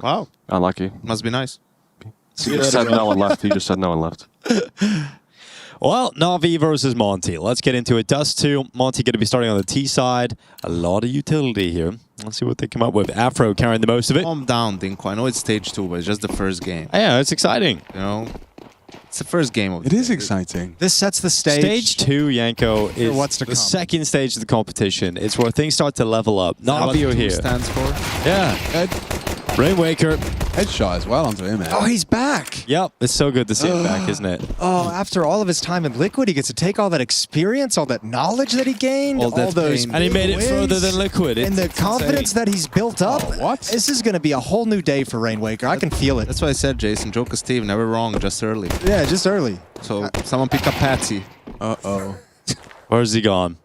Wow. Unlucky. Must be nice. He just said no one left. He just said no one left. Well, NAVI versus Monte. Let's get into it. Dust2, Monte going to be starting on the T side. A lot of utility here. Let's see what they come up with. Afro carrying the most of it. Calm down, Dinko. I know it's stage 2, but it's just the first game. Yeah, it's exciting. You know, it's the first game of it. Is exciting. This sets the stage. Stage 2, Yanko, is what's to the come. second stage of the competition. It's where things start to level up. NAVI are here. Stands for. Yeah. Rainwaker. Headshot as well onto him. Oh, he's back. Yep, it's so good to see him back, isn't it? Oh, after all of his time in Liquid, he gets to take all that experience, all that knowledge that he gained, all those pain. And he made it wins, further than Liquid. and the It's confidence insane. that he's built up. What? This is going to be a whole new day for Rainwaker. I can feel it. That's why I said, Jason, Joker Steve, never wrong, just early. Yeah, just early. So someone pick up Patsy. Uh-oh. Where's he gone?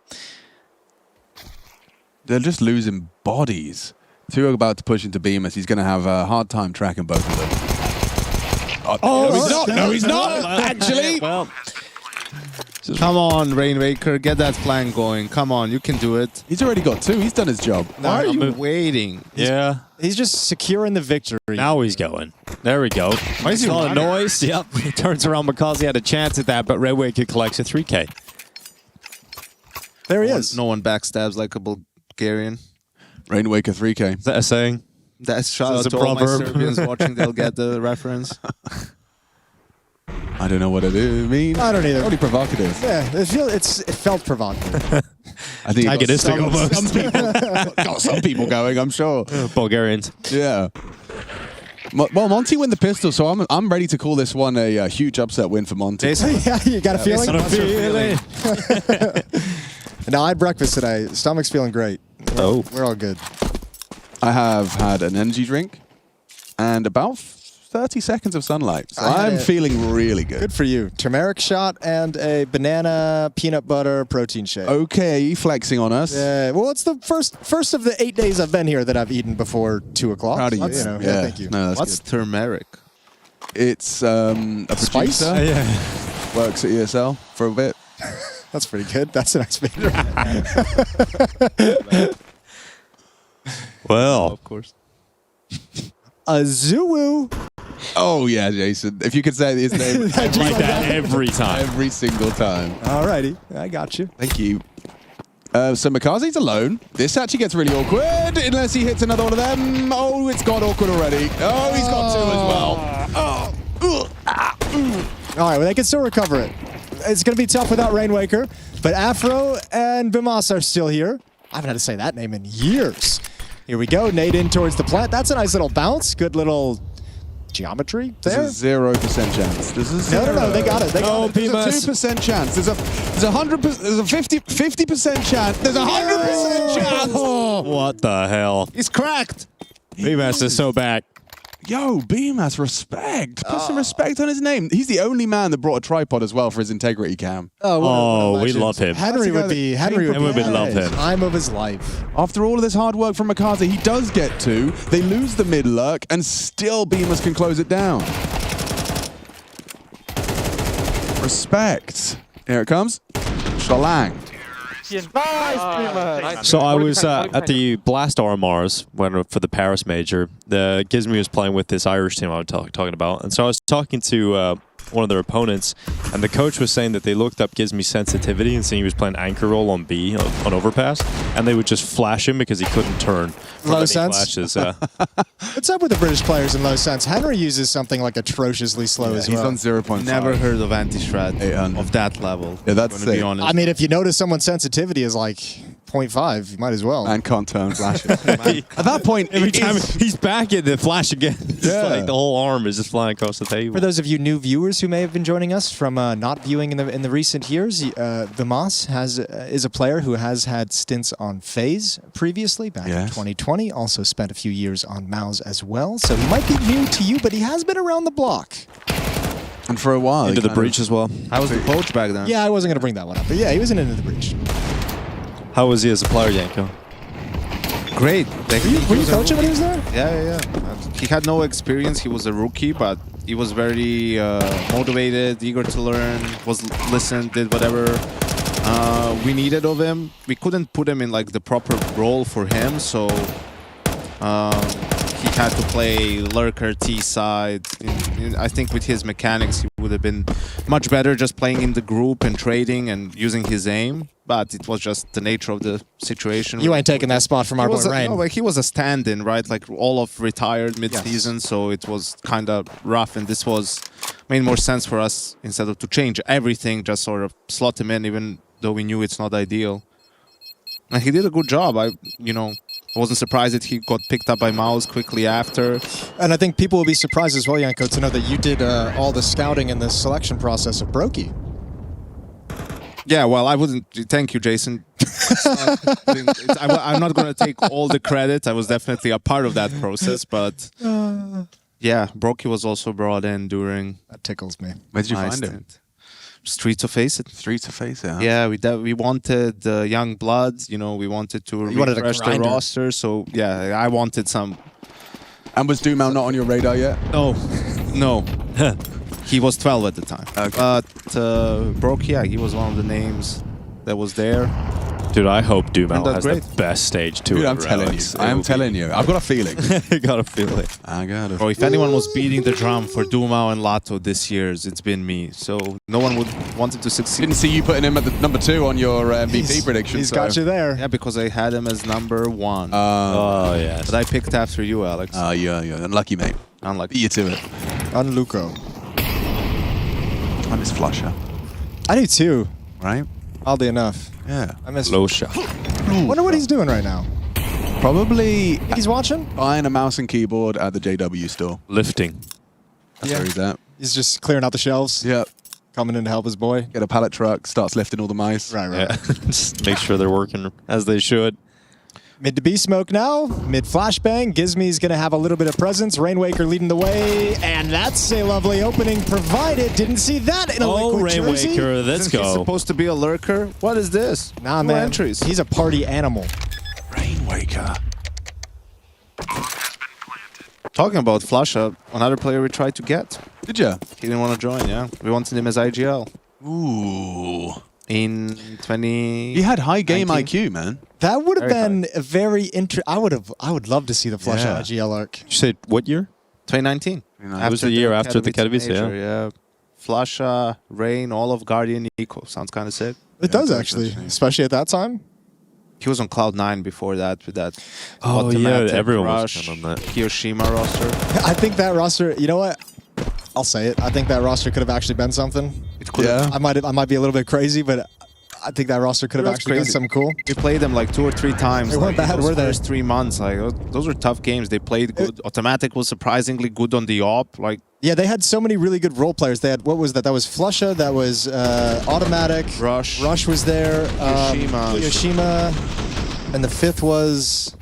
They're just losing bodies. Two are about to push into Bemis. He's going to have a hard time tracking both of them. Oh, no, he's not. No, he's not. Actually. Well, Come on, Rainwaker, get that flank going. Come on, you can do it. He's already got 2. He's done his job. Why are you waiting? yeah. He's just securing the victory. Now he's going. There we go. Why is he a lot of running? noise. Yep. He turns around. makazze had a chance at that, but Rainwaker collects a 3K. There he is. No one backstabs like a Bulgarian. Rainwaker 3K. Is that a saying? That's shout That's out a to all my proverb. Serbians watching. They'll get the reference. I don't know what it means. I don't either. Only provocative. Yeah, it felt provocative. I think Antagonistic almost. some people got some people going, I'm sure. Bulgarians. Yeah. Well, Monte win the pistol, so I'm ready to call this one a huge upset win for Monte. Jason, Yeah, you got a feeling? What's your feeling? No, I had breakfast today. Stomach's feeling great. Oh. We're all good. I have had an energy drink and about 30 seconds of sunlight. So I had I'm a- feeling really good. Good for you. Turmeric shot and a banana peanut butter protein shake. Okay, flexing on us. Yeah, well, it's the first of the 8 days I've been here that I've eaten before 2 o'clock. Proud of you. You know, Yeah. thank you. No, that's What's good. turmeric? It's a Spice? producer. Yeah. Works at ESL for a bit. That's pretty good. That's a nice video. Well, Of course. Azuwu. Oh, yeah, Jason. If you could say his name like that every time. every single time. Alrighty, I got you. Thank you. So makazze's alone. This actually gets really awkward unless he hits another one of them. Oh, it's got awkward already. Oh, he's got 2 as well. All right, well, they can still recover it. It's going to be tough without Rainwaker, but Afro and Bimas are still here. I haven't had to say that name in years. Here we go, nade in towards the plant. That's a nice little bounce. Good little geometry there. This is 0% chance. This is No, they got it. They got it. There's a 2% chance. There's a 100%. There's a 50% chance. There's a 100% chance. What the hell? He's cracked. BMS is so back. Yo, Bemas, respect. Put some respect on his name. He's the only man that brought a tripod as well for his integrity cam. Oh, we legend. love him. Henry would be. Henry would Henry be. would love him. Time of his life. After all of this hard work from makazze, he does get 2. They lose the mid lurk, and still Bemas can close it down. Respect. Here it comes. Shalang. So I was at the Blast RMRs when for the Paris major. The Gizmi was playing with this Irish team I was talking about, and so I was talking to one of their opponents, and the coach was saying that they looked up Gizmi's sensitivity and seeing he was playing anchor roll on B on overpass, and they would just flash him because he couldn't turn. from Low any sense. Flashes. What's up with the British players in low sense? Henry uses something like atrociously slow as He's well. on 0.5. Never heard of anti-shred 800. of that level. Yeah, that's I'm gonna be sick. honest. I mean, if you notice someone's sensitivity is like 0.5, you might as well. And can't turn flashes. At that point, Every it time is- he's back in the flash again, it's Yeah. like the whole arm is just flying across the table. For those of you new viewers who may have been joining us from not viewing in the recent years, Vimas is a player who has had stints on FaZe previously back in Yes. 2020. Also spent a few years on Mouse as well, so he might be new to you, but he has been around the block. and for a while, Into he the kind of- breach as well. I was the coach back then. Yeah, I wasn't gonna bring that one up, but yeah, he was in Into the Breach. How was he as a player, Yanko? Great. Were you coaching when he was there? Yeah. He had no experience. He was a rookie, but he was very motivated, eager to learn, listened, did whatever we needed of him. We couldn't put him in like the proper role for him, so he had to play lurker T side. I think with his mechanics, he would have been much better just playing in the group and trading and using his aim. But it was just the nature of the situation. You ain't taking that spot from our boy Rain. No, like he was a stand-in, right? Like Olaf retired mid-season, so it was kind of rough. And this made more sense for us instead of to change everything, just sort of slot him in, even though we knew it's not ideal. And he did a good job. I wasn't surprised that he got picked up by Mouse quickly after. And I think people will be surprised as well, Janko, to know that you did all the scouting and the selection process of Brokey. Yeah, well, I wouldn't. Thank you, Jason. I'm not going to take all the credit. I was definitely a part of that process, but yeah, Brokey was also brought in during. That tickles me. Where did you find him? Streets of Face It. Streets of Face It. Huh? Yeah, we wanted young bloods. We wanted to refresh the roster. So yeah, I wanted some. And was Doomau not on your radar yet? No. He was 12 at the time. Okay. But Brokey, yeah, he was one of the names that was there. Dude, I hope Doomau has great. the best stage to Dude, it. I'm telling you. I am telling you. I've got a feeling. I got a feeling. I got it. Bro, if anyone was beating the drum for Doomau and Lato this year, it's been me. So no one wanted to succeed. Didn't see you putting him at the number 2 on your MVP prediction. He's got you there. Yeah, because I had him as number 1. Oh, yes. But I picked after you, Alex. Yeah. Unlucky, mate. Unlucky. Beat you to it. Unluco. I miss Flusher. I do too, Right? oddly enough. Yeah. I miss. Low shot. Wonder what he's doing right now. Probably Think he's watching? buying a mouse and keyboard at the JW store. Lifting. That's where he's at. He's just clearing out the shelves, Yep. coming in to help his boy. Get a pallet truck, starts lifting all the mice. Right. Yeah. Just make sure they're working as they should. Mid to B smoke now. Mid flashbang. Gizmy's going to have a little bit of presence. Rainwaker leading the way. And that's a lovely opening provided. Didn't see that in a liquid jersey. Rainwaker, let's Isn't he go. supposed to be a lurker? What is this? Nah, No man. entries. He's a party animal. Rainwaker. Talking about Flusha, another player we tried to get. Did ya? He didn't want to join, yeah. We wanted him as IGL. Ooh. In 20... He had high game IQ, man. That would have Very been a very I would love to see the Flush Yeah. IGL arc. You said what year? 2019. It was the year after the Katowice, major, yeah. Flusha, Rain, all of Guardian Eco. Sounds kind of sick. It does that's actually, interesting. especially at that time. He was on Cloud9 before that with that Oh, automatic yeah, everyone was rush, kind of on that. Hiroshima roster. I think that roster, you know what? I'll say it. I think that roster could have actually been something. It could Yeah. I might be a little bit crazy, but I think that roster could have That's actually been crazy. something cool. We played them like 2 or 3 times. They weren't like, bad, those were they? First 3 months, like those were tough games. They played good. Automatic was surprisingly good on the op. Like Yeah, they had so many really good role players. They had, what was that? That was Flusha, that was Automatic. Rush. Rush was there. Hiroshima. And the 5th was...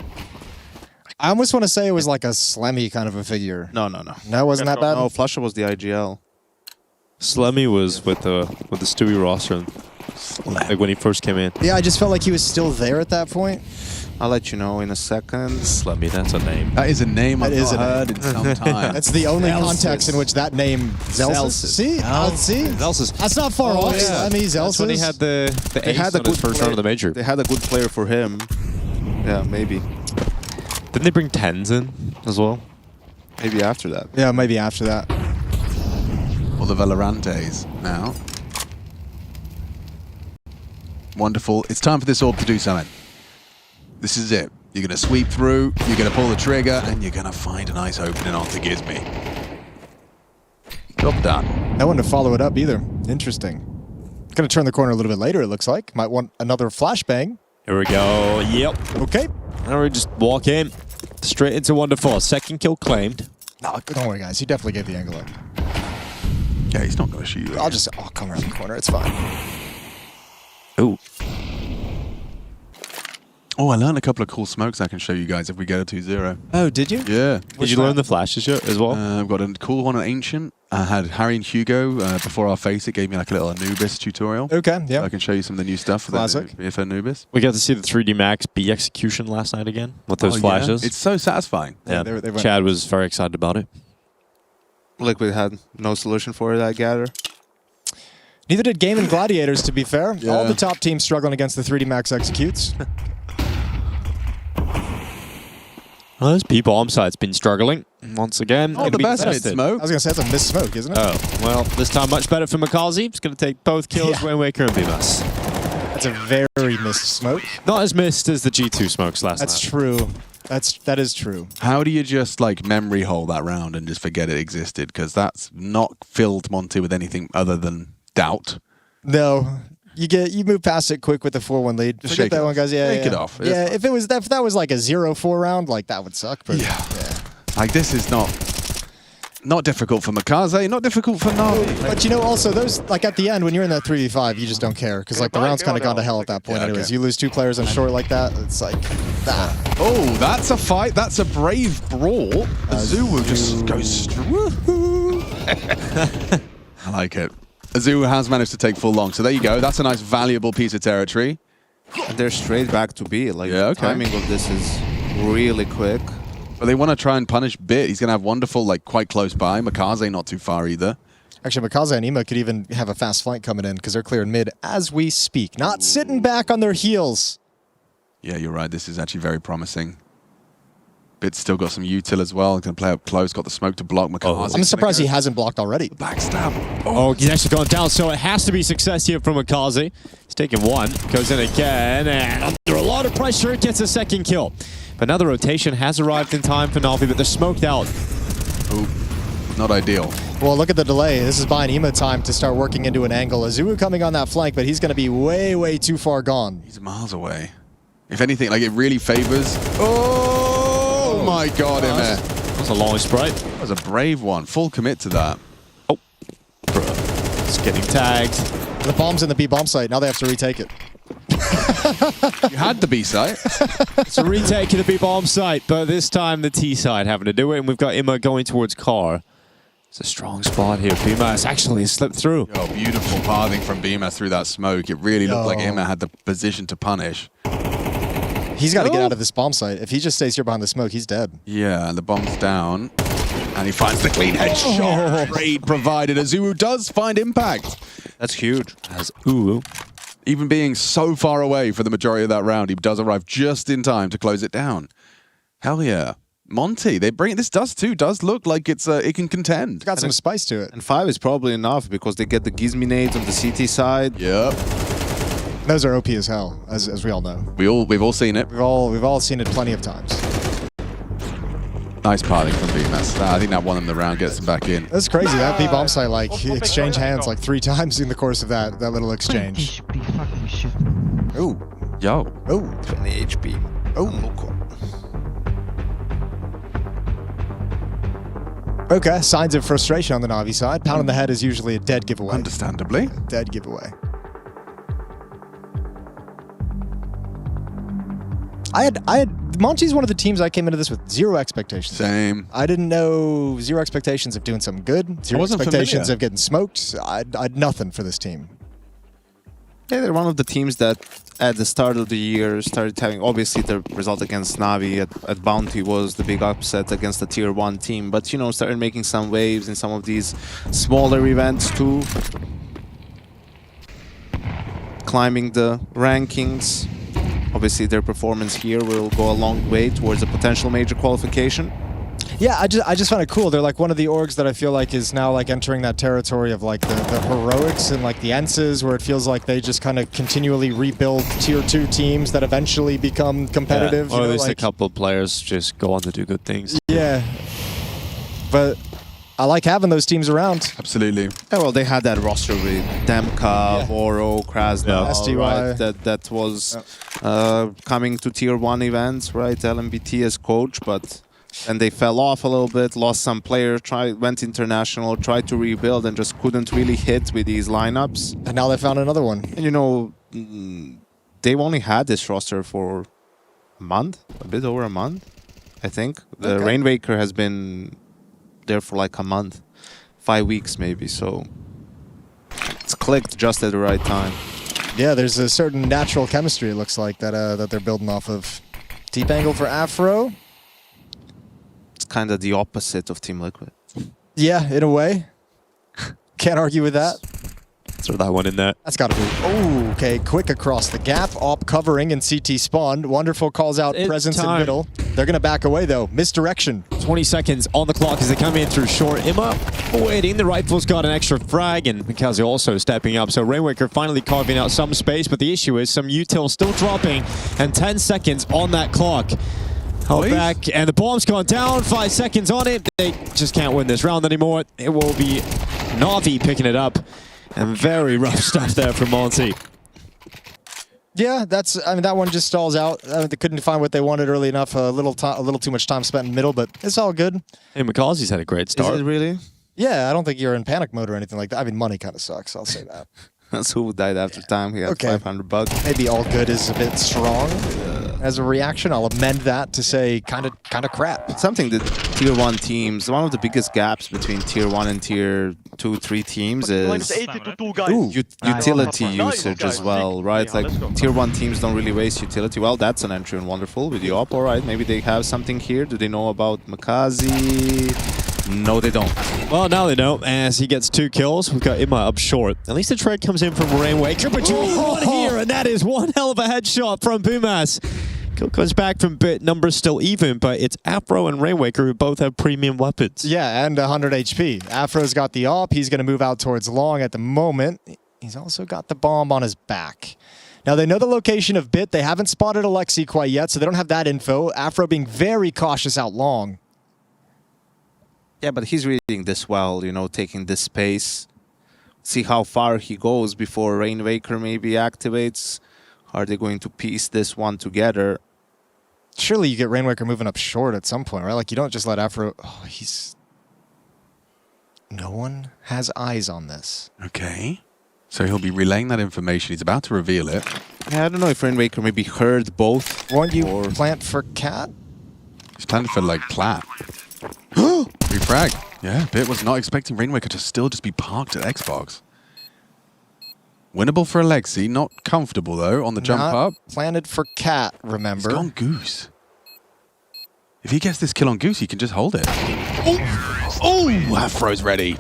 I almost want to say it was like a Slemmy kind of a figure. no. No, wasn't that bad? No, Flusha was the IGL. Slemmy was with the Stewie roster, like when he first came in. Yeah, I just felt like he was still there at that point. I'll let you know in a second. Slemmy, that's a name. That is a name I've That is not a name. heard in some time. That's the only Zelsis. context in which that name... Zelsis. See? See? Zelsis. That's not far off. yeah. I mean, Zelsis. That's when he had the They ace had a on his good first round of the major. They had a good player for him. Yeah, maybe. Didn't they bring tens in as well? Maybe after that. Yeah, maybe after that. Or the Valorantes now. Wonderful. It's time for this orb to do something. This is it. You're going to sweep through, you're going to pull the trigger, and you're going to find a nice opening onto Gizmy. Job done. No one to follow it up either. Interesting. Going to turn the corner a little bit later, it looks like. Might want another flashbang. Here we go. Yep. Okay. Now we just walk in straight into Wonderful. Second kill claimed. No, don't worry, guys. He definitely gave the angle up. Yeah, he's not going to shoot you. I'll come around the corner. It's fine. Ooh. Oh, I learned a couple of cool smokes I can show you guys if we go to 2-0. Oh, did you? Yeah. Did you learn the flashes yet as well? I've got a cool one on Ancient. I had Harry and Hugo before our face. It gave me like a little Anubis tutorial. Okay, yeah. I can show you some of the new stuff for Classic. for Anubis. We got to see the 3D Max B execution last night again with those Oh, yeah? flashes. It's so satisfying. yeah. they went- Chad was very excited about it. Liquid had no solution for it, I gather. Neither did Game and Gladiators, to be fair. Yeah. All the top teams struggling against the 3D Max executes. Well, this B-bomb side's been struggling once again. Oh, Gonna the be best mid tested. smoke. I was going to say that's a missed smoke, isn't it? Oh, well, this time much better for makazze. He's going to take both kills, Yeah. Rainwaker and BMS. That's a very missed smoke. Not as missed as the G2 smokes last That's night. true. That is true. How do you just like memory hole that round and just forget it existed? Because that's not filled Monte with anything other than doubt. No. You move past it quick with the 4-1 lead. Just Forget shake that it one, off. guys. Yeah, Shake yeah. it off. Yeah, It's if that was like a 0-4 round, like that would suck. But Yeah. Like this is not difficult for makazze, not difficult for NAVI. But you know, also those like at the end when you're in that 3v5, you just don't care because like the round's kind of gone to hell at that point. Yeah, okay. Anyways, you lose 2 players on short like that. It's like Oh, that's a fight. That's a brave brawl. Azuwu just goes through. I like it. Azuwu has managed to take full long. So there you go. That's a nice, valuable piece of territory. And they're straight back to B. Like, Yeah, the okay. timing of this is really quick. But they want to try and punish Bit. He's going to have Wonderful like quite close by. makazze not too far either. actually makazze and Ema could even have a fast flank coming in because they're clearing mid as we speak, not sitting back on their heels. Yeah, you're right. This is actually very promising. Bit's still got some util as well. Going to play up close. Got the smoke to block makazze. I'm surprised he hasn't blocked already. Backstab. Oh, he's actually gone down, so it has to be success here from makazze. He's taking one, goes in again, and under a lot of pressure, gets a second kill. But now the rotation has arrived in time for NAVI, but they're smoked out. Ooh, not ideal. Well, look at the delay. This is buying Ema time to start working into an angle. Azuwu coming on that flank, but he's going to be way, way too far gone. He's miles away. If anything, like it really favors. Oh my God, Ema. That's a long sprite. That was a brave one. Full commit to that. Oh, it's getting tagged. The bomb's in the B bomb site. Now they have to retake it. You had the B site. It's a retake of the B-bomb site, but this time the T side having to do it, and we've got Imma going towards car. It's a strong spot here. BMS actually slipped through. Oh, beautiful pathing from BMS through that smoke. It really looked like Yo. Ema had the position to punish. He's got to get out of this bomb site. If he just stays here behind the smoke, he's dead. Yeah, and the bomb's down. And he finds the clean headshot. Raid provided. Azuwu does find impact. That's huge. As Ulu. Even being so far away for the majority of that round, he does arrive just in time to close it down. Hell yeah. Monte, they bring this Dust2 does look like it can contend. It's got some spice to it. And 5 is probably enough because they get the Gizmi nades on the CT side. Yep. Those are OP as hell, as we all know. We've all seen it. We've all seen it plenty of times. Nice parting from BMS. I think that won them the round, gets them back in. That's crazy. That B bomb site like he exchanged hands like 3 times in the course of that little exchange. Ooh. Yo. Ooh. 20 HP. Oh. Okay, signs of frustration on the Navi side. Pound on the head is usually a dead giveaway. Understandably. Dead giveaway. Monte's one of the teams I came into this with 0 expectations. Same. I didn't know 0 expectations of doing something good. 0 wasn't expectations familiar. of getting smoked. I had nothing for this team. Yeah, they're one of the teams that at the start of the year started having, obviously the result against NAVI at Bounty was the big upset against the tier 1 team, but you know, started making some waves in some of these smaller events too. Climbing the rankings. Obviously their performance here will go a long way towards a potential major qualification. Yeah, I just found it cool. They're like one of the orgs that I feel like is now like entering that territory of like the heroics and like the Ences, where it feels like they just kind of continually rebuild tier 2 teams that eventually become competitive. Or you at know, least like, a couple of players just go on to do good things. Yeah, but I like having those teams around. Absolutely. Yeah, well, they had that roster with Demka, Oro, Krasnal, STY. right? That was coming to tier 1 events, right? LMBT as coach, but then they fell off a little bit, lost some players, went international, tried to rebuild, and just couldn't really hit with these lineups. And now they found another one. And you know, they've only had this roster for a month, a bit over a month, I think. The Rainwaker has been there for like a month, 5 weeks maybe, so it's clicked just at the right time. Yeah, there's a certain natural chemistry, it looks like, that they're building off of. Deep angle for Afro. It's kind of the opposite of Team Liquid. Yeah, in a way. Can't argue with that. Throw that one in there. That's got to be. Oh, okay. Quick across the gap. Op covering and CT spawned. Wonderful calls out It's presence time. in middle. They're going to back away, though. Misdirection. 20 seconds on the clock as they come in through short. Imma waiting. The rifle's got an extra frag, and makazze also stepping up. So Rainwaker finally carving out some space, but the issue is some util still dropping, and 10 seconds on that clock. Held back, and the bomb's gone down. 5 seconds on it. They just can't win this round anymore. It will be NAVI picking it up. And very rough stuff there from Monte. Yeah, I mean, that one just stalls out. They couldn't find what they wanted early enough. A little too much time spent in middle, but it's all good. Hey, makazze's had a great start. Is it really? Yeah, I don't think you're in panic mode or anything like that. I mean, money kind of sucks, I'll say that. That's who died after time. He had Okay. $500. Maybe all good is a bit strong as a reaction. I'll amend that to say kind of crap. Something that tier 1 teams, one of the biggest gaps between tier 1 and tier 2, 3 teams is utility usage as well, right? Like tier 1 teams don't really waste utility. Well, that's an entry and wonderful with the op, all right. Maybe they have something here. Do they know about makazze? No, they don't. Well, now they know, as he gets 2 kills. We've got Imma up short. At least the trade comes in from Rainwaker, but you need one here, and that is one hell of a headshot from Pumas. Kill comes back from Bit, numbers still even, but it's Afro and Rainwaker who both have premium weapons. Yeah, and 100 HP. Afro's got the op. He's going to move out towards long at the moment. He's also got the bomb on his back. Now, they know the location of Bit. They haven't spotted Alexi quite yet, so they don't have that info. Afro being very cautious out long. Yeah, but he's reading this well, you know, taking this space. See how far he goes before Rainwaker maybe activates. Are they going to piece this one together? Surely you get Rainwaker moving up short at some point, right? Like, you don't just let Afro... Oh, no one has eyes on this. Okay. So he'll be relaying that information. He's about to reveal it. Yeah, I don't know if Rainwaker maybe heard both. Won't you plant for Cat? He's planning for, like, plat. Refrag. Yeah, Bit was not expecting Rainwaker to still just be parked at Xbox. Winnable for Alexi. Not comfortable, though, on the jump up. Planted for Cat, remember. He's gone Goose. If he gets this kill on Goose, he can just hold it. Oh, Afro's ready.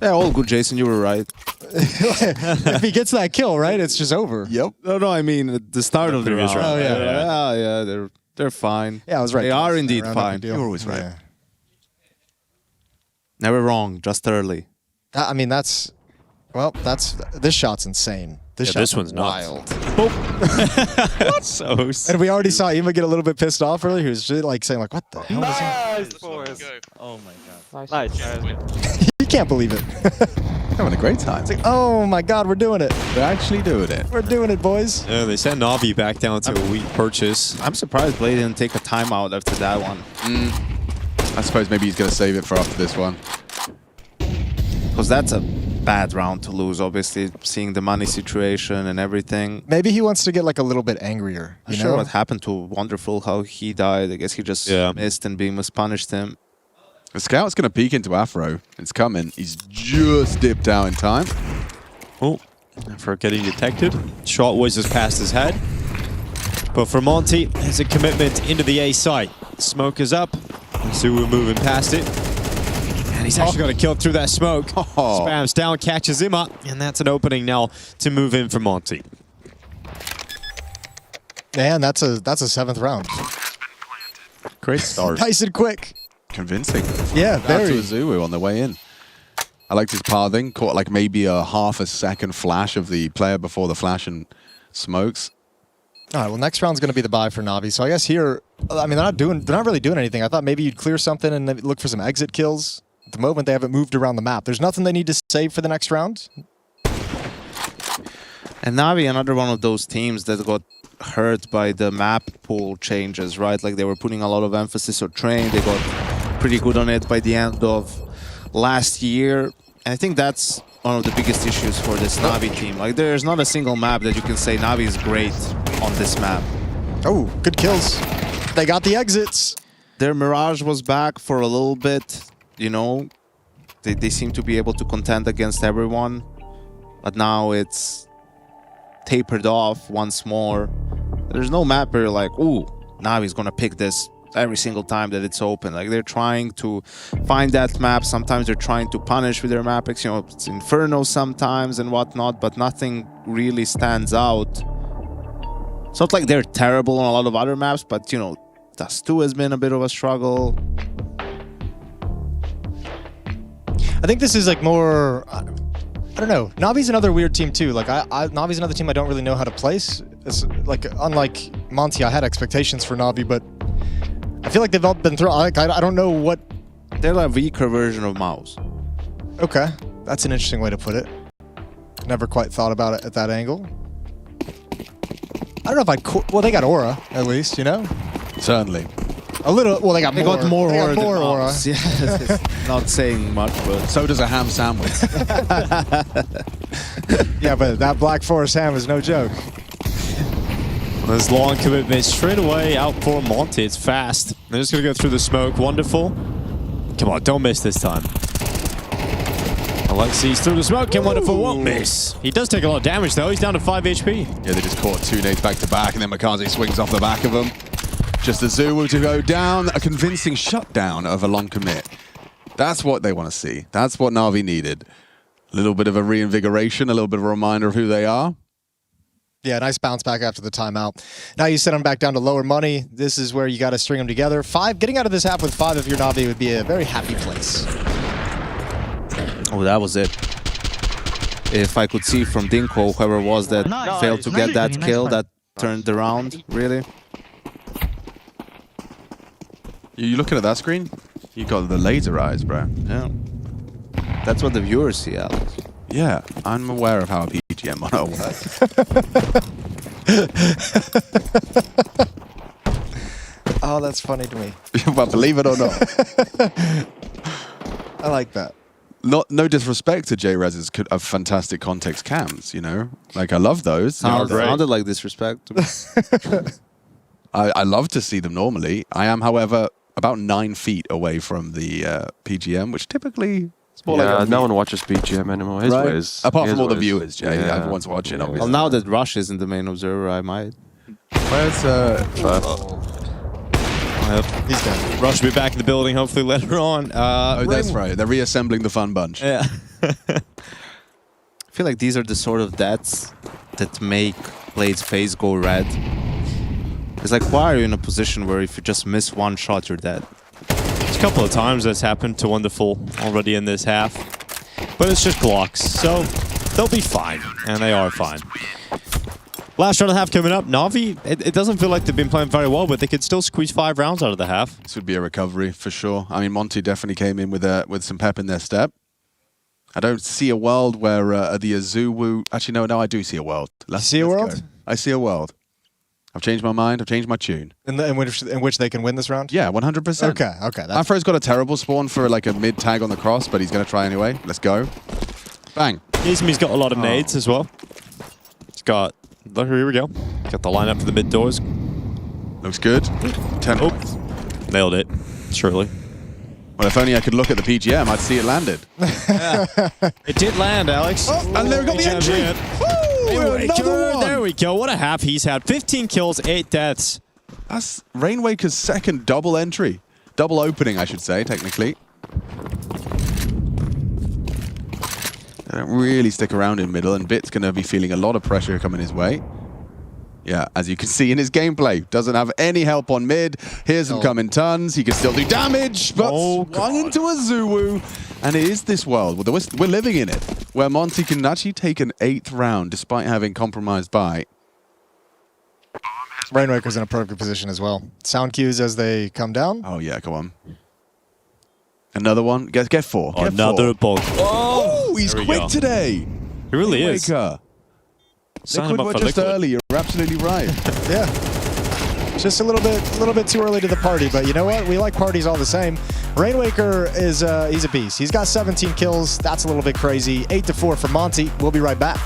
Yeah, all good, Jason. You were right. If he gets that kill, right, it's just over. Yep. No, I mean at the start of the round. Oh, yeah. Yeah, they're fine. Yeah, I was right. They are indeed Round, fine. You're always right. Yeah. Never wrong, just early. I mean, this shot's insane. This Yeah, this shot's one's nuts. wild. So sick. And we already saw Imma get a little bit pissed off earlier. He was just like saying, like, what the hell is Nice, boys. Oh my god. Nice. he? You can't believe it. Having a great time. Oh my God, we're doing it. They're actually doing it. We're doing it, boys. Yeah, they sent NAVI back down to a weak purchase. I'm surprised Blade didn't take a timeout after that one. I suppose maybe he's going to save it for after this one. Because that's a bad round to lose, obviously, seeing the money situation and everything. Maybe he wants to get like a little bit angrier. I'm You sure know? what happened to Wonderful, how he died. I guess he just missed and Beamus punished him. The scout's going to peek into Afro. It's coming. He's just dipped out in time. Oh, for getting detected. Shot whizzes past his head. But for Monte, there's a commitment into the A site. Smoke is up. Zuu moving past it. And he's actually got to kill through that smoke. Spams down, catches him up. And that's an opening now to move in for Monte. Man, that's a 7th round. Great start. Nice and quick. Convincing. Yeah, Out to very. Zuu on the way in. I liked his pathing. Caught like maybe a half a second flash of the player before the flash and smokes. All right, well, next round's going to be the buy for NAVI. So I guess here, I mean, they're not really doing anything. I thought maybe you'd clear something and then look for some exit kills. At the moment, they haven't moved around the map. There's nothing they need to save for the next round. And NAVI, another one of those teams that got hurt by the map pool changes, right? Like they were putting a lot of emphasis on train. They got pretty good on it by the end of last year. And I think that's one of the biggest issues for this NAVI team. Like there's not a single map that you can say NAVI is great on this map. Oh, good kills. They got the exits. Their Mirage was back for a little bit, you know. They seem to be able to contend against everyone. But now it's tapered off once more. There's no map where you're like, ooh, NAVI's gonna pick this every single time that it's open. Like they're trying to find that map. Sometimes they're trying to punish with their map picks. You know, it's Inferno sometimes and whatnot, but nothing really stands out. It's not like they're terrible on a lot of other maps, but you know, Dust2 has been a bit of a struggle. I think this is like more, I don't know. Navi's another weird team too. Like Navi's another team I don't really know how to place. It's like, unlike Monte, I had expectations for Navi, but I feel like they've all been thrown. Like, I don't know what. They're a weaker version of Mouse. Okay, that's an interesting way to put it. Never quite thought about it at that angle. I don't know if I'd. Well, they got aura at least, you know. Certainly. A little. Well, they got more aura. than aura. Yeah, it's not saying much, but So does a ham sandwich. Yeah, but that Black Forest ham is no joke. This long commitment straight away out for Monte. It's fast. They're just going to go through the smoke. Wonderful. Come on, don't miss this time. Alexi's through the smoke and Wonderful won't miss. He does take a lot of damage though. He's down to 5 HP. Yeah, they just caught 2 nades back to back, and then makazze swings off the back of them. Just the Zulu to go down. A convincing shutdown of a long commit. That's what they want to see. That's what Navi needed. A little bit of a reinvigoration, a little bit of a reminder of who they are. Yeah, nice bounce back after the timeout. Now you send them back down to lower money. This is where you got to string them together. Getting out of this half with 5 of your Navi would be a very happy place. oh, that was it. If I could see from Dinko, whoever was that failed to get that kill, that turned around, really. You looking at that screen? You got the laser eyes, bro. Yeah. That's what the viewers see, Alex. Yeah, I'm aware of how a PGM mono works. Oh, that's funny to me. But believe it or not. I like that. No disrespect to J-Rez's fantastic context cams, you know? Like, I love those. Sounded like disrespect. I love to see them normally. I am, however, about 9 feet away from the PGM, which typically... Yeah, no one watches BGM anymore. His Right. ways. Apart his from all the ways. viewers, Jay. Yeah. Everyone's watching, obviously. Well, now that Rush isn't the main observer, I might. Where's... He's dead. Rush will be back in the building hopefully later on. oh, that's right. They're reassembling the fun bunch. Yeah. I feel like these are the sort of deaths that make Blade's face go red. It's like, why are you in a position where if you just miss one shot, you're dead? There's a couple of times that's happened to Wonderful already in this half. But it's just Glocks, so they'll be fine. And they are fine. Last round of the half coming up. Navi, it doesn't feel like they've been playing very well, but they could still squeeze 5 rounds out of the half. This would be a recovery for sure. I mean, Monte definitely came in with some pep in their step. I don't see a world where the Azuwu... Actually, no, I do see a world. Let's a world? go. I see a world. I've changed my mind. I've changed my tune. In which they can win this round? Yeah, 100%. Okay. Afro's got a terrible spawn for like a mid tag on the cross, but he's going to try anyway. Let's go. Bang. Gizmi's got a lot of nades as well. He's got... Look, here we go. Got the lineup for the mid doors. Looks good. 10 points. Nailed it. Surely. Well, if only I could look at the PGM, I'd see it landed. It did land, Alex. Oh, and there we got the entry. Woo, another one. There we go. What a half he's had. 15 kills, 8 deaths. That's Rainwaker's second double entry. Double opening, I should say, technically. They don't really stick around in middle, and Bit's going to be feeling a lot of pressure coming his way. Yeah, as you can see in his gameplay, doesn't have any help on mid. Here's him coming tons. He can still do damage, but swung into a Zulu. And it is this world, we're living in it, where Monte can actually take an 8th round despite having compromised by. Rainwaker's in a perfect position as well. Sound cues as they come down. Oh yeah, come on. Another one. Get 4. Get Another 4. bug. Oh, he's There we quick go. today. He really is. Rainwaker. Sign Liquid him up were for just Liquid. early. You're absolutely right. Yeah. Just a little bit too early to the party, but you know what? We like parties all the same. Rainwaker is he's a beast. He's got 17 kills. That's a little bit crazy. 8-4 for Monte. We'll be right back.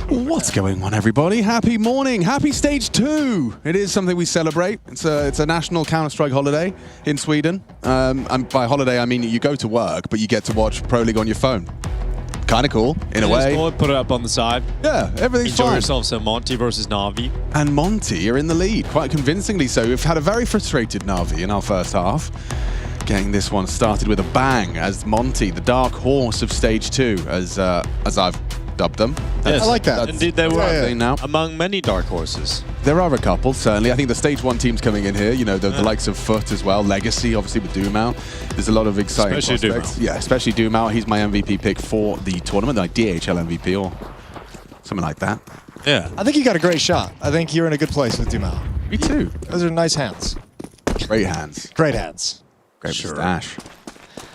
What's going on, everybody? Happy morning. Happy stage 2. It is something we celebrate. It's a national Counter-Strike holiday in Sweden. And by holiday, I mean you go to work, but you get to watch Pro League on your phone. Kind of cool, in a way. Cool. Put it up on the side. Yeah, everything's Enjoy fine. yourself some Monte versus NAVI. And Monte are in the lead, quite convincingly so. We've had a very frustrated NAVI in our first half. Getting this one started with a bang as Monte, the dark horse of stage 2, as I've dubbed them. Yes. I like that. Indeed, they were now. among many dark horses. There are a couple, certainly. I think the stage 1 team's coming in here. You know, the likes of Foot as well. Legacy, obviously, with Doom out. There's a lot of exciting Especially prospects. Doom out. Yeah, especially Doom out. He's my MVP pick for the tournament, like DHL MVP or something like that. Yeah. I think you got a great shot. I think you're in a good place with Dumao. Me too. Those are nice hands. Great hands. Great hands. Great mustache.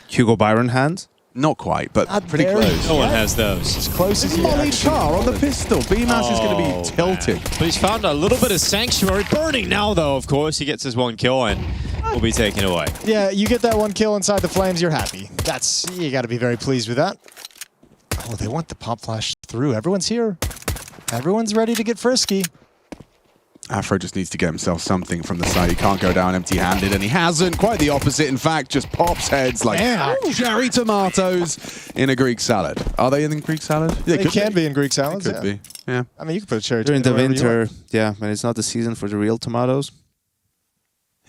Hugo Byron hand. Not quite, but Not pretty very close. No one has those. As close as you Molly actually- Car on the pistol. BMAS is going to be tilted. But he's found a little bit of sanctuary. Burning now, though, of course. He gets his 1 kill and will be taken away. Yeah, you get that 1 kill inside the flames, you're happy. You got to be very pleased with that. Oh, they want the pop flash through. Everyone's here. Everyone's ready to get frisky. Afro just needs to get himself something from the side. He can't go down empty-handed, and he hasn't. Quite the opposite, in fact, just pops heads like cherry tomatoes in a Greek salad. Are they in the Greek salad? They can be in Greek salads. Could be, yeah. I mean, you can put a cherry During the tomato wherever you winter, yeah, when it's not the season for the real tomatoes.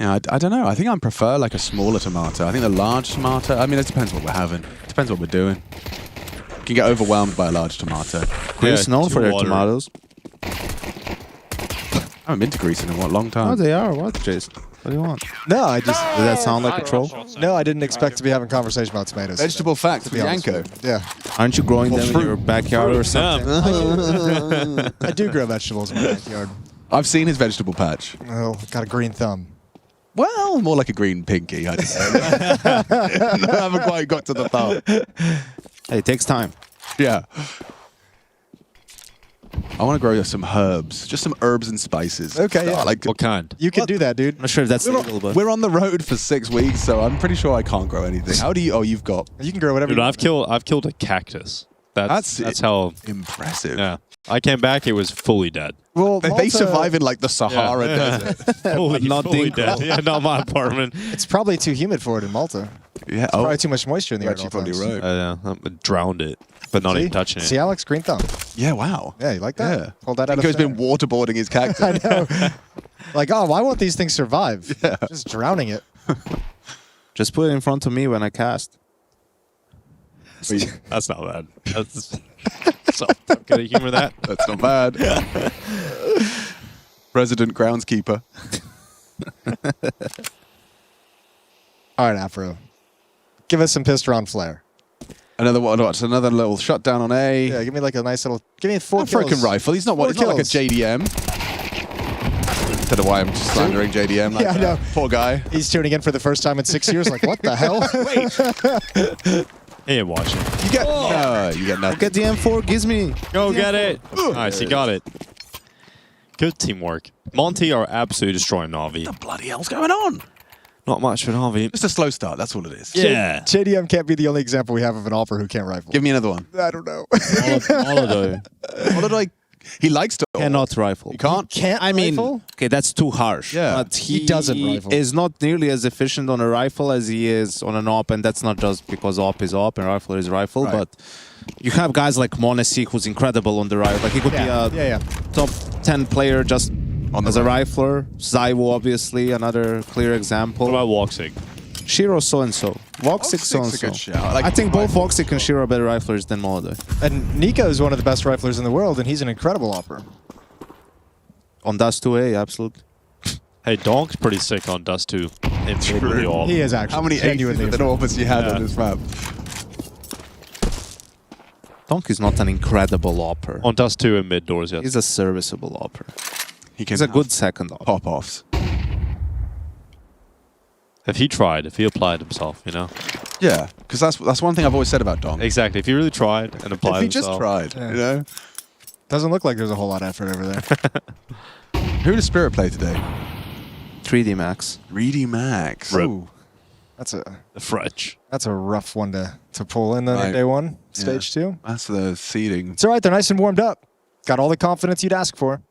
Yeah, I don't know. I think I prefer like a smaller tomato. I think the large tomato, I mean, it depends what we're having. It depends what we're doing. You can get overwhelmed by a large tomato. Greece known for their water. tomatoes. I haven't been to Greece in a long time. Oh, they are. What, Jason? What do you want? No, I just... Does that sound like a troll? No, I didn't expect to be having a conversation about tomatoes. Vegetable facts to for be honest Yanko. with you. Yeah. Aren't you growing them in fruit. your backyard or something? I do grow vegetables in my backyard. I've seen his vegetable patch. Oh, got a green thumb. Well, more like a green pinky, I'd say. I haven't quite got to the thumb. Hey, it takes time. Yeah. I want to grow some herbs, just some herbs and spices. Okay, yeah. Like, What kind? You can do that, dude. I'm not sure if that's legal, but we're on the road for 6 weeks, so I'm pretty sure I can't grow anything. How do you? Oh, you've got You can grow whatever Dude, you I've killed a cactus. That's how impressive. yeah. I came back, it was fully dead. Well, They survive in like the Sahara Desert. fully dead. Yeah, not my apartment. It's probably too humid for it in Malta. Yeah, Probably too much moisture in the you're air. at actually all probably times. right. I drowned it, but not even touching it. See, Alex, green thumb. Yeah, wow. Yeah, you like that? Yeah. Hold that out of Nico's been waterboarding his cactus. I know. Like, oh, why won't these things survive? Yeah. Just drowning it. Just put it in front of me when I cast. That's not bad. That's so, can I humor that? That's not bad. Resident groundskeeper. All right, Afro. Give us some pissed around flair. Another one. Another little shutdown on A. Yeah, give me like a nice little. Give me 4 A kills. freaking rifle. He's not Four one. He's not like a kills. JDM. Don't know why I'm just slandering JDM. Like Yeah, I know. Poor guy. He's tuning in for the first time in 6 years. Like, what the hell? He ain't watching. You get you get nothing. Get the M4, gives me. Go get it. Nice, he got it. Good teamwork. Monte are absolutely destroying NAVI. What the bloody hell's going on? Not much for NAVI. Just a slow start. That's all it is. Yeah. JDM can't be the only example we have of an offer who can't rifle. Give me another one. I don't know. Holiday. What did I? He likes to. Cannot rifle. You can't. Can't I mean, rifle? okay, that's too harsh. Yeah. But He doesn't rifle. is not nearly as efficient on a rifle as he is on an op, and that's not just because op is op and rifle is rifle, Right. but you have guys like Monte who's incredible on the rifle. Like he could be a top 10 player just On the as a right. rifler. Zywo, obviously, another clear example. What about Walksig? Shiro so-and-so. Voxic Voxic's a so-and-so. good shout. Like I think both rifle. Voxic and Shiro are better riflers than Molodoi. And Nico is one of the best riflers in the world, and he's an incredible opper. On Dust2, absolutely. Hey, Donk's pretty sick on Dust2. In literally all. He is actually How many aces genuinely with an Orbis you had on this map? Donk is not an incredible opper. On Dust2 and mid doors, yes. He's a serviceable opper. He can He's a have good second opper. pop-offs. If he tried, if he applied himself, you know? Yeah, because that's one thing I've always said about Dom. Exactly. If he really tried and applied If he himself. just tried, you know. Doesn't look like there's a whole lot of effort over there. Who does Spirit play today? 3D Max. Reedy Max. Rip. Ooh, that's a The rough one to pull in then Right. in day one, Yeah. stage 2. That's the seeding. It's all right. They're nice and warmed up. Got all the confidence you'd ask for.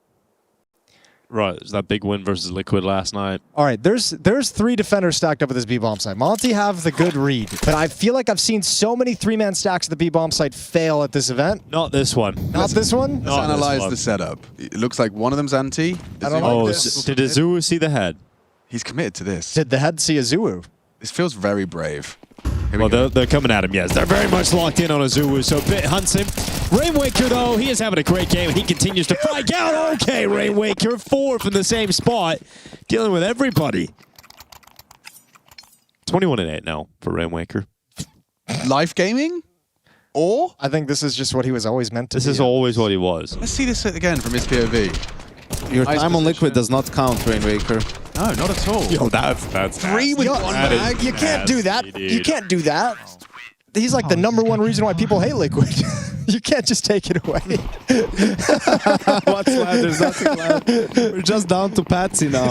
Right. It's that big win versus Liquid last night. All right, there's 3 defenders stacked up at this B-bomb site. Monte have the good read, but I feel like I've seen so many 3-man stacks at the B-bomb site fail at this event. Not this one. Not this one? Let's Not this analyze one. the setup. It looks like one of them's anti. I don't Oh, like this. did Azuu see the head? He's committed to this. Did the head see a Zuu? This feels very brave. Here we Well, go. they're coming at him, yes. They're very much locked in on Azuu, so Bit hunts him. Rainwaker, though, he is having a great game, and he continues to frag out. Okay, Rainwaker, 4 from the same spot, dealing with everybody. 21-8 now for Rainwaker. Life gaming? Or? I think this is just what he was always meant to This be. is always what he was. Let's see this again from his POV. Your Nice time on position. Liquid does not count, Rainwaker. No, not at all. Yo, that's 3 with one That is bag. You can't do that. nasty, You dude. can't do that. He's like the #1 reason why people hate Liquid. You can't just take it away. What's left? There's nothing left. We're just down to Patsy now.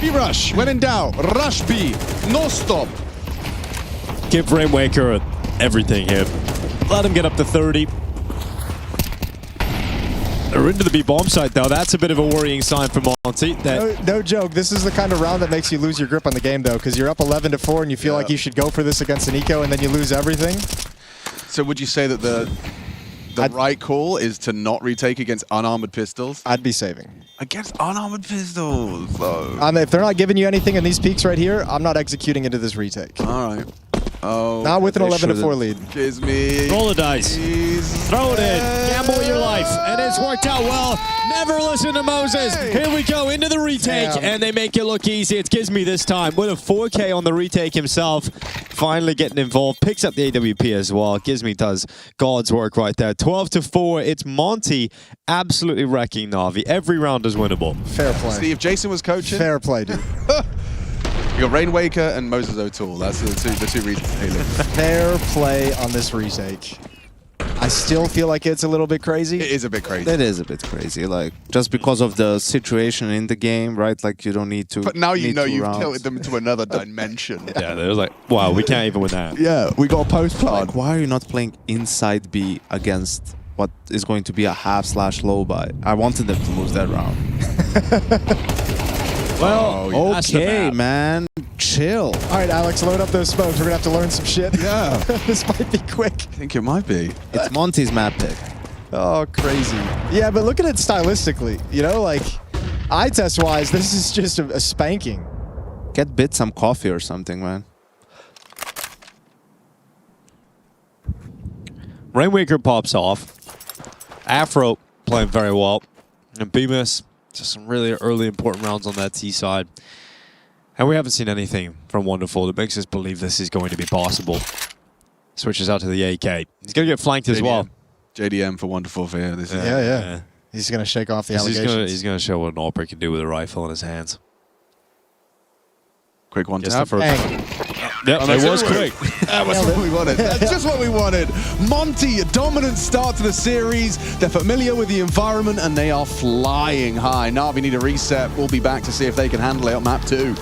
B rush. When in doubt, rush B. No stop. Give Rainwaker everything here. Let him get up to 30. They're into the B-bomb site, though. That's a bit of a worrying sign for Monte. No joke. This is the kind of round that makes you lose your grip on the game, though, because you're up 11-4 and you feel like you should go for this against an eco, and then you lose everything. So would you say that the right call is to not retake against unarmored pistols? I'd be saving. Against unarmored pistols, though. If they're not giving you anything in these peaks right here, I'm not executing into this retake. All right. Oh. Not with an they 11-4 lead. Kiss me. Roll the dice. Please. Throw it in. Gamble your life. And it's worked out well. Never listen to Moses. Here we go into the retake. Damn. And they make it look easy. It's Gizmi this time with a 4K on the retake himself. Finally getting involved. Picks up the AWP as well. Gizmi does God's work right there. 12-4. It's Monte absolutely wrecking Navi. Every round is winnable. Fair play. See, if Jason was coaching, Fair play, dude. you got Rainwaker and Moses O'Toole. That's the two reasons they live. Fair play on this retake. I still feel like it's a little bit crazy. It is a bit crazy. That is a bit crazy, like, just because of the situation in the game, right? Like, you don't need to. But now you need know 2 you've rounds. tilted them to another dimension. Yeah, they was like, wow, we can't even win that. Yeah, we got a post plan. Like, why are you not playing inside B against what is going to be a half/low buy. I wanted them to lose that round. Well, okay, man. Chill. All right, Alex, load up those smokes. We're going to have to learn some shit. Yeah. This might be quick. I think it might be. It's Monte's map pick. Oh, crazy. Yeah, but look at it stylistically. You know, like, eye test-wise, this is just a spanking. Get Bit some coffee or something, man. Rainwaker pops off. Afro playing very well. And Bemis, just some really early important rounds on that T side. And we haven't seen anything from Wonderful that makes us believe this is going to be possible. Switches out to the AK. He's going to get flanked as well. JDM for Wonderful for here. This is Yeah. He's going to shake off the allegations. He's going to show what an AWPer can do with a rifle in his hands. Quick one Gets tap. the first Bang. it was quick. That was what we wanted. That's just what we wanted. Monte, a dominant start to the series. They're familiar with the environment and they are flying high. NAVI need a reset. We'll be back to see if they can handle it on map 2.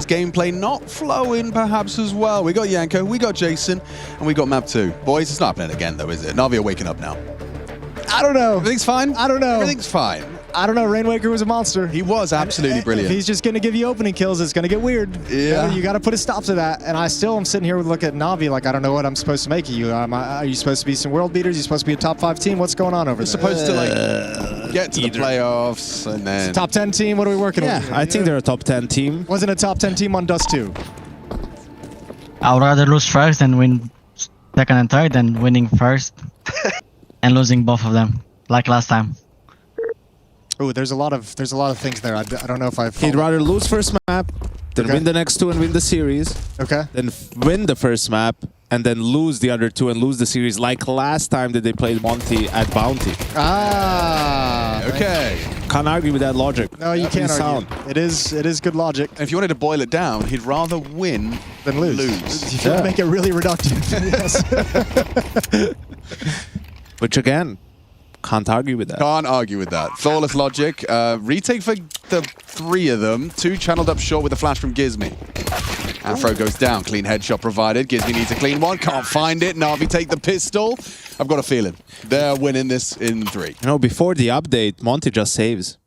Gameplay not flowing perhaps as well. We got Yanko, we got Jason, and we got map 2. Boys, it's not happening again though, is it? NAVI are waking up now. I don't know. Everything's fine? I don't know. Everything's fine. I don't know. Rainwaker was a monster. He was absolutely brilliant. If he's just going to give you opening kills, it's going to get weird. Yeah. You got to put a stop to that. And I still am sitting here with look at NAVI like I don't know what I'm supposed to make of you. Are you supposed to be some world beaters? Are you supposed to be a top 5 team? What's going on over there? Supposed to like get to the playoffs and then Top 10 team? What are we working with? Yeah, I think they're a top 10 team. Wasn't a top 10 team on Dust2. I would rather lose first and win second and third than winning first and losing both of them, like last time. Oh, there's a lot of things there. I don't know if I've. He'd rather lose first map, then Okay. win the next 2 and win the series, Okay. then win the first map, and then lose the other 2 and lose the series, like last time that they played Monte at Bounty. Ah. okay. Can't argue with that logic. No, you That can't means argue. It is good logic. And if you wanted to boil it down, he'd rather win Then lose. If you want to make it really reductive. Yes. Which again, can't argue with that. Can't argue with that. Flawless logic. Retake for the 3 of them. 2 channeled up short with a flash from Gizmi. Afro goes down. Clean headshot provided. Gizmi needs a clean one. Can't find it. NAVI take the pistol. I've got a feeling they're winning this in 3. You know, before the update, Monte just saves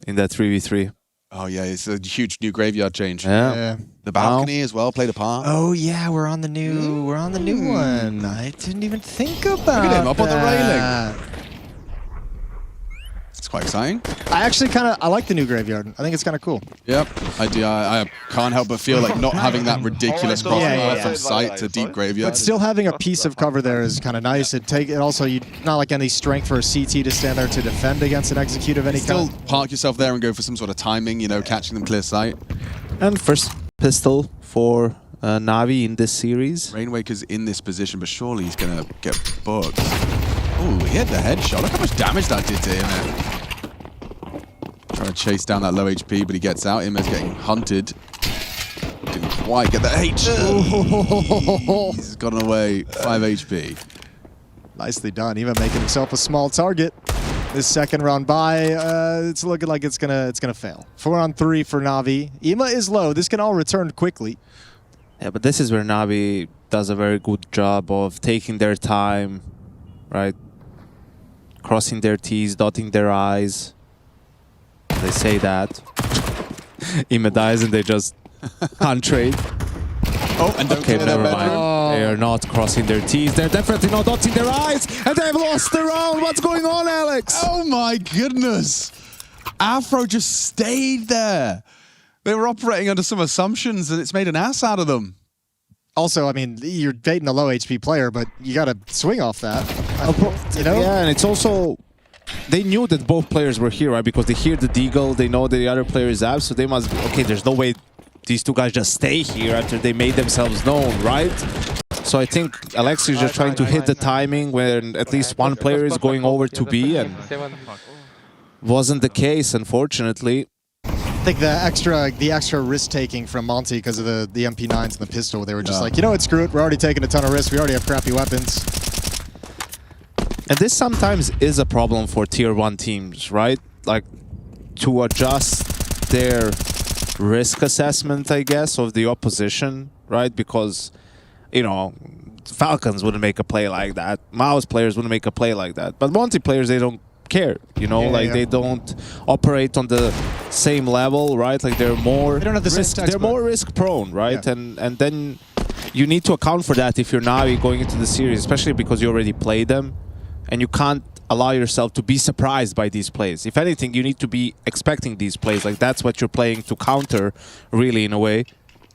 in that 3v3. Oh yeah, it's a huge new graveyard change. Yeah. The balcony as well played a part. Oh yeah, we're on the new one. I didn't even think about Look at him up on the that. railing. It's quite exciting. I actually I like the new graveyard. I think it's kind of cool. Yep, I do. I can't help but feel like not having that ridiculous Yeah, crossfire yeah, yeah. from sight to deep graveyard. But still having a piece of cover there is kind of nice. It also not like any strength for a CT to stand there to defend against an execute of any Still kind. park yourself there and go for some sort of timing, you know, catching them clear sight. And first pistol for NAVI in this series. Rainwaker's in this position, but surely he's going to get booked. Ooh, he hit the headshot. Look how much damage that did to him. Trying to chase down that low HP, but he gets out. Imer's getting hunted. Didn't quite get that H. He's gotten away. 5 HP. Nicely done. Even making himself a small target. This second round bye, it's looking like it's gonna fail. 4 on 3 for NAVI. Ima is low. This can all return quickly. Yeah, but this is where NAVI does a very good job of taking their time, right? Crossing their T's, dotting their I's. They say that. Ima dies and they just can't trade. Oh, and don't Okay, clear that never mind. bedroom. They are not crossing their T's. They're definitely not dotting their I's. And they've lost the round. What's going on, Alex? Oh my goodness. Afro just stayed there. They were operating under some assumptions and it's made an ass out of them. Also, I mean, you're dating a low HP player, but you got to swing off that. You know? Yeah, and it's also... They knew that both players were here, right? Because they hear the deagle, they know that the other player is out, so they must... Okay, there's no way these two guys just stay here after they made themselves known, right? So I think Alexi is just trying to hit the timing when at least one player is going over to B, and wasn't the case, unfortunately. I think the extra risk taking from Monte because of the MP9s and the pistol, they were just like, you know what, screw it, we're already taking a ton of risks, we already have crappy weapons. And this sometimes is a problem for tier 1 teams, right? Like, to adjust their risk assessment, I guess, of the opposition, right? Because, you know, Falcons wouldn't make a play like that. Mouse players wouldn't make a play like that. But Monte players, they don't care, you know, they don't operate on the same level, right? Like they're more they're more risk prone, right? And then you need to account for that if you're Navi going into the series, especially because you already played them, and you can't allow yourself to be surprised by these plays. If anything, you need to be expecting these plays. Like that's what you're playing to counter, really, in a way.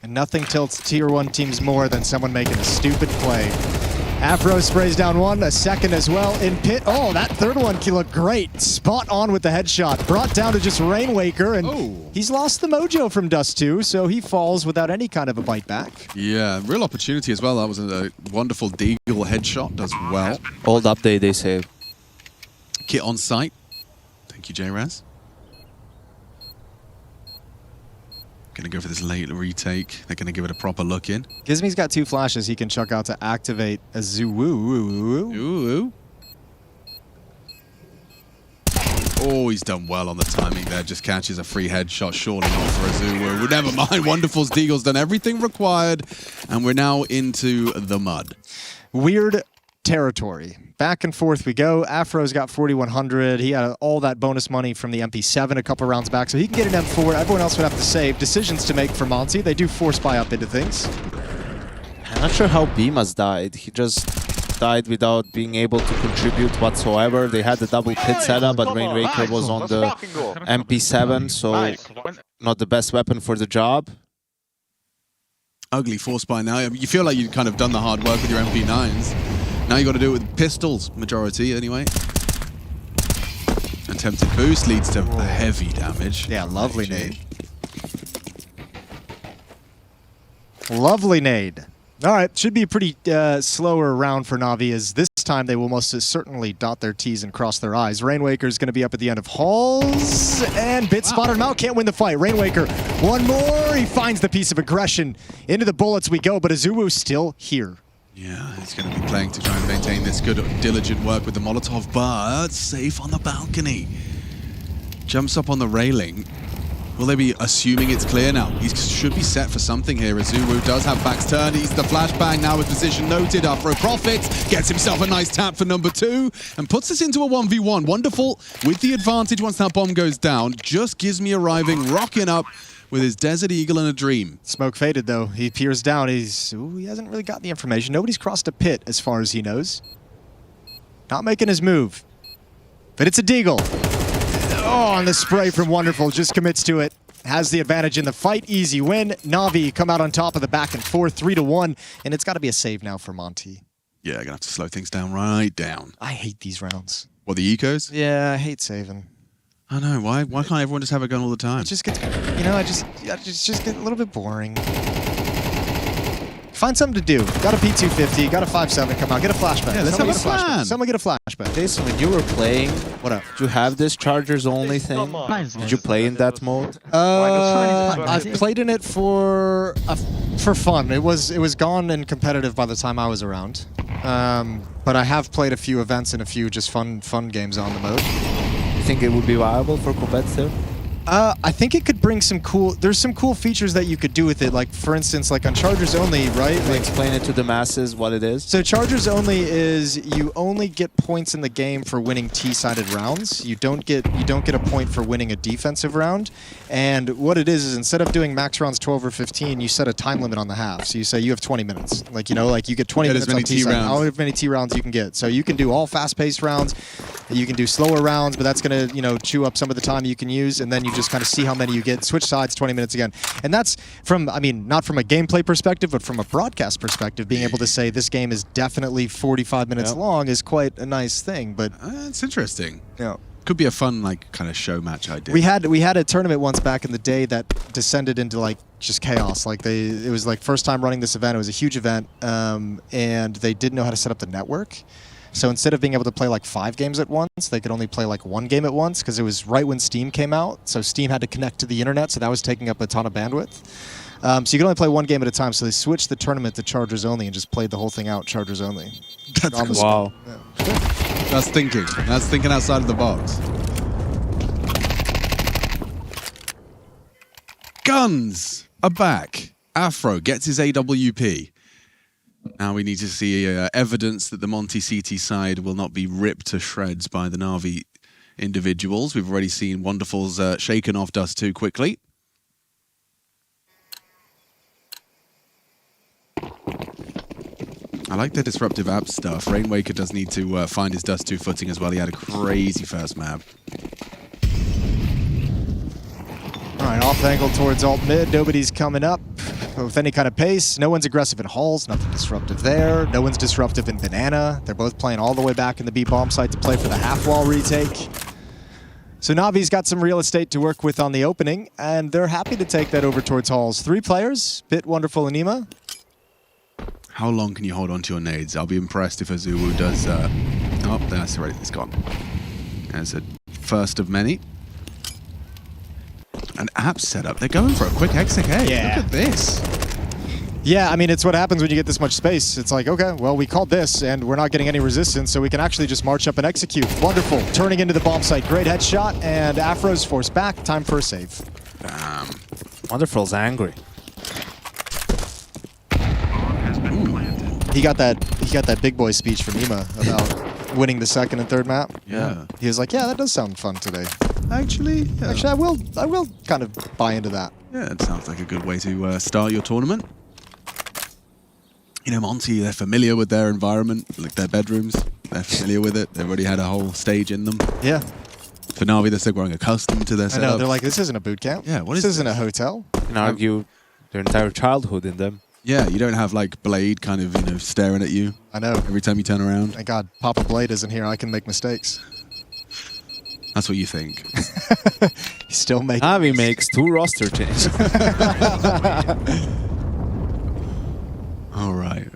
And nothing tilts tier 1 teams more than someone making a stupid play. Afro sprays down one, a second as well in pit. Oh, that third one looked great. Spot on with the headshot. Brought down to just Rainwaker, and he's lost the mojo from Dust2, so he falls without any kind of a bite back. Yeah, real opportunity as well. That was a wonderful deagle headshot, does well. Old update, they say. Kit on site. Thank you, J-Raz. Gonna go for this late retake. They're gonna give it a proper look in. Gizmy's got 2 flashes he can chuck out to activate a Zuwu. Ooh. Oh, he's done well on the timing there. Just catches a free headshot, surely not for a Zuwu. Never mind, Wonderful's deagle's done everything required, and we're now into the mud. Weird territory. Back and forth we go. Afro's got 4,100. He had all that bonus money from the MP7 a couple rounds back, so he can get an M4. Everyone else would have to save. Decisions to make for Monte. They do force buy up into things. I'm not sure how Bemas died. He just died without being able to contribute whatsoever. They had the double pit setup, but Rainwaker was on the MP7, so not the best weapon for the job. Ugly force buy now. You feel like you've kind of done the hard work with your MP9s. Now you got to do it with pistols, majority anyway. Attempted boost leads to heavy damage. Yeah, lovely nade. Lovely nade. All right, should be a pretty slower round for Navi, as this time they will most certainly dot their T's and cross their I's. Rainwaker is going to be up at the end of Halls, and Bit spotted him out, can't win the fight. Rainwaker, one more, he finds the piece of aggression. Into the bullets we go, but Azuwu still here. Yeah, he's going to be playing to try and maintain this good, diligent work with the Molotov, but safe on the balcony. Jumps up on the railing. Will they be assuming it's clear now? He should be set for something here. Azuwu does have backs turned. He's the flashbang now with position noted. Afro profits, gets himself a nice tap for number 2, and puts us into a 1v1. Wonderful with the advantage once that bomb goes down. Just Gizmy arriving, rocking up with his Desert Eagle and a Dream. Smoke faded though. He peers down. He hasn't really got the information. Nobody's crossed a pit as far as he knows. Not making his move. But it's a deagle. Oh, and the spray from Wonderful just commits to it. Has the advantage in the fight. Easy win. Navi come out on top of the back and forth, 3-1. And it's got to be a save now for Monte. Yeah, gonna have to slow things down right down. I hate these rounds. What, the ecos? Yeah, I hate saving. I know, why can't everyone just have a gun all the time? It just gets, you know, I just get a little bit boring. Find something to do. Got a P250, got a 5.7 come out, get a flashback. Yeah, let's have a plan. Someone get a flashback. Jason, when you were playing, what up? did you have this chargers only thing? Did you play in that mode? I played in it for fun. It was gone and competitive by the time I was around. But I have played a few events and a few just fun games on the mode. You think it would be viable for competitive? I think it could bring some cool... There's some cool features that you could do with it. Like, for instance, like on Chargers Only, right? Like, explain it to the masses what it is. So Chargers Only is you only get points in the game for winning T-sided rounds. You don't get a point for winning a defensive round. And what it is instead of doing max rounds 12 or 15, you set a time limit on the half. So you say you have 20 minutes. Like, you know, like you get 20 minutes on T-side. How many T rounds you can get. So you can do all fast-paced rounds. You can do slower rounds, but that's going to, you know, chew up some of the time you can use. And then you you just kind of see how many you get, switch sides 20 minutes again. And that's from, I mean, not from a gameplay perspective, but from a broadcast perspective, being able to say this game is definitely 45 minutes long is quite a nice thing. But it's interesting. Yeah. Could be a fun, like, kind of show match idea. We had a tournament once back in the day that descended into like just chaos. Like it was like first time running this event. It was a huge event, and they didn't know how to set up the network. So instead of being able to play like 5 games at once, they could only play like 1 game at once because it was right when Steam came out. So Steam had to connect to the internet, so that was taking up a ton of bandwidth. So you could only play 1 game at a time. So they switched the tournament to Chargers only and just played the whole thing out Chargers only. That's cool. Wow. Yeah. That's thinking. That's thinking outside of the box. Guns are back. Afro gets his AWP. Now we need to see evidence that the Monte CT side will not be ripped to shreds by the NAVI individuals. We've already seen Wonderful's shaken off Dust2 quickly. I like the disruptive app stuff. Rainwaker does need to find his Dust2 footing as well. He had a crazy first map. All right, off angle towards alt mid. Nobody's coming up with any kind of pace. No one's aggressive in halls. Nothing disruptive there. No one's disruptive in banana. They're both playing all the way back in the B bomb site to play for the half wall retake. So Navi's got some real estate to work with on the opening, and they're happy to take that over towards halls. 3 players, Bit, Wonderful, and Nima. How long can you hold on to your nades? I'll be impressed if Azuwu does... Oh, that's already... It's gone. There's a first of many. An app setup. They're going for a quick XK. Yeah. Look at this. Yeah, I mean, it's what happens when you get this much space. It's like, okay, well, we called this, and we're not getting any resistance, so we can actually just march up and execute. Wonderful. Turning into the bomb site. Great headshot, and Afro's forced back. Time for a save. Wonderful's angry. He got that big boy speech from Nima about winning the second and third map. Yeah. He was like, yeah, that does sound fun today. Actually, yeah. Actually, I will kind of buy into that. Yeah, it sounds like a good way to start your tournament. You know, Monte, they're familiar with their environment, like their bedrooms. They're familiar with it. They've already had a whole stage in them. Yeah. For NAVI, they're still growing accustomed to their setup. I know, they're like, this isn't a boot camp. Yeah, what is this? Isn't a hotel. You can argue their entire childhood in them. Yeah, you don't have like Blade kind of, you know, staring at you. I know. Every time you turn around. Thank God, Papa Blade isn't here. I can make mistakes. That's what you think. He's still making. NAVI makes 2 roster changes. All right.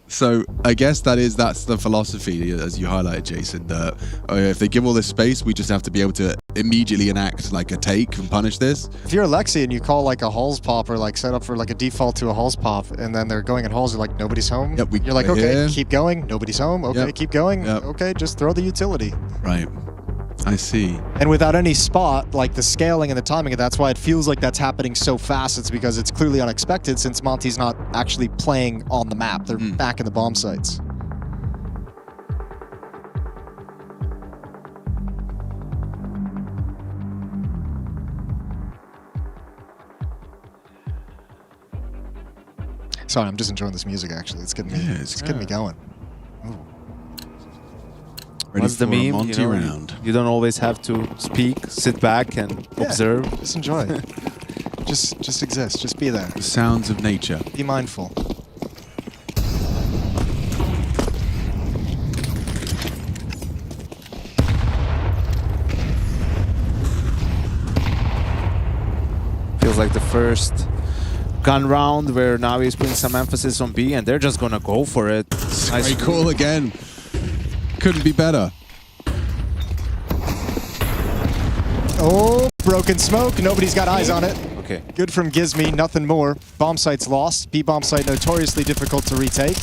So I guess that's the philosophy, as you highlighted, Jason, that if they give all this space, we just have to be able to immediately enact like a take and punish this. If you're Alexi and you call like a halls pop or like set up for like a default to a halls pop, and then they're going in halls, you're like, nobody's home. Yep, you're like, okay, here. keep going. Nobody's home. Okay, Yep. keep going. Yep. Okay, just throw the utility. Right. I see. And without any spot, like the scaling and the timing, and that's why it feels like that's happening so fast. It's because it's clearly unexpected since Monte's not actually playing on the map. They're back in the bomb sites. Sorry, I'm just enjoying this music, actually. It's getting me, it's getting me going. Ooh. Ready What's the for a meme? Monte You know, round. you don't always have to speak. Sit back and observe. Just enjoy. just exist. Just be there. The sounds of nature. Be mindful. Feels like the first gun round where NAVI is putting some emphasis on B, and they're just gonna go for it. Nice Great call again. Couldn't be better. Oh, broken smoke. Nobody's got eyes on it. Okay. Good from Gizmi, nothing more. Bomb site's lost. B bomb site notoriously difficult to retake.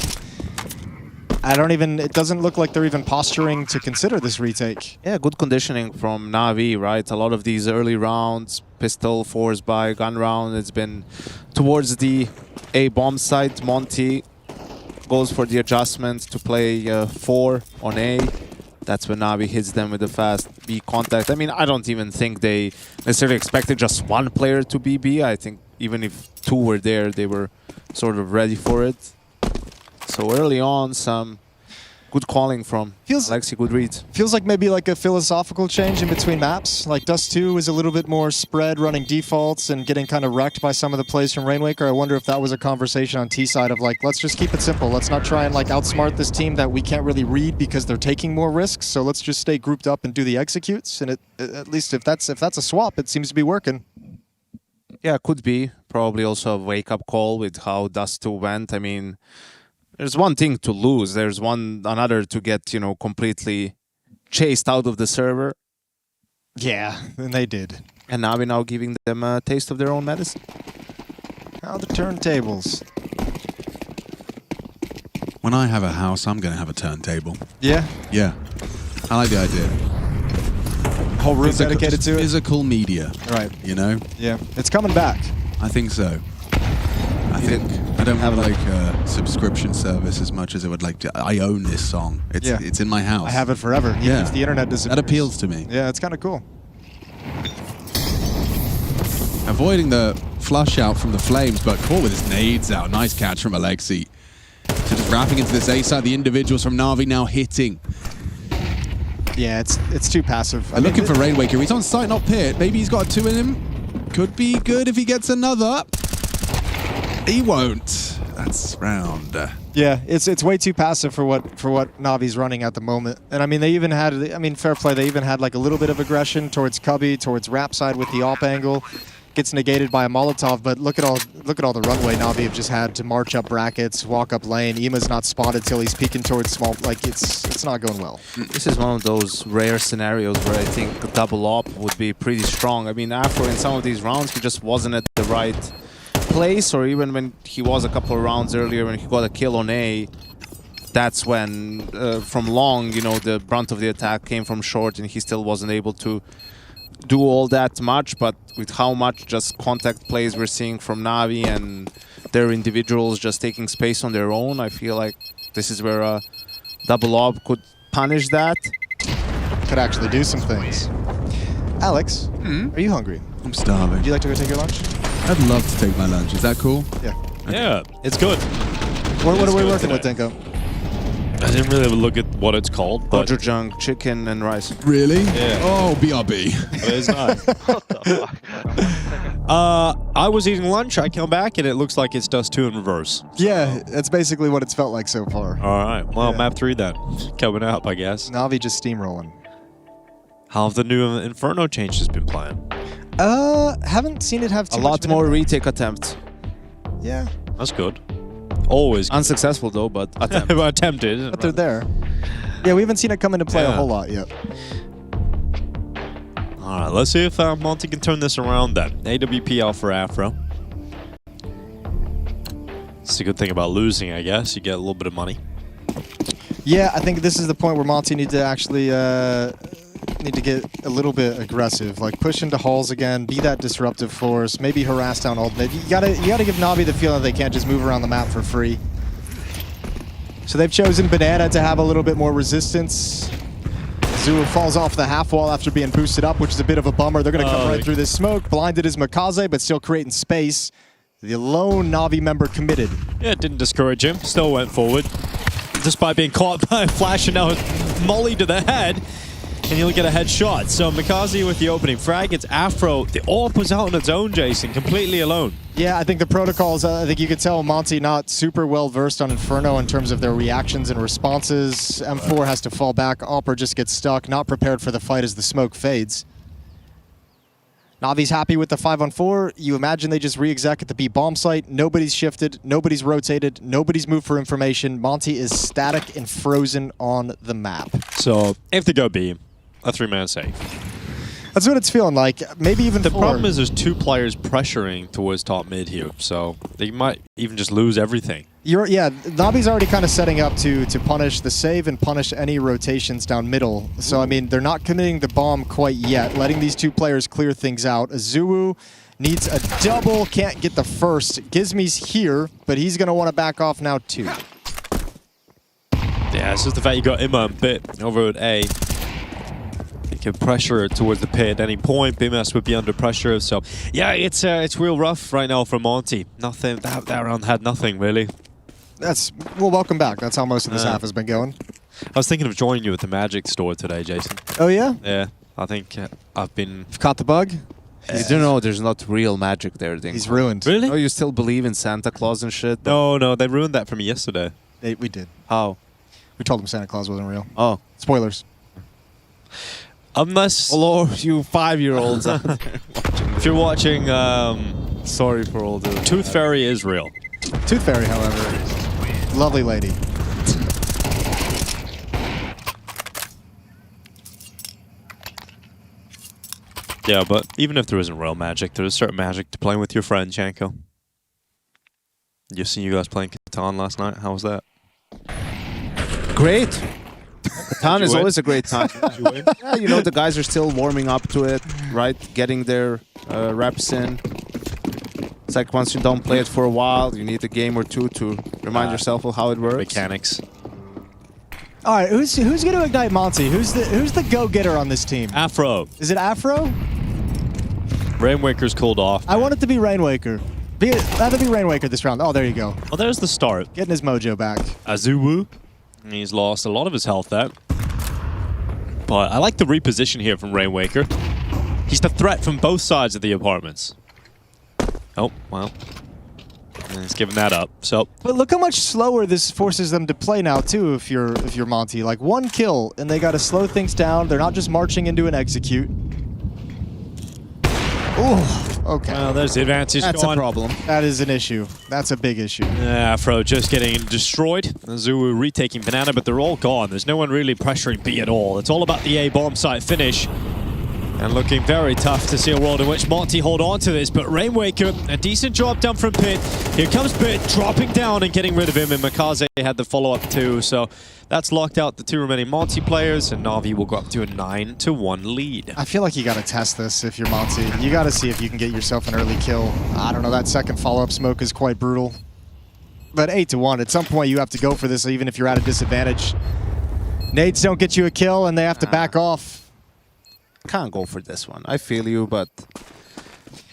It doesn't look like they're even posturing to consider this retake. Yeah, good conditioning from NAVI, right? A lot of these early rounds, pistol forced by gun round, it's been towards the A bomb site. Monte goes for the adjustment to play 4 on A. That's when NAVI hits them with a fast B contact. I mean, I don't even think they necessarily expected just one player to be B. I think even if 2 were there, they were sort of ready for it. So early on, some good calling from Alexi, good read. Feels like maybe like a philosophical change in between maps. Like Dust2 is a little bit more spread, running defaults and getting kind of wrecked by some of the plays from Rainwaker. I wonder if that was a conversation on T side of like, let's just keep it simple. Let's not try and like outsmart this team that we can't really read because they're taking more risks. So let's just stay grouped up and do the executes. And at least if that's a swap, it seems to be working. Yeah, could be. Probably also a wake-up call with how Dust2 went. I mean, there's one thing to lose. There's another to get, you know, completely chased out of the server. Yeah, and they did. And now we're now giving them a taste of their own medicine. How the turntables. When I have a house, I'm going to have a turntable. Yeah? Yeah. I like the idea. Whole room dedicated to it? Physical media. Right. You know? Yeah. It's coming back. I think so. I don't have like a subscription service as much as I would like to. I own this song. It's in my house. I have it forever. Yeah. If the internet disappears. That appeals to me. Yeah, it's kind of cool. Avoiding the flush out from the flames, but caught with his nades out. Nice catch from Alexi. So just wrapping into this A side, the individuals from NAVI now hitting. Yeah, it's too passive. I'm looking for Rainwaker. He's on site, not pit. Maybe he's got a 2 in him. Could be good if he gets another. He won't. That's round. Yeah, it's way too passive for what Navi's running at the moment. And I mean, they even had, fair play. They even had like a little bit of aggression towards Cubby, towards Rap side with the op angle. Gets negated by a Molotov, but look at all the runway Navi have just had to march up brackets, walk up lane. Ima's not spotted till he's peeking towards small. Like it's not going well. This is one of those rare scenarios where I think a double op would be pretty strong. I mean, Afro in some of these rounds he just wasn't at the right place, or even when he was a couple of rounds earlier when he got a kill on A. That's when from long, you know, the brunt of the attack came from short, and he still wasn't able to do all that much. But with how much just contact plays we're seeing from Navi and their individuals just taking space on their own, I feel like this is where a double op could punish that. Could actually do some things. Alex, are you hungry? I'm starving. Would you like to go take your lunch? I'd love to take my lunch. Is that cool? Yeah. Okay. Yeah, it's good. What are we working with, Dinko? I didn't really look at what it's called, but Gochujang, chicken and rice. Really? Yeah. Oh, BRB. But it's nice. What the fuck? I was eating lunch, I come back, and it looks like it's Dust2 in reverse. Yeah, that's basically what it's felt like so far. All right, well, Yeah. map 3 then. Coming up, I guess. Navi just steamrolling. How have the new Inferno changes been playing? Haven't seen it have too A much lot of more an retake attempts. impact. Yeah, That's good. Always good. Unsuccessful though, but attempt. Attempted. but they're there. Yeah, we haven't seen it come into play a Yeah. whole lot yet. All right, let's see if Monte can turn this around then. AWP out for Afro. It's a good thing about losing, I guess. You get a little bit of money. Yeah, I think this is the point where Monte need to actually get a little bit aggressive, like push into halls again, be that disruptive force, maybe harass down ult. You gotta give Navi the feeling that they can't just move around the map for free. So they've chosen Banana to have a little bit more resistance. Zulu falls off the half wall after being boosted up, which is a bit of a bummer. They're gonna come right through this smoke. Blinded is Makazze, but still creating space. The lone Navi member committed. Yeah, it didn't discourage him. Still went forward. Despite being caught by a flash and now molly to the head. And he'll get a headshot. So Makazze with the opening frag. It's Afro. The AWP was out on its own, Jason, completely alone. Yeah, I think the protocols, I think you could tell Monte not super well versed on Inferno in terms of their reactions and responses. M4 has to fall back. Opper just gets stuck, not prepared for the fight as the smoke fades. Navi's happy with the 5-on-4. You imagine they just re-exec at the B bomb site. Nobody's shifted, nobody's rotated, nobody's moved for information. Monte is static and frozen on the map. So if they go B, a 3-man safe. That's what it's feeling like. Maybe even The 4. problem is there's 2 players pressuring towards top mid here, so they might even just lose everything. Yeah, Navi's already kind of setting up to punish the save and punish any rotations down middle. So, I mean, they're not committing the bomb quite yet, letting these 2 players clear things out. Azuwu needs a double, can't get the first. Gizmi's here, but he's going to want to back off now too. Yeah, it's just the fact you got Imma and Bit over at A. They can pressure it towards the pit at any point. BMS would be under pressure, so yeah, it's real rough right now for Monte. Nothing. That round had nothing really. Well, welcome back. That's how most of this half has been going. I was thinking of joining you at the Magic store today, Jason. Oh, yeah? Yeah, I think I've been... You've caught the bug? You do know there's not real magic there, Ding. He's ruined. Really? Oh, you still believe in Santa Claus and shit? No, they ruined that for me yesterday. We did. How? We told him Santa Claus wasn't real. Oh. Spoilers. Unless... Hello, you 5-year-olds out there. If you're watching... Sorry for all the... Tooth Fairy is real. Tooth Fairy, however, lovely lady. Yeah, but even if there isn't real magic, there's certain magic to playing with your friend, Janko. You seen you guys playing Catan last night? How was that? Great. Catan is win? always a great time. Yeah, you know, the guys are still warming up to it, right? Getting their reps in. It's like once you don't play it for a while, you need a game or two to remind yourself of how it works. Mechanics. All right, who's going to ignite Monte? Who's the go-getter on this team? Afro. Is it Afro? Rainwaker's cooled off. I want it to be Rainwaker. That'll be Rainwaker this round. Oh, there you go. Well, there's the start. Getting his mojo back. Azuwu. He's lost a lot of his health there. But I like the reposition here from Rainwaker. He's the threat from both sides of the apartments. Oh, well. And he's giving that up. So, But look how much slower this forces them to play now too. If you're Monte, like 1 kill and they got to slow things down. They're not just marching into an execute. Ooh, okay. well, there's the advantage That's gone. a problem. That is an issue. That's a big issue. Afro just getting destroyed. Azuwu retaking Banana, but they're all gone. There's no one really pressuring B at all. It's all about the A bomb site finish. And looking very tough to see a world in which Monte hold on to this, but Rainwaker, a decent job done from Pit. Here comes Pit, dropping down and getting rid of him, and makazze had the follow-up too, so that's locked out the 2 remaining Monte players, and NAVI will go up to a 9-1 lead. I feel like you got to test this if you're Monte. You got to see if you can get yourself an early kill. I don't know, that second follow-up smoke is quite brutal. But 8-1, at some point you have to go for this even if you're at a disadvantage. Nades don't get you a kill and they have to back off. Can't go for this one. I feel you, but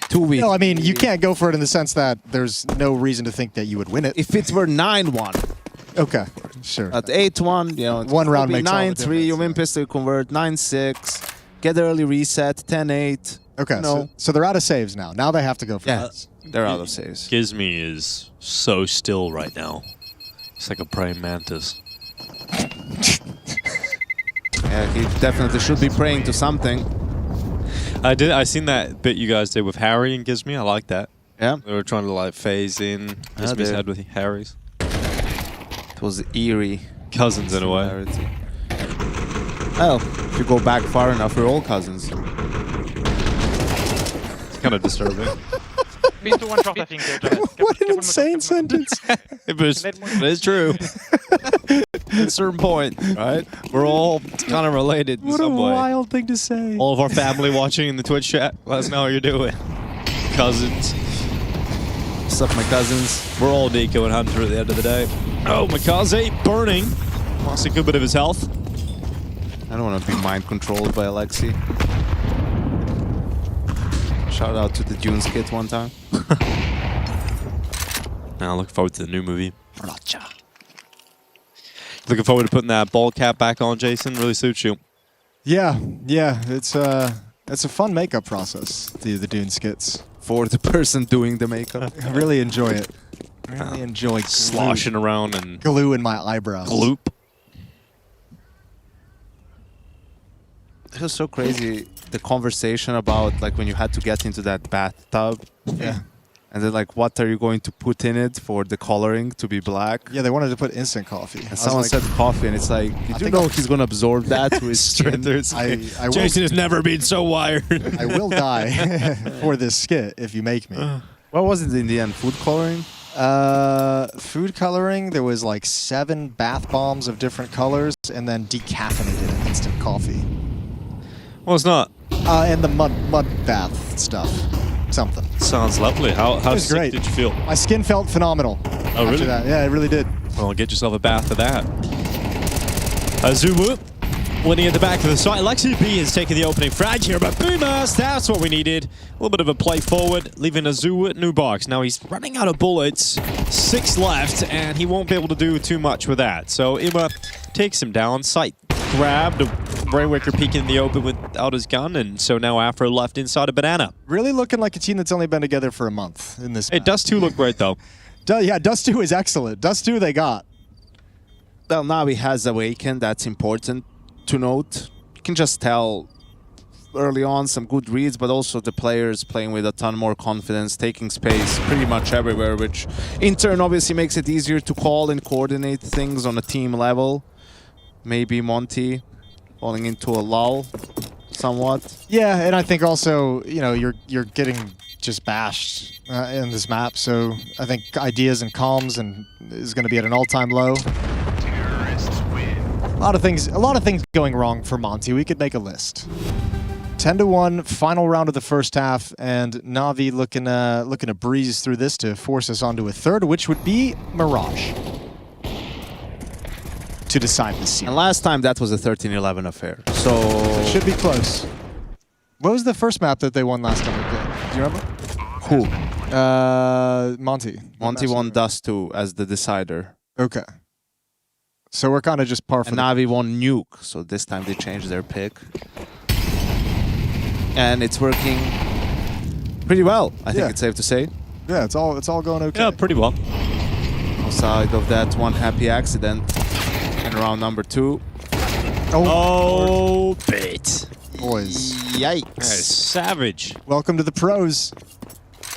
too weak. No, I mean, you can't go for it in the sense that there's no reason to think that you would win it. If it were 9-1, Okay, sure. at 8-1, you know, One round makes all the 9-3, difference, you win yeah. pistol convert, 9-6, get early reset, 10-8. Okay, No. so they're out of saves now. Now they have to go for Yeah, this. they're out of saves. Gizmy is so still right now. It's like a praying mantis. Yeah, he definitely should be praying to something. I seen that bit you guys did with Harry and Gizmy. I like that. Yeah, They were trying to like phase in Gizmy's they- head with Harry's. it was eerie. Cousins in a way. similarity. Well, if you go back far enough, we're all cousins. It's kind of disturbing. Been to one shot, I think. What an insane sentence. It's true. At a certain point, right? We're all kind of related in What a some way. wild thing to say. All of our family watching in the Twitch chat, let us know how you're doing. Cousins. What's up, my cousins? We're all Nico and Hunter at the end of the day. Oh, makazze burning. Lost a good bit of his health. I don't want to be mind controlled by Alexi. Shout out to the Dunes kit one time. Now looking forward to the new movie. Looking forward to putting that ball cap back on, Jason. Really suits you. Yeah, it's a fun makeup process, the Dune skits. For the person doing the makeup. I really enjoy it. Really enjoy Sloshing around and glue in my eyebrows. gloop. It was so crazy, the conversation about like when you had to get into that bathtub. Yeah. And then like, what are you going to put in it for the coloring to be black? Yeah, they wanted to put instant coffee. And someone said coffee, and it's like, you do think know I'll- he's going to absorb that through his skin. I Jason has never been so wired. I will die for this skit if you make me. What was it in the end? Food coloring? Food coloring, there was like 7 bath bombs of different colors and then decaffeinated instant coffee. Well, it's not. And the mud bath stuff. Something. Sounds lovely. How was sick great. did you feel? My skin felt phenomenal. Oh, after really? that. Yeah, it really did. Well, get yourself a bath of that. Azumu Winning at the back of the site. Lexi B is taking the opening frag here, but Boomers, that's what we needed. A little bit of a play forward, leaving Azu new box. Now he's running out of bullets, 6 left, and he won't be able to do too much with that. So Ima takes him down. Sight grabbed, Brainwaker peeking in the open without his gun, and so now Afro left inside a banana. Really looking like a team that's only been together for a month in this Hey, map. Dust2 look great though. Yeah, Dust2 is excellent. Dust2 they got. Well, NAVI has awakened. That's important to note. You can just tell early on some good reads, but also the players playing with a ton more confidence, taking space pretty much everywhere, which in turn obviously makes it easier to call and coordinate things on a team level. Maybe Monte falling into a lull somewhat. Yeah, and I think also, you know, you're getting just bashed in this map, so I think ideas and calms and is going to be at an all-time low. A lot of things going wrong for Monte. We could make a list. 10-1, final round of the first half, and NAVI looking to breeze through this to force us onto a third, which would be Mirage to decide this series. And last time that was a 13-11 affair, so It should be close. What was the first map that they won last time we played? Do you remember? who? Monte. Monte won Dust2 as the decider. Okay. So we're kind of just par for And the... NAVI won Nuke, so this time they changed their pick. And it's working pretty well, I think it's safe to say. Yeah, it's all going okay. Yeah, pretty well. Outside of that one happy accident in round number 2. Oh, bit. Boys. That is Yikes. savage. Welcome to the pros.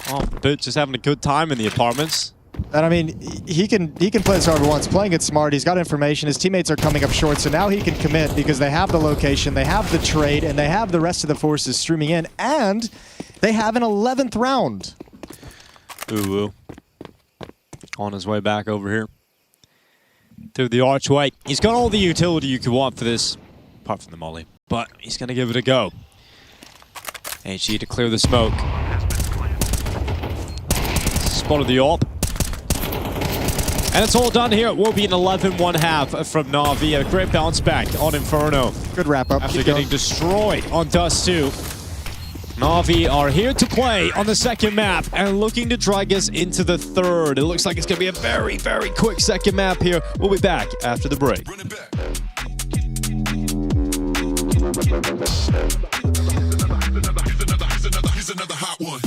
Oh, bit just having a good time in the apartments. And I mean, he can play this however he wants. Playing it smart, he's got information. His teammates are coming up short, so now he can commit because they have the location, they have the trade, and they have the rest of the forces streaming in, and they have an 11th round. Ooh. On his way back over here. Through the archway. He's got all the utility you could want for this, apart from the molly. But he's going to give it a go. HE to clear the smoke. Spotted the AWP. And it's all done here. It will be an 11-1 half from NAVI. A great bounce back on Inferno. Good wrap up. After Keep getting going. destroyed on Dust2. NAVI are here to play on the second map and looking to drag us into the third. It looks like it's going to be a very, very quick second map here. We'll be back after the break. Here's another hot one.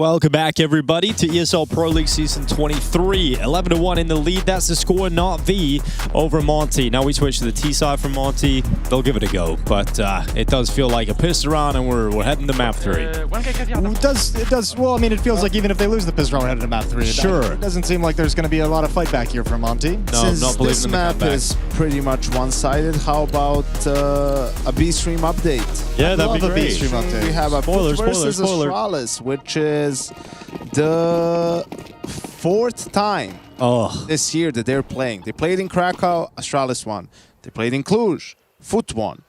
Welcome back, everybody, to ESL Pro League Season 23. 11-1 in the lead. That's the score, NAVI over Monte. Now we switch to the T side from Monte. They'll give it a go, but it does feel like a pissed around, and we're heading to map 3. It does. Well, I mean, it feels like even if they lose the pistol round, we're headed to map 3. Sure. It doesn't seem like there's going to be a lot of fight back here from Monte. No, Since not believing this in the map comeback. is pretty much one-sided, how about a B-Stream update? Yeah, that'd be love a great. B-Stream update. We have a Spoiler, Foot versus spoiler. Astralis, which is the 4th time this year that they're playing. They played in Krakow, Astralis won. They played in Cluj, Foot won.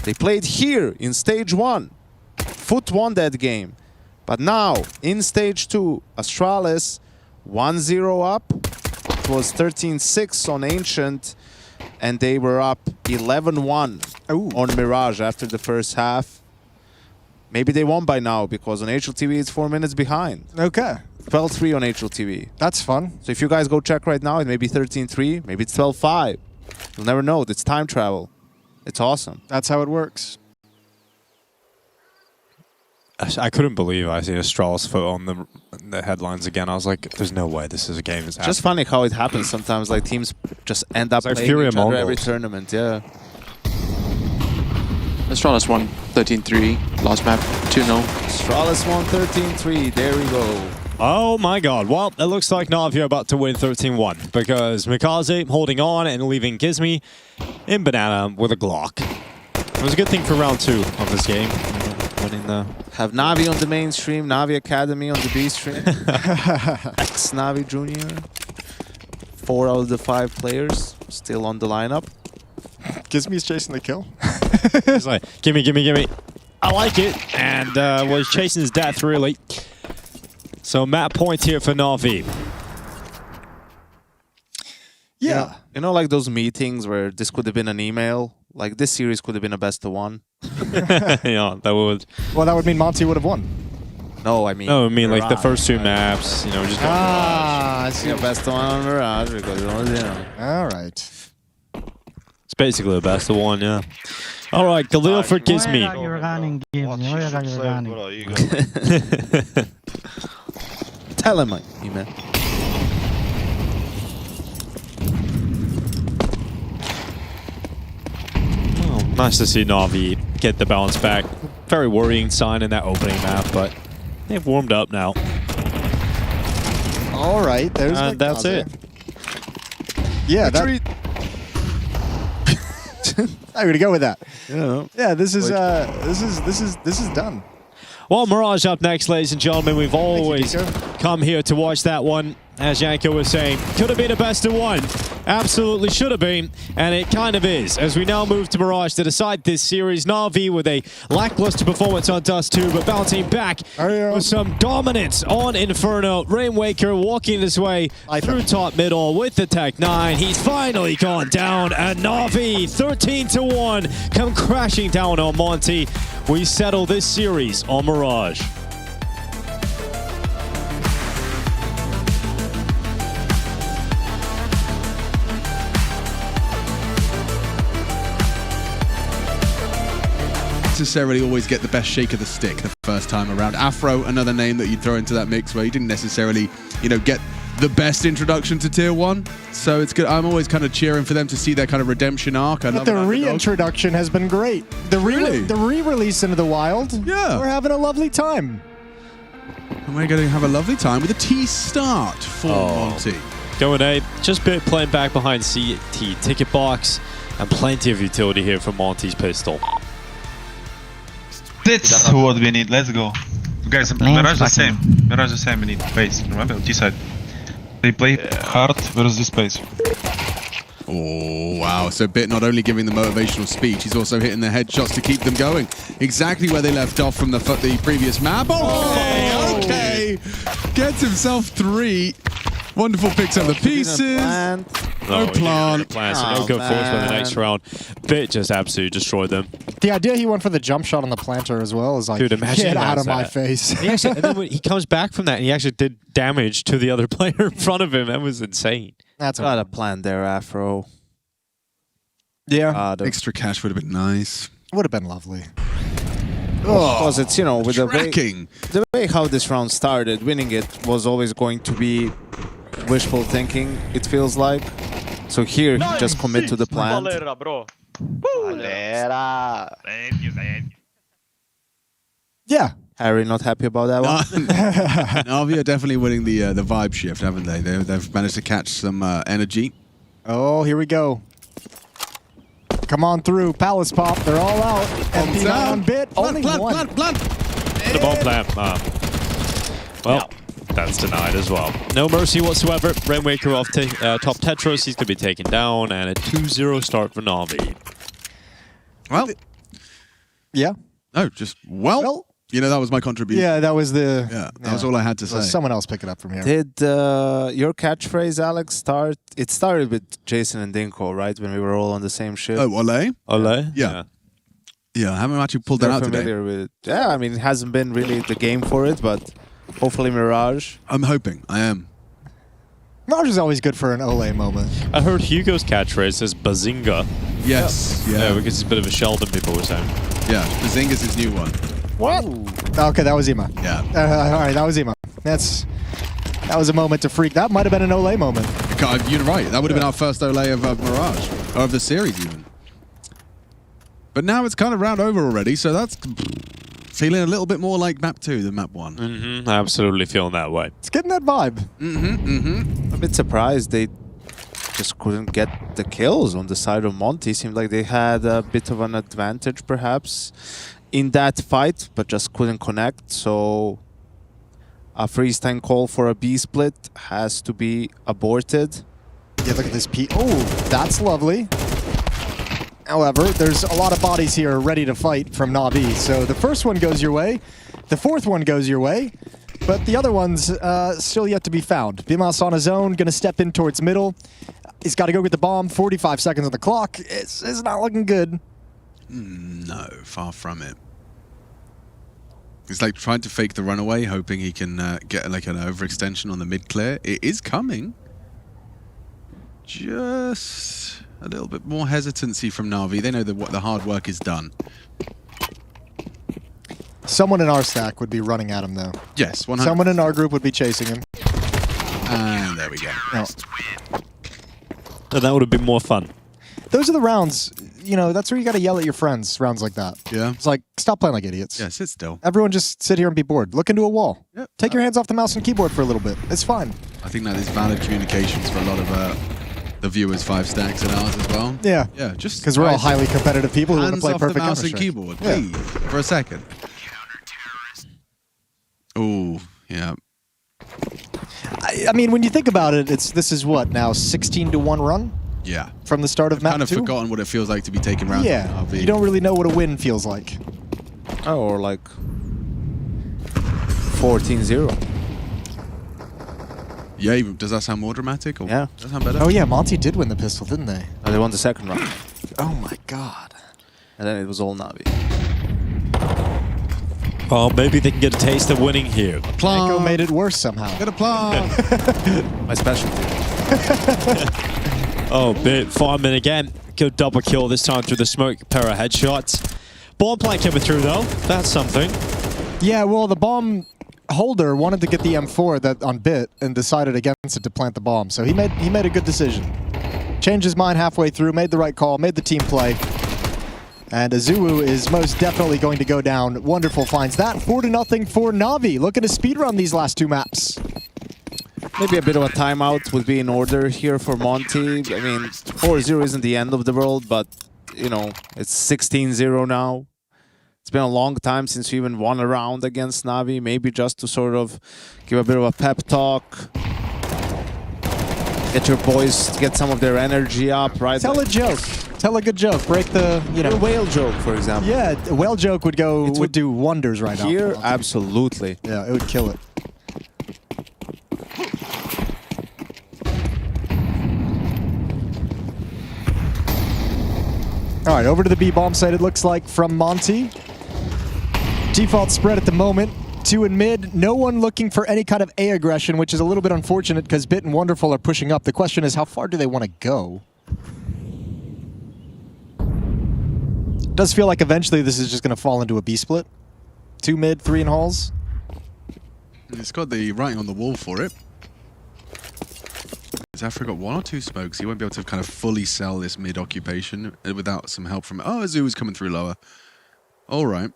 They played here in Stage 1. Foot won that game. But now, in Stage 2, Astralis 1-0 up. It was 13-6 on Ancient, and they were up 11-1 on Mirage after the first half. Maybe they won by now, because on HLTV it's 4 minutes behind. Okay. 12-3 on HLTV. That's fun. So if you guys go check right now, it may be 13-3, maybe it's 12-5. You'll never know. It's time travel. It's awesome. That's how it works. I couldn't believe I see Astralis Foot on the headlines again. I was like, there's no way this is a game that's Just funny how it happens sometimes. Like teams just end up like playing Fury each other Mongols. every tournament. Yeah. Astralis won 13-3. Last map 2-0. Astralis won 13-3. There we go. Oh my god. Well, it looks like NAVI are about to win 13-1 because Makazze holding on and leaving Gizmi in Banana with a Glock. It was a good thing for round 2 of this game. Winning the... Have NAVI on the mainstream, NAVI Academy on the B stream. Ex-NAVI Junior. 4 out of the 5 players still on the lineup. Gizmi's chasing the kill. He's like, gimme, gimme, gimme. I like it. And well, he's chasing his death, really. So map point here for NAVI. Yeah. You know, like those meetings where this could have been an email? Like this series could have been a best of 1. Yeah, that would... Well, that would mean Monte would have won. No, I mean... No, I mean like the Mirage, first 2 right? maps, you know, just... I see. Yeah, best of 1 on Mirage because it was, you know. All right. It's basically the best of 1, yeah. All right, Galil for Where are Gizmi. you running, Gizmi? Where are you running? Tell him, man. Oh, nice to see NAVI get the balance back. Very worrying sign in that opening map, but they've warmed up now. All right. There's And that's Makazze. it. Yeah, that... I'm gonna go with that. Yeah. Yeah, this is done. Well, Mirage up next, ladies and gentlemen. We've always Nico. come here to watch that one. As Yanko was saying, could have been a best of 1. Absolutely should have been, and it kind of is. As we now move to Mirage to decide this series, NAVI with a lackluster performance on Dust2, but bouncing back with some dominance on Inferno. Rainwaker walking his way through top middle with the Tech 9. He's finally gone down, and NAVI 13-1 come crashing down on Monte. We settle this series on Mirage. Necessarily always get the best shake of the stick the first time around. Afro, another name that you'd throw into that mix where you didn't necessarily, you know, get the best introduction to Tier 1. So it's good. I'm always kind of cheering for them to see their kind of redemption arc. But the reintroduction has been great. The re-release into the wild. Yeah. We're having a lovely time. And we're going to have a lovely time with a T start for Monte. Going A, just playing back behind CT ticket box, and plenty of utility here for Monte's pistol. That's what we need. Let's go. Guys, Mirage the same. Mirage the same. We need pace. Remember, T side. They play hard versus space. Oh, wow. So Bit not only giving the motivational speech, he's also hitting the headshots to keep them going. Exactly where they left off from the previous map. Okay. Gets himself 3. Wonderful picks up the pieces. No plan. So no go forward for the next round. Bit just absolutely destroyed them. The idea he went for the jump shot on the planter as well is like, Dude, imagine get out of that. my face. And then when he comes back from that, he actually did damage to the other player in front of him. That was insane. That's Got a plan there, Afro. Yeah. Extra cash would have been nice. Would have been lovely. Because it's, you know, with tracking. the way how this round started, winning it was always going to be wishful thinking, it feels like. So here, he just commit to the plan. Valera, bro. Valera. Thank you. Yeah. Harry not happy about that one? NAVI are definitely winning the vibe shift, haven't they? They've managed to catch some energy. Oh, here we go. Come on through. Palace pop. They're all out. And down. on bit. Only one. Plant. The bomb plant. Well, that's denied as well. No mercy whatsoever. Rainwaker off top Tetris. He's going to be taken down. And a 2-0 start for NAVI. Well. Yeah. No, just well. You know, that was my contribution. Yeah, that was the... Yeah, that was all I had to say. Someone else pick it up from here. Did your catchphrase, Alex, start? It started with Jason and Dinko, right? When we were all on the same ship. Oh, Ole? Ole? Yeah. Yeah, I haven't actually pulled that out today. With, yeah, I mean, it hasn't been really the game for it, but hopefully Mirage. I'm hoping. I am. Mirage is always good for an Ole moment. I heard Hugo's catchphrase is Bazinga. Yes. Yeah, because he's a bit of a Sheldon, people were saying. Yeah, Bazinga's his new one. What? Okay, that was Ima. Yeah. All right, that was Ima. That was a moment to freak. That might have been an Ole moment. You're right. That would have been our first Ole of Mirage, or of the series even. But now it's kind of round over already, so that's feeling a little bit more like map 2 than map 1. Mm-hmm. Absolutely feeling that way. It's getting that vibe. I'm a bit surprised they just couldn't get the kills on the side of Monte. Seemed like they had a bit of an advantage, perhaps, in that fight, but just couldn't connect. So a freeze time call for a B split has to be aborted. Yeah, look at this P. Oh, that's lovely. However, there's a lot of bodies here ready to fight from NAVI. So the first one goes your way, the fourth one goes your way, but the other one's still yet to be found. Bimas on his own, going to step in towards middle. He's got to go get the bomb. 45 seconds on the clock. It's not looking good. No, far from it. It's like trying to fake the runaway, hoping he can get like an overextension on the mid clear. It is coming. Just a little bit more hesitancy from NAVI. They know that what the hard work is done. Someone in our stack would be running at him, though. Yes, 100%. Someone in our group would be chasing him. And there we go. No. And that would have been more fun. Those are the rounds, you know, that's where you got to yell at your friends, rounds like that. Yeah. It's like, stop playing like idiots. Yeah, sit still. Everyone just sit here and be bored. Look into a wall. Yep. Take your hands off the mouse and keyboard for a little bit. It's fine. I think that is valid communications for a lot of the viewers' 5 stacks and ours as well. Yeah. Yeah, just because we're all highly competitive people who want to play perfect hands off the mouse and keyboard, please, for a second. Oh, yeah. I mean, when you think about it, this is what now 16-1 run. Yeah. From the start of map 2. Kind of forgotten what it feels like to be taking rounds. Yeah. You don't really know what a win feels like. Oh, or like 14-0. Yeah, does that sound more dramatic? Or yeah. Does that sound better? Oh yeah, Monte did win the pistol, didn't they? Oh, they won the second round. Oh my god. And then it was all NAVI. Oh, maybe they can get a taste of winning here. Echo made it worse somehow. Get a plant. My specialty. Oh, bit farming again. Good double kill this time through the smoke. Pair of headshots. Bomb plant coming through though. That's something. Yeah, well, the bomb holder wanted to get the M4 that on bit and decided against it to plant the bomb. So he made a good decision. Changed his mind halfway through, made the right call, made the team play. And Azuwu is most definitely going to go down. Wonderful finds that. 4-0 for NAVI. Looking to speedrun these last 2 maps. Maybe a bit of a timeout would be in order here for Monte. I mean, 4-0 isn't the end of the world, but, you know, it's 16-0 now. It's been a long time since we even won a round against NAVI. Maybe just to sort of give a bit of a pep talk. Get your boys to get some of their energy up, right? Tell a joke. Tell a good joke. Break the, you know. A whale joke, for example. Yeah, a whale joke would do wonders right now. Here, absolutely. Yeah, it would kill it. All right, over to the B bomb site, it looks like, from Monte. Default spread at the moment. 2 in mid. No one looking for any kind of A aggression, which is a little bit unfortunate because Bit and Wonderful are pushing up. The question is, how far do they want to go? It does feel like eventually this is just going to fall into a B split. 2 mid, 3 in halls. It's got the writing on the wall for it. Has Afro got 1 or 2 smokes? He won't be able to kind of fully sell this mid occupation without some help from... Oh, Azu is coming through lower. All right.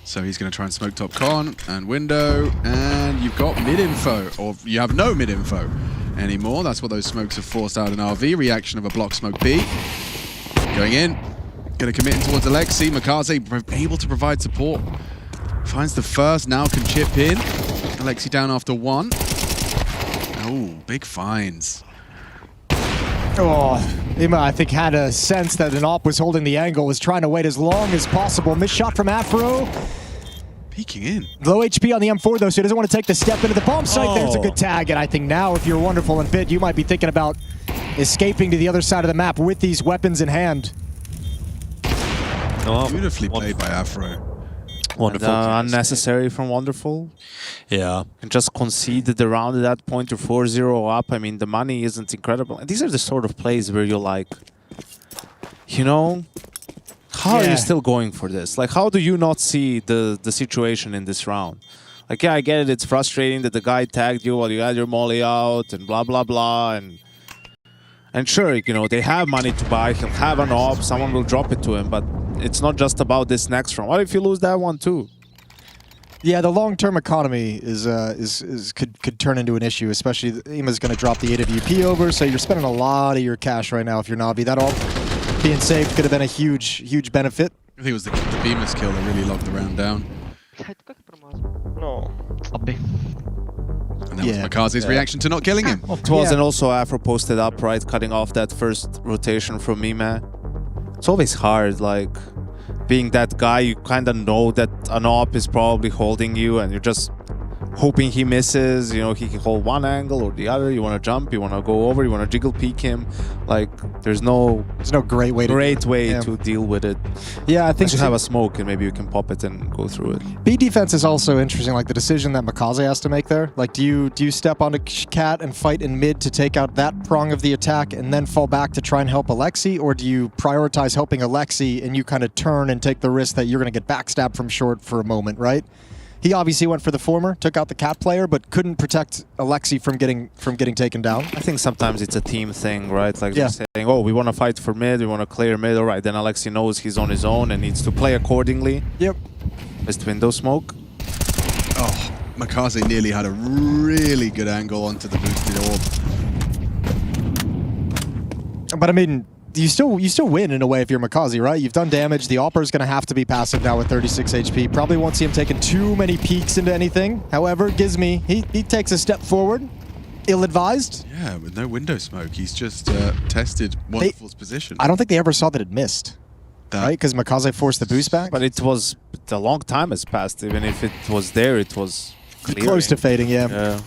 So he's going to try and smoke top con and window, and you've got mid info, or you have no mid info anymore. That's what those smokes have forced out in RV. Reaction of a block smoke B. Going in. Going to commit in towards Alexi. Makazze able to provide support. Finds the first, now can chip in. Alexi down after 1. Oh, big finds. Oh, Ima, I think, had a sense that an op was holding the angle, was trying to wait as long as possible. Missed shot from Afro. Peeking in. Low HP on the M4, though, so he doesn't want to take the step into the bomb site. There's a good tag, and I think now, if you're Wonderful and Bit, you might be thinking about escaping to the other side of the map with these weapons in hand. Oh, beautifully played by Afro. Wonderful. And, unnecessary from Wonderful. Yeah. And just conceded the round at that point to 4-0 up. I mean, the money isn't incredible. And these are the sort of plays where you're like, you know, how are you still going for this? Like, how do you not see the situation in this round? Like, yeah, I get it. It's frustrating that the guy tagged you while you had your molly out and blah, blah, blah. And sure, you know, they have money to buy. He'll have an op. Someone will drop it to him. But it's not just about this next round. What if you lose that one too? Yeah, the long-term economy could turn into an issue, especially Ima's going to drop the AWP over, so you're spending a lot of your cash right now if you're Navi. That all being saved could have been a huge benefit. I think it was the Beamer's kill that really locked the round down. No. And that was Makazze's reaction to not killing him. It was, and also Afro posted up, right, cutting off that first rotation from Mime. It's always hard, like, being that guy, you kind of know that an op is probably holding you and you're just hoping he misses. You know, he can hold one angle or the other. You want to jump, you want to go over, you want to jiggle peek him. Like, there's no great way to deal with it. Yeah, I think you have a smoke and maybe you can pop it and go through it. B defense is also interesting, like the decision that Makazze has to make there. Like, do you step onto Cat and fight in mid to take out that prong of the attack and then fall back to try and help Alexi, or do you prioritize helping Alexi and you kind of turn and take the risk that you're going to get backstabbed from short for a moment, right? He obviously went for the former, took out the Cat player, but couldn't protect Alexi from getting taken down. I think sometimes it's a team thing, right? Like they're saying, oh, we want to fight for mid, we want to clear mid. All right, then Alexi knows he's on his own and needs to play accordingly. Yep. Missed window smoke. Oh, Makazze nearly had a really good angle onto the boosted orb. But I mean, you still win in a way if you're Makazze, right? You've done damage. The Opper's going to have to be passive now with 36 HP. Probably won't see him taking too many peeks into anything. However, Gizmi, he takes a step forward. Ill-advised. Yeah, with no window smoke. He's just tested Wonderful's position. I don't think they ever saw that it missed. Right? Because Makazze forced the boost back. But it was a long time has passed. Even if it was there, it was clearing. Close to fading, yeah.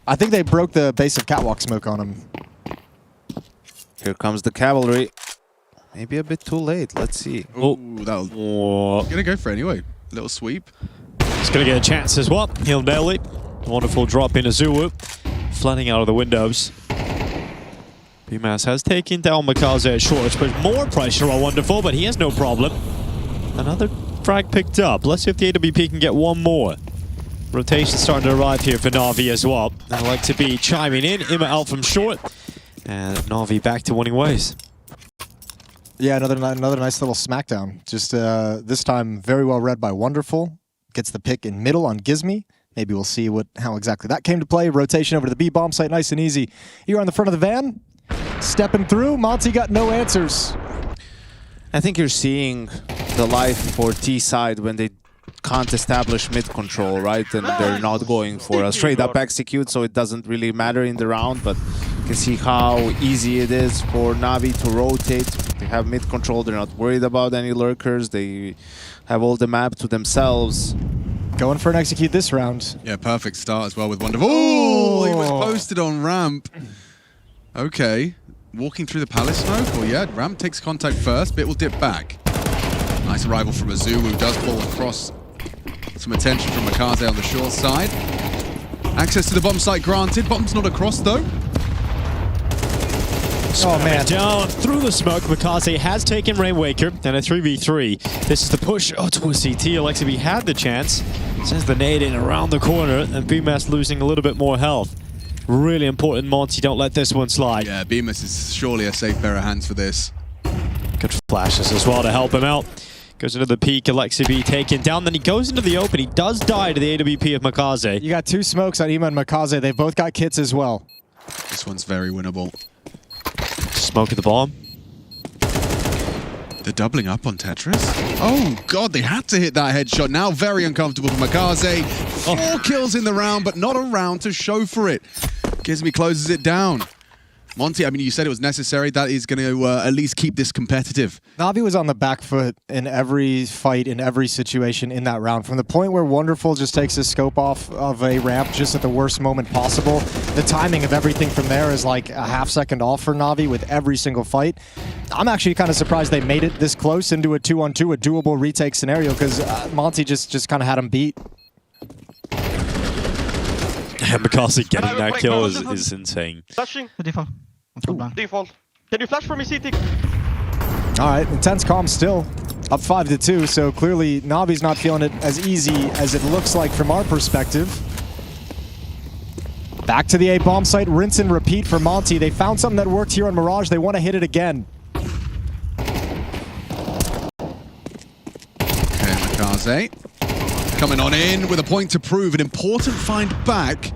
I think they broke the base of Catwalk smoke on him. Here comes the cavalry. Maybe a bit too late. Let's see. Ooh, that'll... Gonna go for it anyway. Little sweep. He's gonna get a chance as well. He'll nail it. Wonderful drop in Azuwu. Flooding out of the windows. BMAS has taken down Makazze at short, but more pressure on Wonderful, but he has no problem. Another frag picked up. Let's see if the AWP can get one more. Rotation starting to arrive here for Navi as well. I'd like to be chiming in. Ima out from short. And Navi back to winning ways. Yeah, another nice little smackdown. Just this time very well read by Wonderful. Gets the pick in middle on Gizmi. Maybe we'll see how exactly that came to play. Rotation over to the B bomb site, nice and easy. Here on the front of the van, stepping through. Monte got no answers. I think you're seeing the life for T side when they can't establish mid control, right? And they're not going for a straight up execute, so it doesn't really matter in the round, but you can see how easy it is for Navi to rotate. They have mid control, they're not worried about any lurkers, they have all the map to themselves. Going for an execute this round. Yeah, perfect start as well with Wonderful. Oh, he was posted on ramp. Okay, walking through the palace smoke. Well, yeah, ramp takes contact first, Bit will dip back. Nice arrival from Azuwu, does pull across. Some attention from Makazze on the short side. Access to the bomb site granted. Bomb's not across though. Spamming man. down through the smoke. Makazze has taken Rainwaker and a 3v3. This is the push to a CT. Alexibi had the chance. Sends the nade in around the corner, and BMS losing a little bit more health. Really important, Monte. Don't let this one slide. Yeah, Bemis is surely a safe pair of hands for this. Good flashes as well to help him out. Goes into the peak, Alexibi taken down, then he goes into the open. He does die to the AWP of makazze. You got 2 smokes on Ema and makazze. They've both got kits as well. This one's very winnable. Smoke at the bomb. They're doubling up on Tetris. Oh, God, they had to hit that headshot. Now very uncomfortable for makazze. 4 kills in the round, but not a round to show for it. Gizmi closes it down. Monte, I mean, you said it was necessary. That is going to at least keep this competitive. Navi was on the back foot in every fight, in every situation in that round. From the point where Wonderful just takes his scope off of a ramp just at the worst moment possible, the timing of everything from there is like a half-second off for Navi with every single fight. I'm actually kind of surprised they made it this close into a 2-on-2, a doable retake scenario, because Monte just kind of had him beat. And makazze getting that kill is insane. Flashing. Default. Default. Can you flash for me, CT? All right, intense comms still. Up 5-2, so clearly Navi's not feeling it as easy as it looks like from our perspective. Back to the A bomb site, rinse and repeat for Monte. They found something that worked here on Mirage. They want to hit it again. Okay, makazze coming on in with a point to prove. An important find back.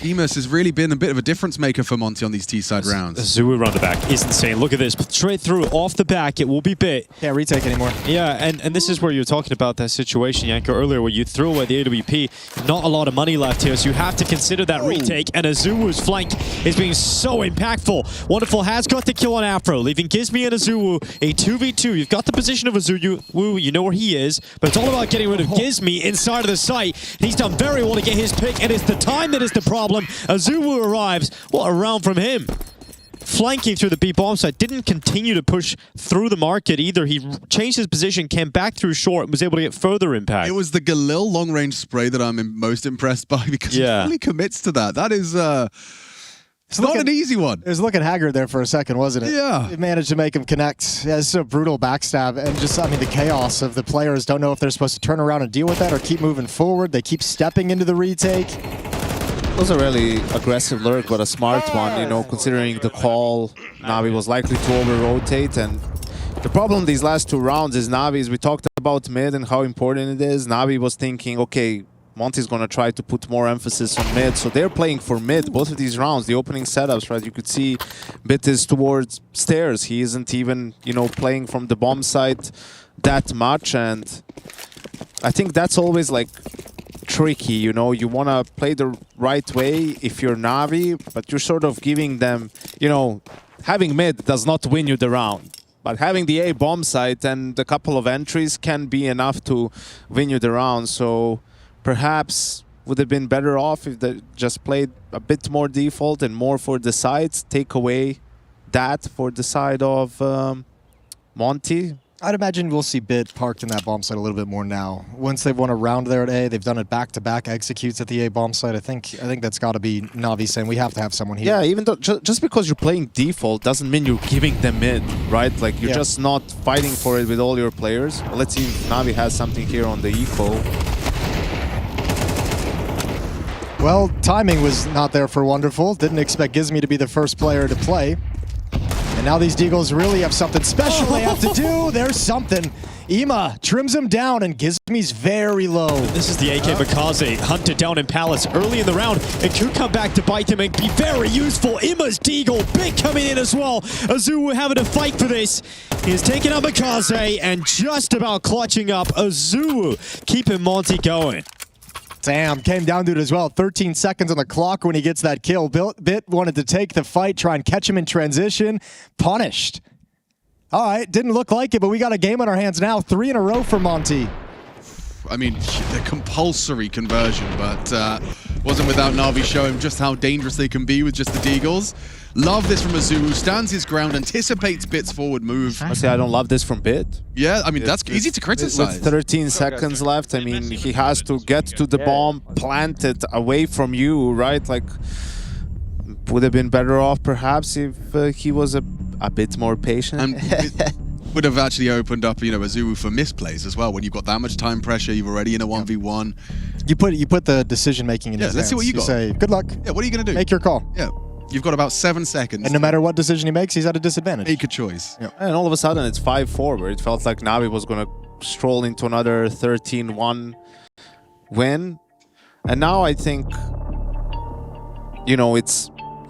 Emus has really been a bit of a difference maker for Monte on these T-side rounds. Zuu around the back is insane. Look at this. Straight through, off the back. It will be bit. Can't retake anymore. Yeah, and this is where you're talking about that situation, Yanko, earlier, where you threw away the AWP. Not a lot of money left here, so you have to consider that retake. And Azuwu's flank is being so impactful. Wonderful has got the kill on Afro, leaving Gizmi and Azuwu a 2v2. You've got the position of Azuwu. You know where he is, but it's all about getting rid of Gizmi inside of the site. And he's done very well to get his pick, and it's the time that is the problem. Azuwu arrives. What a round from him. Flanking through the B bomb site. Didn't continue to push through the market either. He changed his position, came back through short, and was able to get further impact. It was the Galil long-range spray that I'm most impressed by, because he really commits to that. That is it's not an easy one. It was looking haggard there for a second, wasn't it? Yeah. It managed to make him connect. Yeah, it's a brutal backstab. And just, I mean, the chaos of the players don't know if they're supposed to turn around and deal with that or keep moving forward. They keep stepping into the retake. It was a really aggressive lurk, but a smart one, you know, considering the call. Navi was likely to over-rotate, and the problem these last 2 rounds is Navi, as we talked about mid and how important it is. Navi was thinking, okay, Monte's going to try to put more emphasis on mid, so they're playing for mid both of these rounds. The opening setups, right, you could see Bit is towards stairs. He isn't even, you know, playing from the bomb site that much, and I think that's always like tricky, you know. You want to play the right way if you're Navi, but you're sort of giving them, you know, having mid does not win you the round. But having the A bomb site and a couple of entries can be enough to win you the round. So perhaps would have been better off if they just played a bit more default and more for the sides, take away that for the side of Monte. I'd imagine we'll see Bit parked in that bomb site a little bit more now. Once they've won a round there at A, they've done it back-to-back executes at the A bomb site. I think that's got to be Navi saying we have to have someone here. Yeah, even though just because you're playing default doesn't mean you're giving them mid, right? Like you're just not fighting for it with all your players. Well, let's see if Navi has something here on the eco. Well, timing was not there for Wonderful. Didn't expect Gizmi to be the first player to play. And now these Deagles really have something special they have to do. There's something. Ema trims him down, and Gizmi's very low. This is the AK makazze hunted down in Palace early in the round. It could come back to bite him and be very useful. Ema's Deagle, big coming in as well. Azuwu having to fight for this. He's taking out makazze and just about clutching up Azuwu, keeping Monte going. Damn, came down to it as well. 13 seconds on the clock when he gets that kill. Bit wanted to take the fight, try and catch him in transition. Punished. All right, didn't look like it, but we got a game on our hands now. 3 in a row for Monte. I mean, the compulsory conversion, but wasn't without Navi showing just how dangerous they can be with just the Deagles. Love this from Azuwu, stands his ground, anticipates Bit's forward move. I say I don't love this from Bit. Yeah, I mean, that's easy to criticize. With 13 seconds left, I mean, he has to get to the bomb, plant it away from you, right? Like, would have been better off perhaps if he was a bit more patient. And it would have actually opened up, you know, Azu for misplays as well. When you've got that much time pressure, you're already in a 1v1. You put the decision making in his hands. Let's see what you got. Say, good luck. Yeah, what are you going to do? Make your call. Yeah. You've got about 7 seconds. And no matter what decision he makes, he's at a disadvantage. Make a choice. Yeah. And all of a sudden it's 5-4, where it felt like NAVI was going to stroll into another 13-1 win. And now I think, you know, it's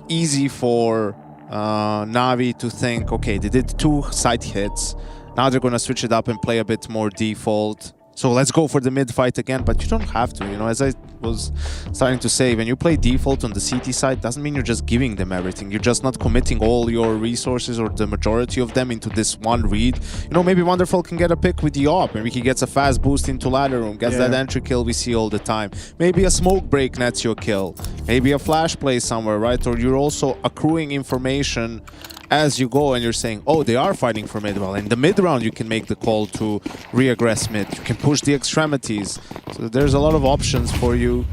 easy for NAVI to think, okay, they did 2 side hits. Now they're going to switch it up and play a bit more default. So let's go for the mid fight again, but you don't have to, you know, as I was starting to say, when you play default on the CT side, doesn't mean you're just giving them everything. You're just not committing all your resources or the majority of them into this one read. You know, maybe Wonderful can get a pick with the AWP, maybe he gets a fast boost into ladder room, gets that entry kill we see all the time. Maybe a smoke break nets your kill. Maybe a flash play somewhere, right? Or you're also accruing information as you go and you're saying, oh, they are fighting for mid. Well, in the mid round, you can make the call to re-aggress mid. You can push the extremities. So there's a lot of options for you.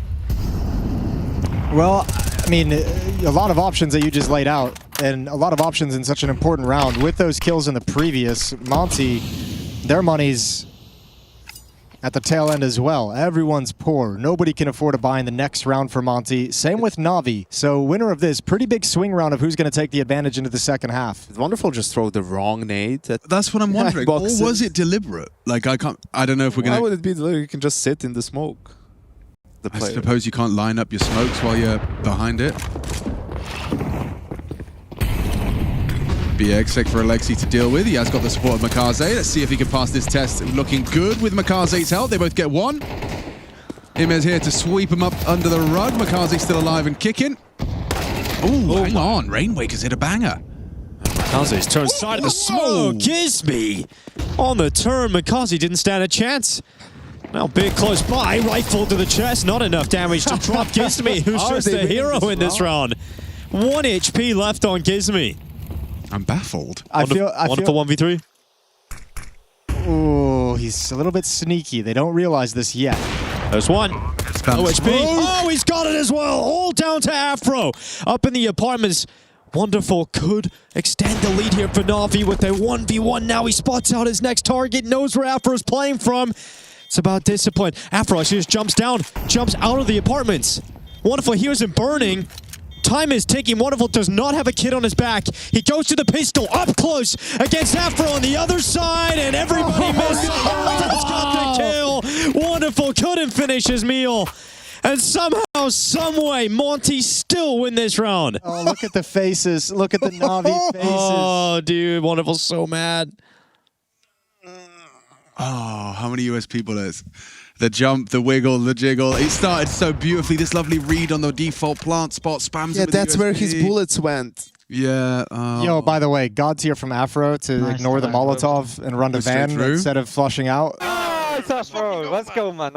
Well, I mean, a lot of options that you just laid out, and a lot of options in such an important round. With those kills in the previous, Monte, their money's at the tail end as well. Everyone's poor. Nobody can afford to buy in the next round for Monte. Same with NAVI. So winner of this, pretty big swing round of who's going to take the advantage into the second half. Did Wonderful just throw the wrong nade? That's what I'm wondering. Or was it deliberate? Like, I don't know if we're going to... Why would it be deliberate? You can just sit in the smoke. I suppose you can't line up your smokes while you're behind it. BX for Alexi to deal with. He has got the support of makazze. Let's see if he can pass this test. Looking good with makazze's help. They both get 1. Imez here to sweep him up under the rug. makazze still alive and kicking. Oh, hang on. Rainwaker's hit a banger. makazze's turned side of the smoke. Gizmi on the turn. makazze didn't stand a chance. Now big close by. Rifle to the chest. Not enough damage to drop Gizmi, who's just a hero in this round. 1 HP left on Gizmi. I'm baffled. Wonderful 1v3. Oh, he's a little bit sneaky. They don't realize this yet. There's one. No HP. Oh, he's got it as well. All down to Afro. Up in the apartments. Wonderful could extend the lead here for NAVI with a 1v1. Now he spots out his next target, knows where Afro's playing from. It's about discipline. Afro actually just jumps down, jumps out of the apartments. Wonderful hears him burning. Time is ticking. Wonderful does not have a kid on his back. He goes to the pistol, up close against Afro on the other side, and everybody missed. That's got the kill. Wonderful couldn't finish his meal. And somehow, someway, Monte still win this round. Oh, look at the faces. Look at the NAVI faces. Oh, dude, Wonderful's so mad. Oh, how many US people is? The jump, the wiggle, the jiggle. It started so beautifully. This lovely read on the default plant spot spams. Yeah, that's where his bullets went. Yeah. Yo, by the way, God's here from Afro to ignore the Molotov and run to Van instead of flushing out. Oh, it's Afro. Let's go, man.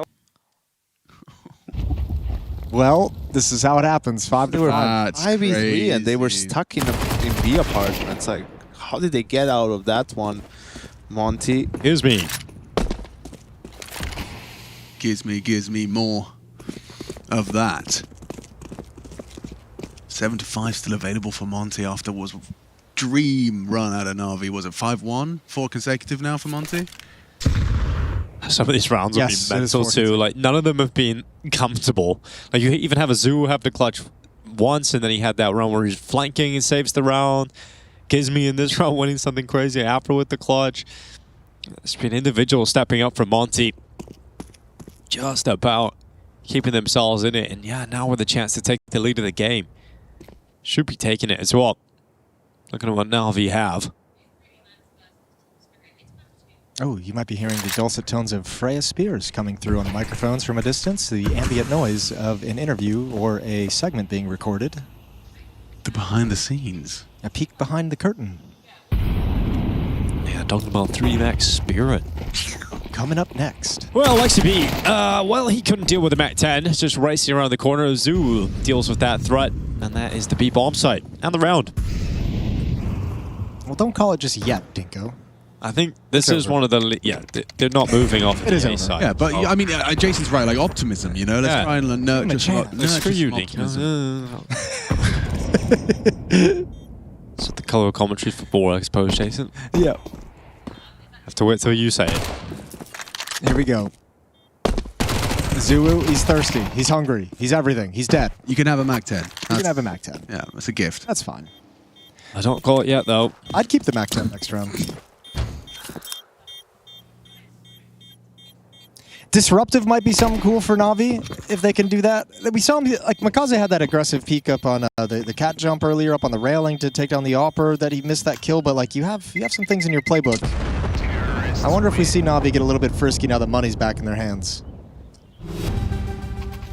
Well, this is how it happens. 5-5. 5v3, and they were stuck in B apartments. Like, how did they get out of that one, Monte? Here's me. Gives me more of that. 7-5 still available for Monte after was dream run out of NAVI. Was it 5-1? 4 consecutive now for Monte? Some of these rounds have been mental too. Like, none of them have been comfortable. Like, you even have Azu have to clutch once, and then he had that round where he's flanking and saves the round. Gizmi in this round winning something crazy. Afro with the clutch. It's been individuals stepping up for Monte. Just about keeping themselves in it. And yeah, now with a chance to take the lead of the game. Should be taking it as well. Looking at what NAVI have. Oh, you might be hearing the dulcet tones of Freya Spears coming through on the microphones from a distance. The ambient noise of an interview or a segment being recorded. The behind the scenes. A peek behind the curtain. Yeah, talking about 3max Spirit. Coming up next. Well, Lexi B, well, he couldn't deal with the Mac 10. It's just racing around the corner. Zoo deals with that threat, and that is the B bomb site and the round. Well, don't call it just yet, Dinko. I think this is one of the... Yeah, they're not moving off the A side. Yeah, but I mean, Jason's right, like optimism, you know? Let's try and nurture It's for you, Nick. So the color commentary for ball, I suppose, Jason. Yeah. Have to wait till you say it. Here we go. Zuu, he's thirsty. He's hungry. He's everything. He's dead. You can have a Mac 10. You can have a Mac 10. Yeah, that's a gift. That's fine. I don't call it yet, though. I'd keep the Mac 10 next round. Disruptive might be something cool for Navi if they can do that. We saw him, like makazze had that aggressive peek up on the cat jump earlier up on the railing to take down the Opper that he missed that kill, but like you have some things in your playbook. I wonder if we see Navi get a little bit frisky now that money's back in their hands.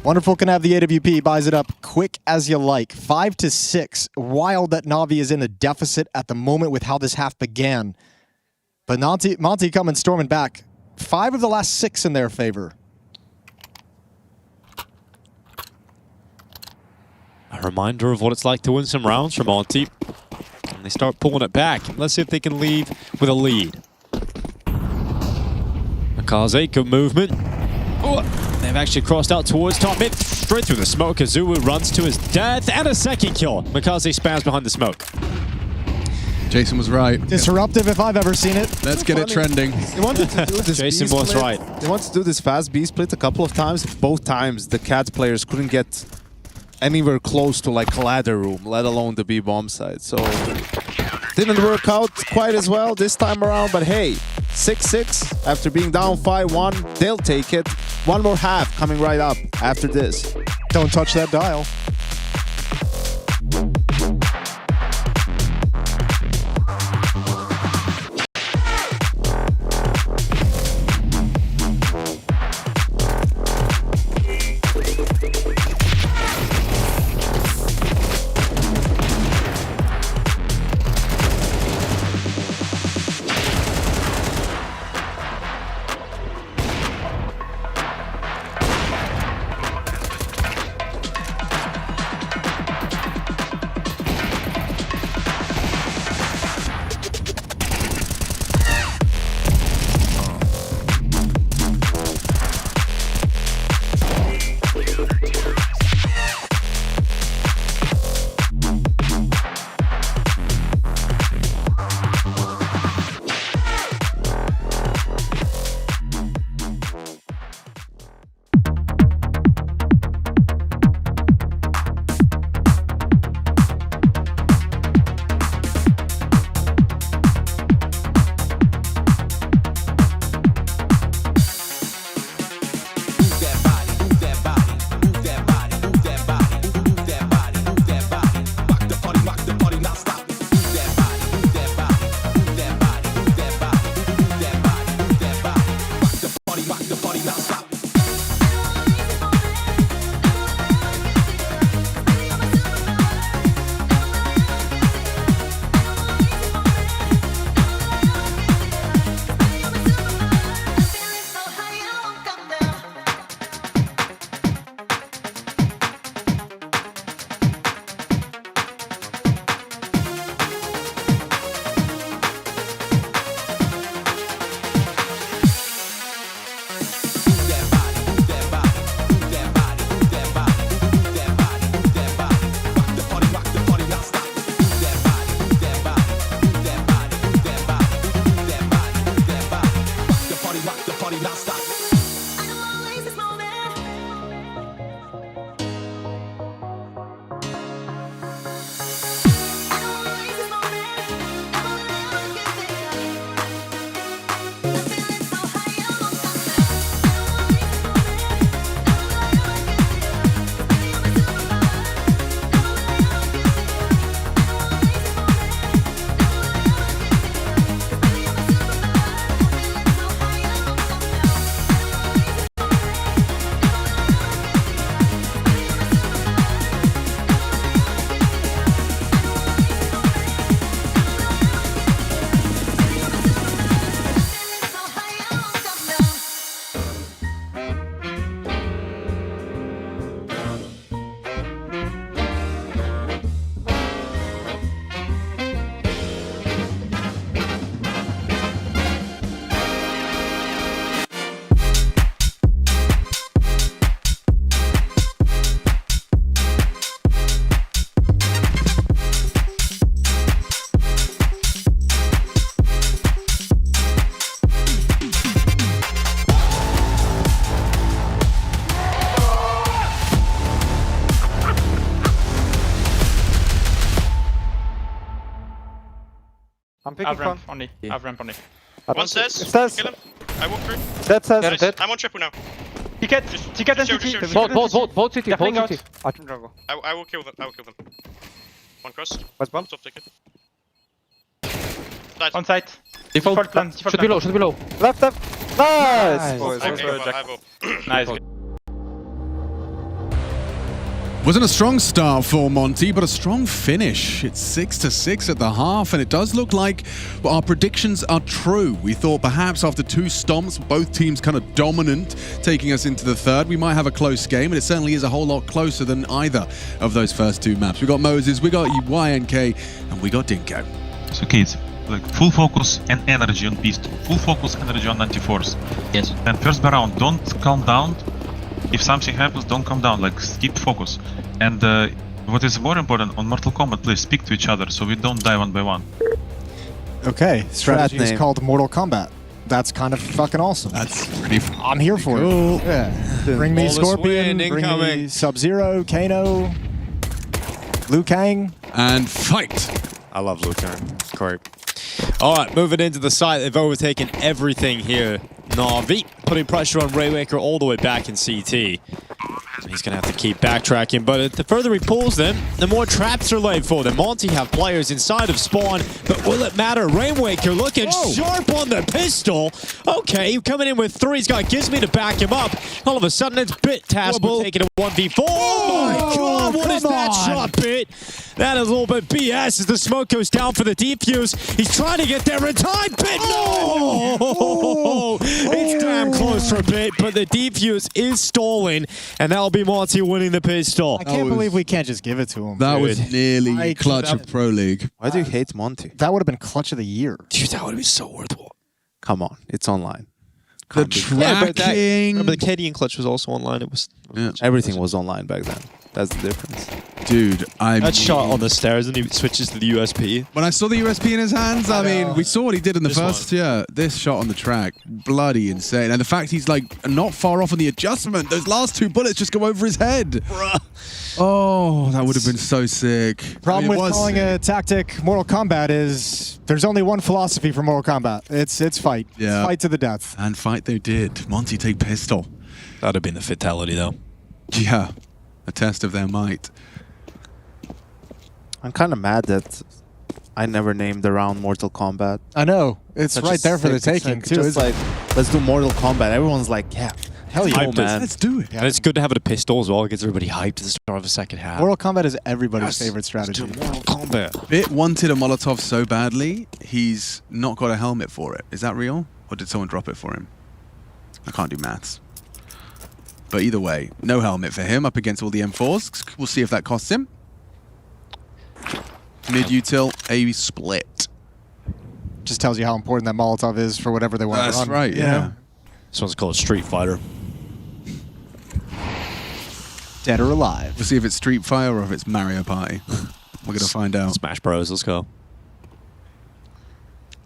Wonderful can have the AWP, buys it up quick as you like. 5-6. Wild that Navi is in a deficit at the moment with how this half began. But Monte coming storming back. 5 of the last 6 in their favor. A reminder of what it's like to win some rounds for Monte. And they start pulling it back. Let's see if they can leave with a lead. Makazze, good movement. Oh, they've actually crossed out towards top mid. Straight through the smoke. Zuu runs to his death and a second kill. Makazze spams behind the smoke. Jason was right. Disruptive if I've ever seen it. Let's get it trending. They wanted to do this Jason B was split. right. They wanted to do this fast B split a couple of times. Both times the cat players couldn't get anywhere close to like ladder room, let alone the B bomb side. So didn't work out quite as well this time around. But hey, 6-6 after being down 5-1, they'll take it. One more half coming right up after this. Don't touch that dial. I'm picking ramp front. only. I've ramp only. One says. Stairs. Kill him. I walk through. Dead says. Nice. Dead. I'm on triple now. Ticket. Ticket and Sure, CT. sure. Both CT. They're playing Both out. CT. I can jungle. I will kill them. I will kill them. One cross. What's bomb? Top ticket. Side. On site. Default plan. Should be low. Should be low. Left. Left. Nice. Boys, I boys, will. boys. I will. Nice. Wasn't a strong start for Monte, but a strong finish. It's 6-6 at the half, and it does look like our predictions are true. We thought perhaps after 2 stomps, both teams kind of dominant, taking us into the third, we might have a close game, and it certainly is a whole lot closer than either of those first 2 maps. We got Moses, we got YNK, and we got Dinko. So kids, like full focus and energy on pistol. Full focus, energy on 94s. Yes. And first round, don't calm down. If something happens, don't calm down. Like keep focus. And what is more important on Mortal Kombat, please speak to each other so we don't die one by one. Okay, strategy is name. called Mortal Kombat. That's kind of fucking awesome. That's pretty I'm here for cool. it. Yeah. Bring me Flawless Scorpion, win bring me incoming. Sub-Zero, Kano, Liu Kang. And fight. I love Liu Kang. Great. All right, moving into the site. They've overtaken everything here. NAVI putting pressure on Rainmaker all the way back in CT. He's going to have to keep backtracking, but the further he pulls them, the more traps are laid for them. Monte have players inside of spawn, but will it matter? Rainmaker looking sharp on the pistol. Okay, coming in with 3. He's got Gizmy to back him up. All of a sudden, it's Bit Taskable taking a 1v4. Oh my god, what is that shot, Bit? That is a little bit BS as the smoke goes down for the defuse. He's trying to get there in time. Bit, no! It's damn close for Bit, but the defuse is stolen, and that'll be Monte winning the pistol. I can't believe we can't just give it to him. That was Dude. nearly clutch of Pro League. Why do you hate Monte? That would have been clutch of the year. Dude, that would be so worthwhile. Come on, it's online. The tracking. Remember the KD and clutch was also online. It was Everything was online back then. That's the difference. Dude, that shot on the stairs and he switches to the USP. When I saw the USP in his hands, I mean, we saw what he did in the first, this shot on the track, bloody insane. And the fact he's like not far off on the adjustment, those last 2 bullets just go over his head. Bruh. Oh, that would have been so sick. Problem with calling a tactic Mortal Kombat is there's only one philosophy for Mortal Kombat. It's fight. Yeah. It's fight to the death. And fight they did. Monte take pistol. That would have been the fatality though. Yeah, a test of their might. I'm kind of mad that I never named the round Mortal Kombat. I know. It's Such right a there for the sick- taking, it's too. Just like, let's do Mortal Kombat. Everyone's like, yeah, hell yeah, Hyped man. Let's do it. And it's good to have it a pistol as well. It gets everybody hyped at the start of the second half. Mortal Kombat is everybody's favorite strategy. Mortal Kombat. Bit wanted a Molotov so badly, he's not got a helmet for it. Is that real? Or did someone drop it for him? I can't do maths. But either way, no helmet for him up against all the M4s. We'll see if that costs him. Mid-util, a split. Just tells you how important that Molotov is for whatever they want to run. That's right, yeah. This one's called Street Fighter. Dead or alive. We'll see if it's Street Fighter or if it's Mario Party. We're going to find out. Smash Bros. Let's go.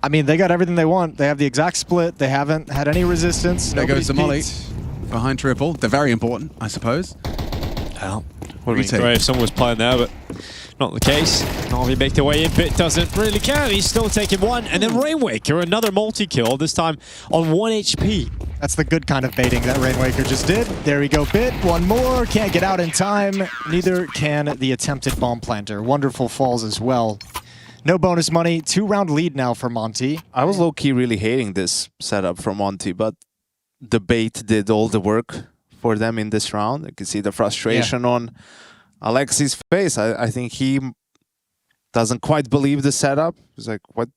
I mean, they got everything they want. They have the exact split. They haven't had any resistance. There goes the molly. peeked. Behind triple. They're very important, I suppose. Hell. Would have Retake. been great if someone was playing there, but not the case. NAVI make their way in. Bit doesn't really care. He's still taking 1. And then Rainwaker, another multi-kill, this time on 1 HP. That's the good kind of baiting that Rainwaker just did. There we go, Bit. 1 more. Can't get out in time. Neither can the attempted bomb planter. Wonderful falls as well. No bonus money. 2-round lead now for Monte. I was low-key really hating this setup from Monte, but the bait did all the work for them in this round. You can see the frustration on Alexi's face. I think he doesn't quite believe the setup. He's like, "What?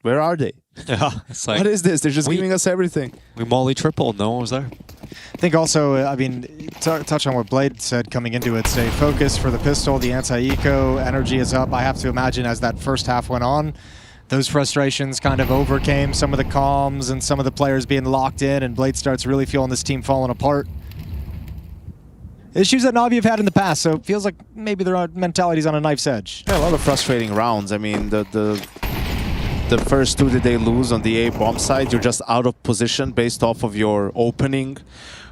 Where are they? Yeah, it's like, What is this? They're just giving us everything." we molly triple. No one was there. I think also, I mean, touch on what Blade said coming into it. Stay focused for the pistol. The anti-eco energy is up. I have to imagine as that first half went on, those frustrations kind of overcame some of the calms and some of the players being locked in, and Blade starts really feeling this team falling apart. Issues that NAVI have had in the past, so it feels like maybe their mentality's on a knife's edge. Yeah, a lot of frustrating rounds. I mean, the first 2 that they lose on the A bomb side, you're just out of position based off of your opening,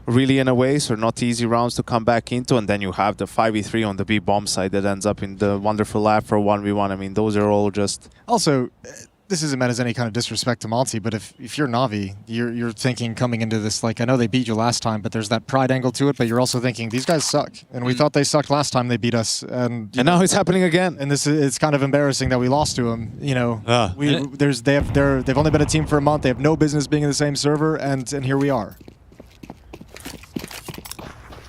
really in a way, so not easy rounds to come back into. And then you have the 5v3 on the B bomb side that ends up in the wonderful lap for 1v1. I mean, those are all just... Also, this isn't meant as any kind of disrespect to Monte, but if you're Navi, you're thinking coming into this, like, I know they beat you last time, but there's that pride angle to it, but you're also thinking, these guys suck. And we thought they sucked last time they beat us. And now it's happening again. And it's kind of embarrassing that we lost to them. You know, they've only been a team for a month. They have no business being in the same server, and here we are.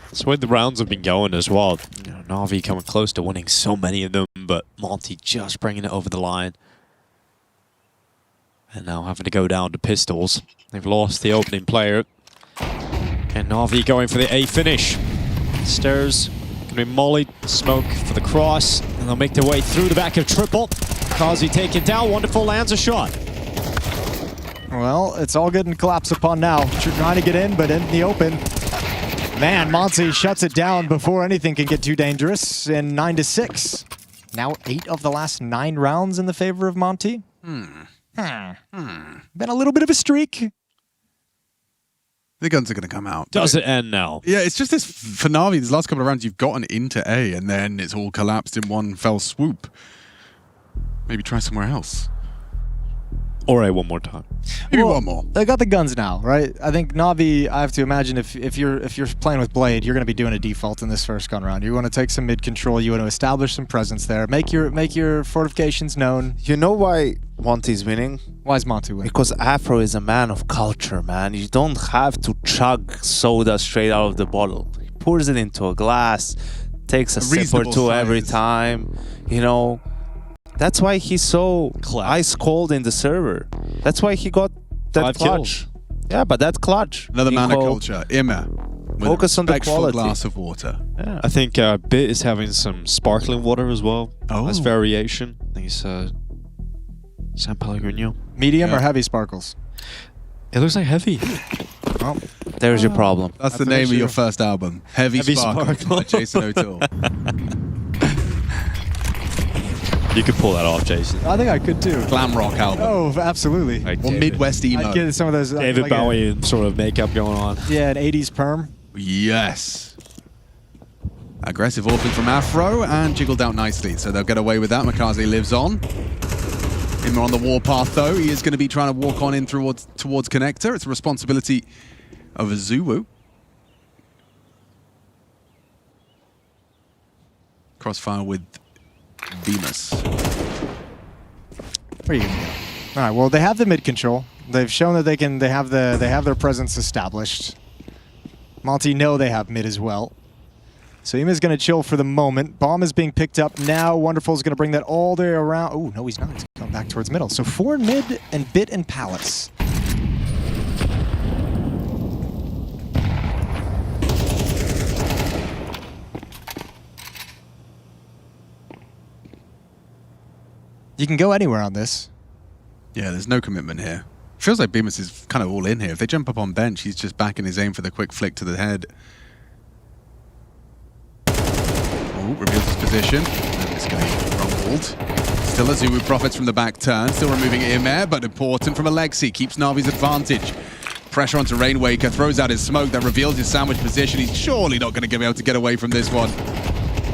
That's where the rounds have been going as well. You know, Navi coming close to winning so many of them, but Monte just bringing it over the line. And now having to go down to pistols. They've lost the opening player. And Navi going for the A finish. Stairs going to be mollied, smoke for the cross, and they'll make their way through the back of triple. Kazi taken down, wonderful, lands a shot. Well, it's all good and collapse upon now. Trying to get in, but in the open. Man, Monte shuts it down before anything can get too dangerous in 9-6. Now 8 of the last 9 rounds in the favor of Monte. Been a little bit of a streak. The guns are going to come out. Does it end now? Yeah, it's just this, for Navi, these last couple of rounds, you've gotten into A, and then it's all collapsed in one fell swoop. Maybe try somewhere else. Or A one more time. Maybe one more. They got the guns now, right? I think Navi, I have to imagine if you're playing with Blade, you're going to be doing a default in this first gun round. You want to take some mid control, you want to establish some presence there, make your fortifications known. You know why Monte's winning? Why is Monte winning? Because Afro is a man of culture, man. You don't have to chug soda straight out of the bottle. He pours it into a glass, takes a sip or two every time, you know. That's why he's so ice cold in the server. That's why he got that 5 clutch. kills. Yeah, but that clutch. Another man of culture, Immer. Focus on the quality. Glass of water. Yeah. I think Bit is having some sparkling water as well. Oh. As variation. I think it's San Pellegrino. Medium or heavy sparkles? It looks like heavy. Well, there's your problem. That's the name of your first album. Heavy Sparkle by Jason O'Toole. You could pull that off, Jason. I think I could too. Glam rock album. Oh, absolutely. Like Or Midwest emo. I'd get some of those. David like Bowie sort of makeup going on. Yeah, an 80s perm. Yes. Aggressive orphan from Afro and jiggled out nicely, so they'll get away with that. Makazze lives on. Immer on the warpath though. He is going to be trying to walk on in towards Connector. It's a responsibility of Azuwu. Crossfire with Bemis. Where are you gonna go? All right. Well, they have the mid control. They've shown that they have their presence established. Monte know they have mid as well. So Ima's going to chill for the moment. Bomb is being picked up now. Wonderful's going to bring that all the way around. Oh no, he's not. He's coming back towards middle. So 4 mid and Bit and Palace. You can go anywhere on this. Yeah, there's no commitment here. Feels like Bemis is kind of all in here. If they jump up on bench, he's just backing his aim for the quick flick to the head. Oh, reveals his position. It's going to be rumbled. Still Azuwu profits from the back turn. Still removing Immer, but important from Alexi. Keeps Navi's advantage. Pressure onto Rainwaker. Throws out his smoke. That reveals his sandwich position. He's surely not going to be able to get away from this one.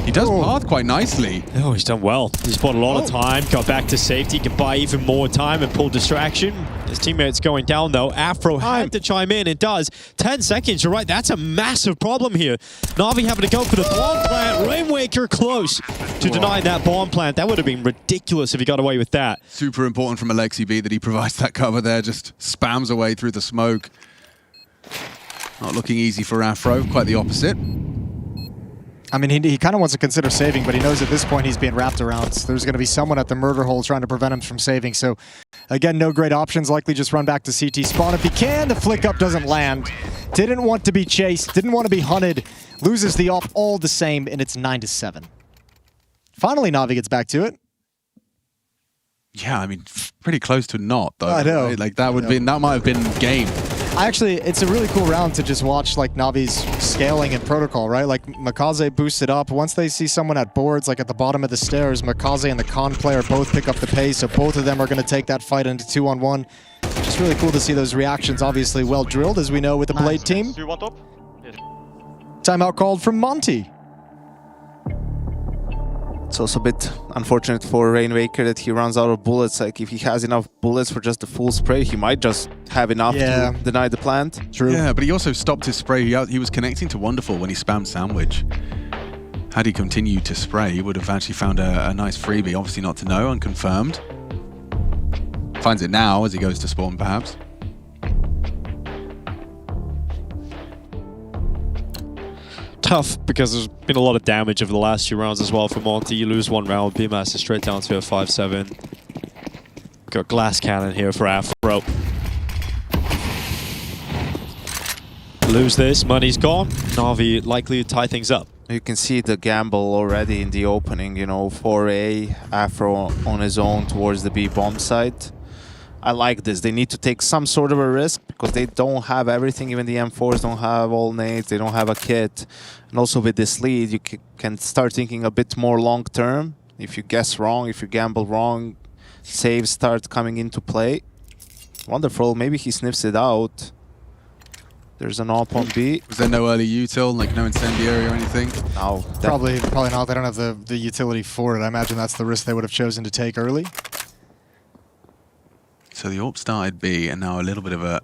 He does path quite nicely. Oh, he's done well. He's bought a lot of time, got back to safety, can buy even more time and pull distraction. His teammate's going down though. Afro had to chime in and does. 10 seconds, you're right, that's a massive problem here. Navi having to go for the bomb plant. Rainwaker close to deny that bomb plant. That would have been ridiculous if he got away with that. Super important from Alexi B that he provides that cover there, just spams away through the smoke. Not looking easy for Afro, quite the opposite. I mean, he kind of wants to consider saving, but he knows at this point he's being wrapped around. So there's going to be someone at the murder hole trying to prevent him from saving. So, again, no great options. Likely just run back to CT spawn if he can. The flick up doesn't land. Didn't want to be chased. Didn't want to be hunted. Loses the off all the same, and it's 9-7. Finally, Navi gets back to it. Yeah, I mean, pretty close to not, though. I know. Right? Like, that might have been game. Actually, it's a really cool round to just watch like Navi's scaling and protocol, right? Like Makazze boosted up. Once they see someone at boards, like at the bottom of the stairs, Makazze and the con player both pick up the pace, so both of them are going to take that fight into 2-on-1. Just really cool to see those reactions, obviously well drilled, as we know with the Blade team. Do you want up? Yes. Timeout called from Monte. It's also a bit unfortunate for Rainmaker that he runs out of bullets. Like, if he has enough bullets for just the full spray, he might just have enough to deny the plant. True. Yeah, but he also stopped his spray. He was connecting to Wonderful when he spammed Sandwich. Had he continued to spray, he would have actually found a nice freebie. Obviously not to know, unconfirmed. Finds it now as he goes to spawn, perhaps. Tough, because there's been a lot of damage over the last few rounds as well for Monte. You lose one round, BMAS is straight down to a 5-7. Got glass cannon here for Afro. Lose this, money's gone. NAVI likely to tie things up. You can see the gamble already in the opening, you know, 4A, Afro on his own towards the B bomb site. I like this. They need to take some sort of a risk because they don't have everything. Even the M4s don't have all nades. They don't have a kit. And also with this lead, you can start thinking a bit more long term. If you guess wrong, if you gamble wrong, saves start coming into play. Wonderful. Maybe he sniffs it out. There's an op on B. Was there no early util, like no incendiary or anything? No. Probably not. They don't have the utility for it. I imagine that's the risk they would have chosen to take early. So the AWP started B, and now a little bit of a...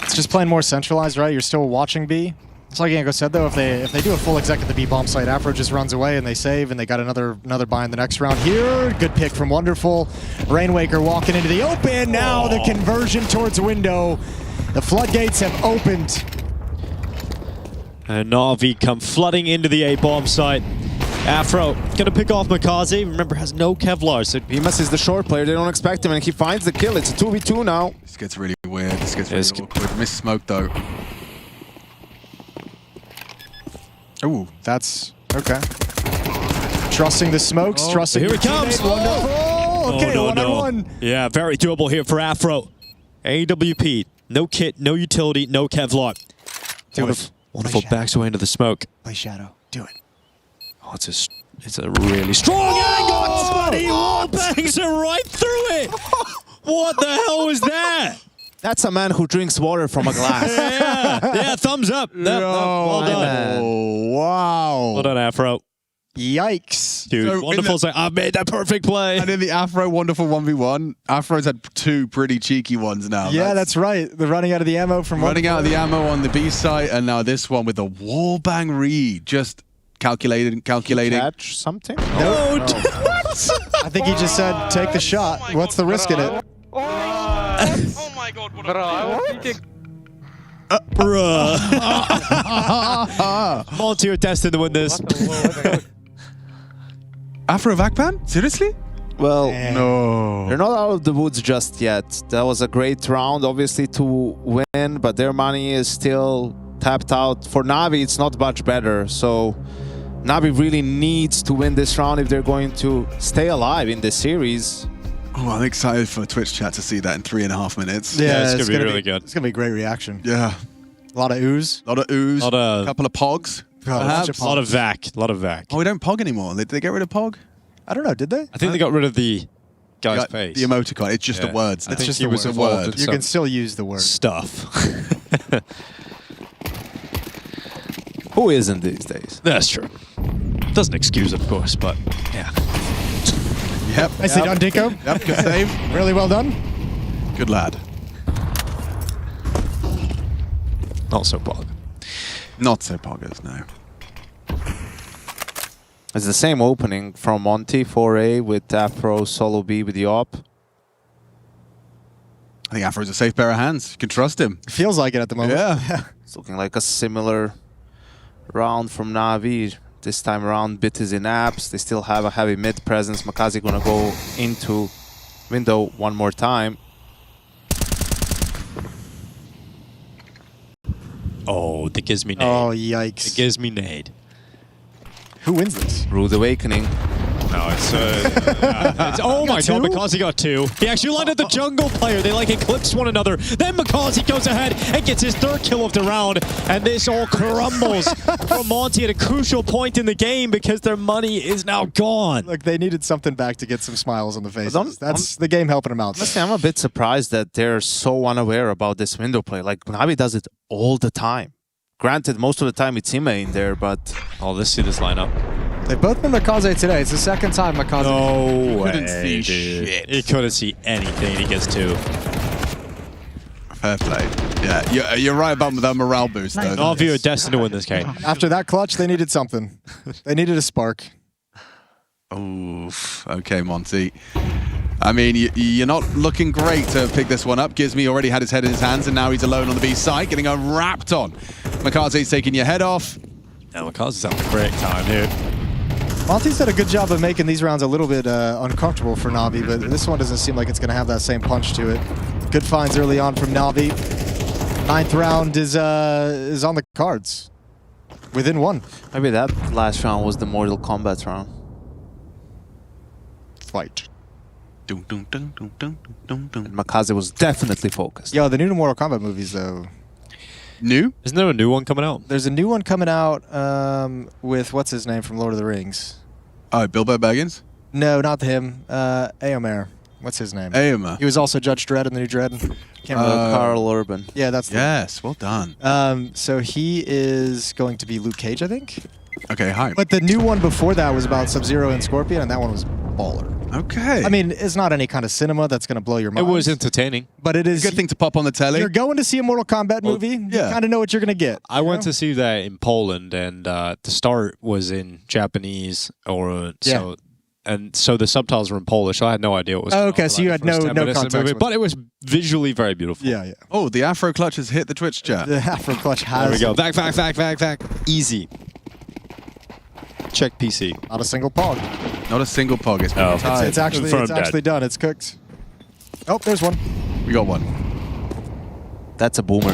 It's just playing more centralized, right? You're still watching B. It's like Yanko said, though, if they do a full exec at the B bomb site, Afro just runs away and they save, and they got another buy in the next round here. Good pick from Wonderful. Rainwaker walking into the open. Now the conversion towards window. The floodgates have opened. And NAVI come flooding into the A bomb site. Afro gonna pick off makazze. Remember, has no Kevlar, so BMAS is the short player. They don't expect him, and he finds the kill. It's a 2v2 now. This gets really weird. This gets really awkward. Missed smoke, though. Ooh, that's okay. Trusting the smokes, trusting here the it comes. teammate. Wonderful. Okay, no, one-on-one. Yeah, very doable here for Afro. AWP, no kit, no utility, no Kevlar. Wonderful backs away into the smoke. Play Shadow. Do it. Oh, it's a really strong angle, but he wall bangs it right through it. What the hell was that? That's a man who drinks water from a glass. yeah, thumbs up. Well done. Oh, wow. Well done, Afro. Yikes. Dude, So Wonderful's like, I've made that perfect play. And in the Afro Wonderful 1v1, Afro's had two pretty cheeky ones now. Yeah, that's right. They're running out of the ammo from running out of the ammo on the B site, and now this one with the wall bang read. Just calculating. Catch something? No. What? I think he just said, take the shot. Oh What's the risk in it? Oh my god, what a Bruh. Monte are destined to win this. Afro Vakpan? Seriously? Well, No. they're not out of the woods just yet. That was a great round, obviously, to win, but their money is still tapped out. For NAVI, it's not much better. So NAVI really needs to win this round if they're going to stay alive in this series. Oh, I'm excited for Twitch chat to see that in 3.5 minutes. Yeah, it's gonna be really good. It's going to be a great reaction. Yeah. A lot of ooze. A lot of ooze. A couple of pogs. A lot of vac. A lot of vac. Oh, we don't pog anymore. Did they get rid of pog? I don't know, did they? I think they got rid of the guy's face. The emoticon. It's just the words. I It's think just he the was word. involved in You can still use the word. stuff. Who isn't these days? That's true. Doesn't excuse, of course, but yeah. Yep. Nicely done, Dinko. Yep, good save. Really well done. Good lad. Not so pog. Not so poggers, no. It's the same opening from Monte, 4A with Afro, solo B with the op. I think Afro's a safe pair of hands. You can trust him. Feels like it at the moment. Yeah. It's looking like a similar round from NAVI. This time around, Bit is in apps. They still have a heavy mid presence. makazze gonna go into window one more time. Oh, the gives me nade. Oh, yikes. It gives me nade. Who wins this? Rude Awakening. No, it's oh my god, makazze got two. He actually landed the jungle player. They like eclipse one another. Then makazze goes ahead and gets his third kill of the round. And this all crumbles for Monte at a crucial point in the game because their money is now gone. Look, they needed something back to get some smiles on the faces. I'm- That's the game helping them out. Honestly, I'm a bit surprised that they're so unaware about this window play. Like, NAVI does it all the time. Granted, most of the time it's Ime in there, but... Oh, let's see this lineup. They've both been makazze today. It's the second time makazze. No way, couldn't see dude. shit. He couldn't see anything. He gets 2. Fair play. Yeah, you're right about the morale boost, though. NAVI are destined to win this game. After that clutch, they needed something. They needed a spark. Oof. Okay, Monte. I mean, you're not looking great to pick this one up. Gizmi already had his head in his hands, and now he's alone on the B side, getting a wrapped on. Makazze's taking your head off. Yeah, makazze's having a great time here. Monte's done a good job of making these rounds a little bit uncomfortable for NAVI, but this one doesn't seem like it's going to have that same punch to it. Good finds early on from NAVI. 9th round is on the cards. Within 1. Maybe that last round was the Mortal Kombat round. Fight. Dun, dun, dun, dun, dun, dun, dun. And makazze was definitely focused. Yo, the new Mortal Kombat movies, though. New? Isn't there a new one coming out? There's a new one coming out with, what's his name from Lord of the Rings? Oh, Bilbo Baggins? No, not him. Éomer. What's his name? Éomer. He was also Judge Dredd in the new Dredd. Can't remember. Carl Urban. Yeah, that's the Yes, well done. So he is going to be Luke Cage, I think. Okay, hi. But the new one before that was about Sub-Zero and Scorpion, and that one was baller. Okay. I mean, it's not any kind of cinema that's going to blow your It mind. was entertaining. But it is good thing to pop on the telly. You're going to see a Mortal Kombat movie. You yeah. kind of know what you're going to get. I went to see that in Poland, and the start was in Japanese, so the subtitles were in Polish. So I had no idea what was going on okay, for, so you the had first no 10 minutes of the context movie, but it was visually very beautiful. Yeah, yeah. Oh, the Afro clutch has hit the Twitch chat. The Afro clutch has. There we go. Back. Easy. Check PC. Not a single pog. Not a single pog. It's Oh. tied. It's actually done. It's cooked. Oh, there's one. We got one. That's a boomer.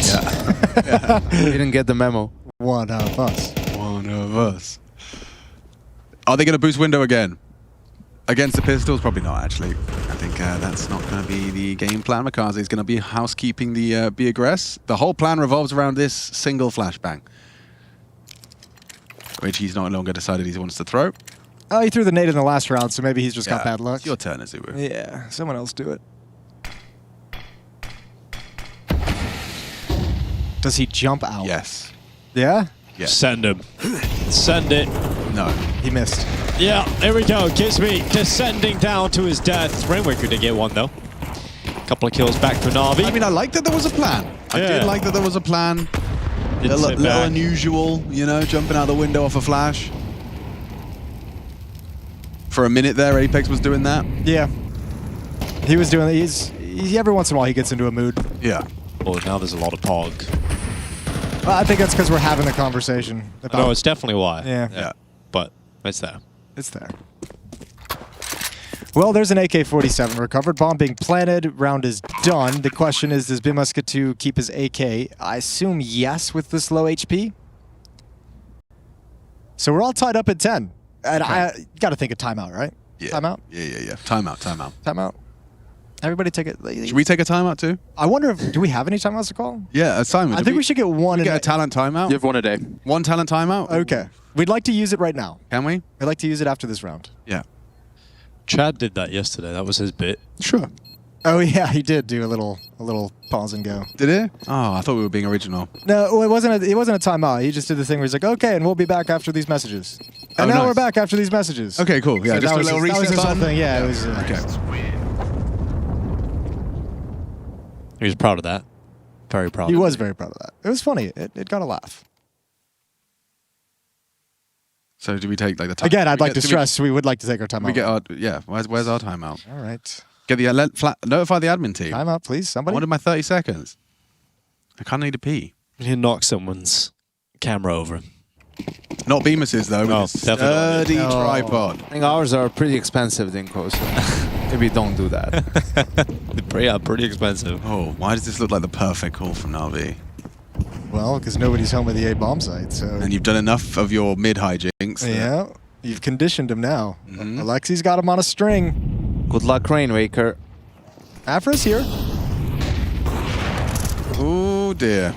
Yeah. He didn't get the memo. One of us. One of us. Are they going to boost window again? Against the pistols? Probably not, actually. I think that's not going to be the game plan. Makazze is going to be housekeeping the be aggress. The whole plan revolves around this single flashbang, which he's no longer decided he wants to throw. Oh, he threw the nade in the last round, so maybe he's just got bad luck. It's your turn, Azubu. Yeah, someone else do it. Does he jump out? Yes. Yeah? Yes. Send him. Send it. No. He missed. Yeah, there we go. Gizmi descending down to his death. Rainwaker did get one, though. Couple of kills back for NAVI. I mean, I like that there was a plan. I did like that there was a plan. A little unusual, you know, jumping out the window off a flash. For a minute there, Apex was doing that. Yeah. He was doing every once in a while he gets into a mood. Yeah. Well, now there's a lot of pog. I think that's because we're having a conversation. No, it's definitely why. Yeah. But it's there. It's there. Well, there's an AK-47 recovered. Bomb being planted. Round is done. The question is, does Bimuska2 keep his AK? I assume yes with this low HP. So we're all tied up at 10. And I got to think of timeout, right? Yeah. Timeout? Yeah. Timeout. Timeout. Everybody take it. Should we take a timeout too? I wonder if, do we have any timeouts to call? Yeah, a timeout. I think we should get one. Get a talent timeout? You have one a day. One talent timeout? Okay. We'd like to use it right now. Can we? We'd like to use it after this round. Yeah. Chad did that yesterday. That was his bit. Sure. Oh yeah, he did do a little pause and go. Did he? Oh, I thought we were being original. No, it wasn't a timeout. He just did the thing where he's like, okay, and we'll be back after these messages. And now nice. we're back after these messages. Okay, cool. Yeah, So just that a was little his- that was reset his whole button. thing. Yeah, it was. Okay. He was proud of that. Very proud. He of was it. very proud of that. It was funny. It got a laugh. So do we take like the time? Again, I'd like to stress we would like to take our timeout. We get our Where's our timeout? All right. Get the notify the admin team. Timeout, please. I Somebody. wanted my 30 seconds. I kind of need to pee. He knocked someone's camera over. Not Bemis's though. No, with a definitely not. sturdy No. tripod. I think ours are pretty expensive, Dinko, so maybe don't do that. Yeah, pretty expensive. Oh, why does this look like the perfect call from NAVI? Well, because nobody's home at the A bomb site, so. And you've done enough of your mid hijinks. that- Yeah, you've conditioned him now. Mhm. Alexi's got him on a string. Good luck, Rainwaker. Afra's here. Oh dear.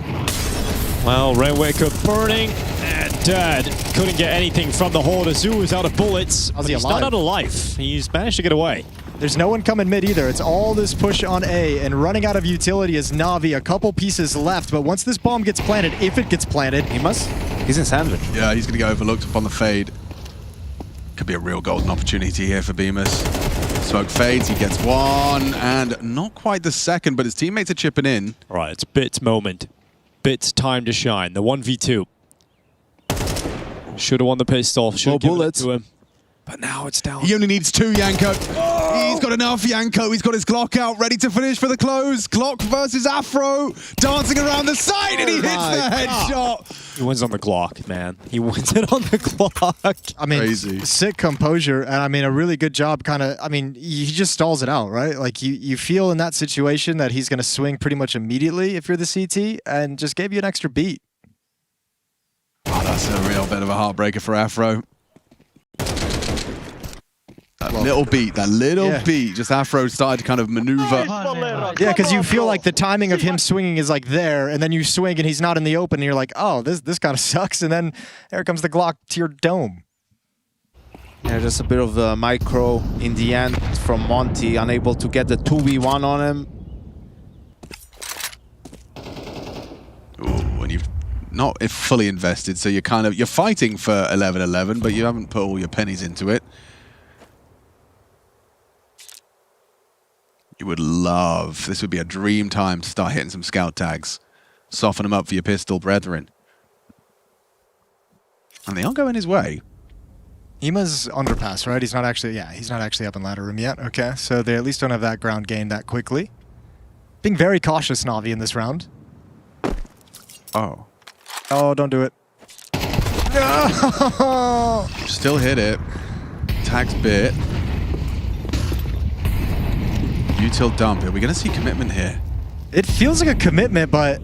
Well, Rainwaker burning and dead. Couldn't get anything from the Horde. Azu is out of bullets. How's But he he's alive? not out of life. He's managed to get away. There's no one coming mid either. It's all this push on A, and running out of utility is NAVI. A couple pieces left, but once this bomb gets planted, if it gets planted, He's in sandwich. Yeah, he's going to get overlooked upon the fade. Could be a real golden opportunity here for Bemis. Smoke fades, he gets one, and not quite the second, but his teammates are chipping in. All right, it's Bit's moment. Bit's time to shine. The 1v2. Should have won the pistol. Should have given it to him. But now it's down. He only needs 2, Yanko. He's got enough, Yanko. He's got his Glock out, ready to finish for the close. Glock versus Afro, dancing around the side, and he hits the headshot. He wins on the Glock, man. He wins it on the Glock. I mean, Crazy. sick composure, and I mean, a really good job kind of, I mean, he just stalls it out, right? Like, you feel in that situation that he's going to swing pretty much immediately if you're the CT, and just gave you an extra beat. Oh, that's a real bit of a heartbreaker for Afro. That little beat, just Afro started to kind of maneuver. Yeah, because you feel like the timing of him swinging is like there, and then you swing and he's not in the open, and you're like, oh, this kind of sucks, and then there comes the Glock to your dome. Yeah, just a bit of the micro in the end from Monte, unable to get the 2v1 on him. Ooh, and you've not fully invested, so you're fighting for 11-11, but you haven't put all your pennies into it. You would love, this would be a dream time to start hitting some scout tags. Soften them up for your pistol brethren. And they are going his way. Ima's underpass, right? He's not actually, he's not actually up in ladder room yet. Okay, so they at least don't have that ground gain that quickly. Being very cautious, NAVI, in this round. Oh. Oh, don't do it. No! Still hit it. Tags bit. Util dump. Are we going to see commitment here? It feels like a commitment, but...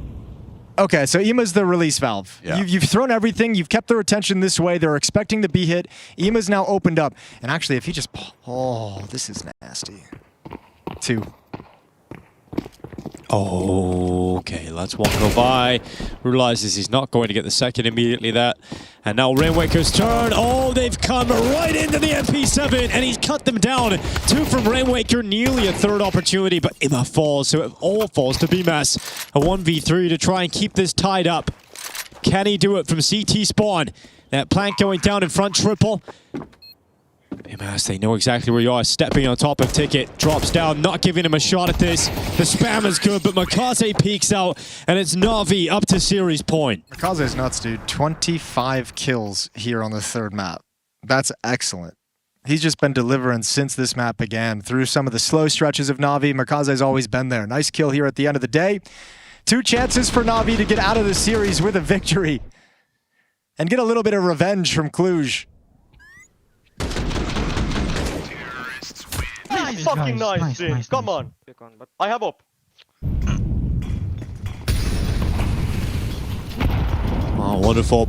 Okay, so Ima's the release valve. Yeah. You've thrown everything. You've kept their attention this way. They're expecting to be hit. Ima's now opened up. And actually, if he just... Oh, this is nasty. 2. Oh, okay, let's one go by. Realizes he's not going to get the second immediately that. And now Rainwaker's turn. Oh, they've come right into the MP7 and he's cut them down. 2 from Rainwaker, nearly a third opportunity, but Ima falls, so it all falls to BMAS. A 1v3 to try and keep this tied up. Can he do it from CT spawn? That plank going down in front triple. BMAS, they know exactly where you are. Stepping on top of Ticket, drops down, not giving him a shot at this. The spam is good, but makazze peeks out, and it's NAVI up to series point. makazze is nuts, dude. 25 kills here on the 3rd map. That's excellent. He's just been delivering since this map began. Through some of the slow stretches of NAVI, makazze's always been there. Nice kill here at the end of the day. 2 chances for NAVI to get out of the series with a victory. And get a little bit of revenge from Cluj. Fucking nice, dude. Come on. I have up. Oh, wonderful.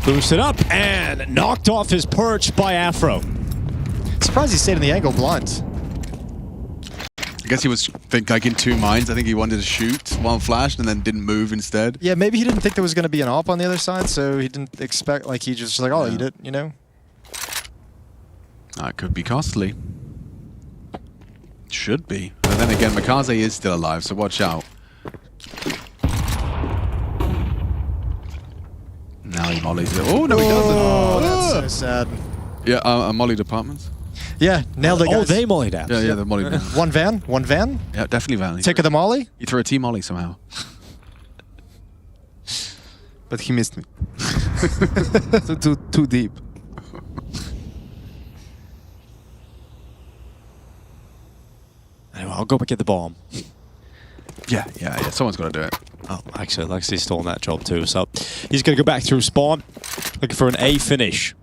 Boosted up and knocked off his perch by Afro. Surprised he stayed in the angle blunt. I guess he was like in 2 minds. I think he wanted to shoot while flashed and then didn't move instead. Yeah, maybe he didn't think there was going to be an op on the other side, so he didn't expect, like, he just like, oh, I'll eat it, you know? That could be costly. Should be. But then again, makazze is still alive, so watch out. Now he mollies it. Oh, no, he doesn't. Oh, that's so sad. Yeah, mollied apartments. Yeah, nailed it, guys. Oh, they mollied apps. Yeah, the mollied. One van? One van? Yeah, definitely van. Take of the molly? You threw a T-molly somehow. But he missed me. too deep. Anyway, I'll go back get the bomb. Yeah. Someone's got to do it. Oh, actually, Lexi's stolen that job too, so he's going to go back through spawn, looking for an A finish.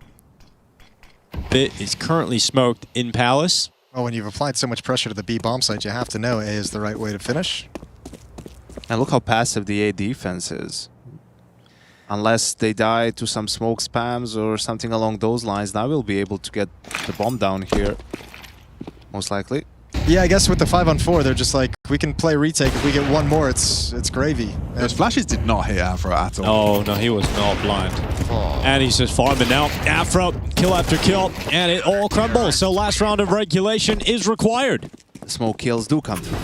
Bit is currently smoked in Palace. Oh, when you've applied so much pressure to the B bomb site, you have to know A is the right way to finish. And look how passive the A defense is. Unless they die to some smoke spams or something along those lines, now we'll be able to get the bomb down here. Most likely. Yeah, I guess with the 5-on-4, they're just like, we can play retake. If we get one more, it's gravy. Those flashes did not hit Afro at all. Oh, no, he was not blind. Oh. And he's just farming now. Afro, kill after kill, and it all crumbles. So last round of regulation is required. The smoke kills do come through.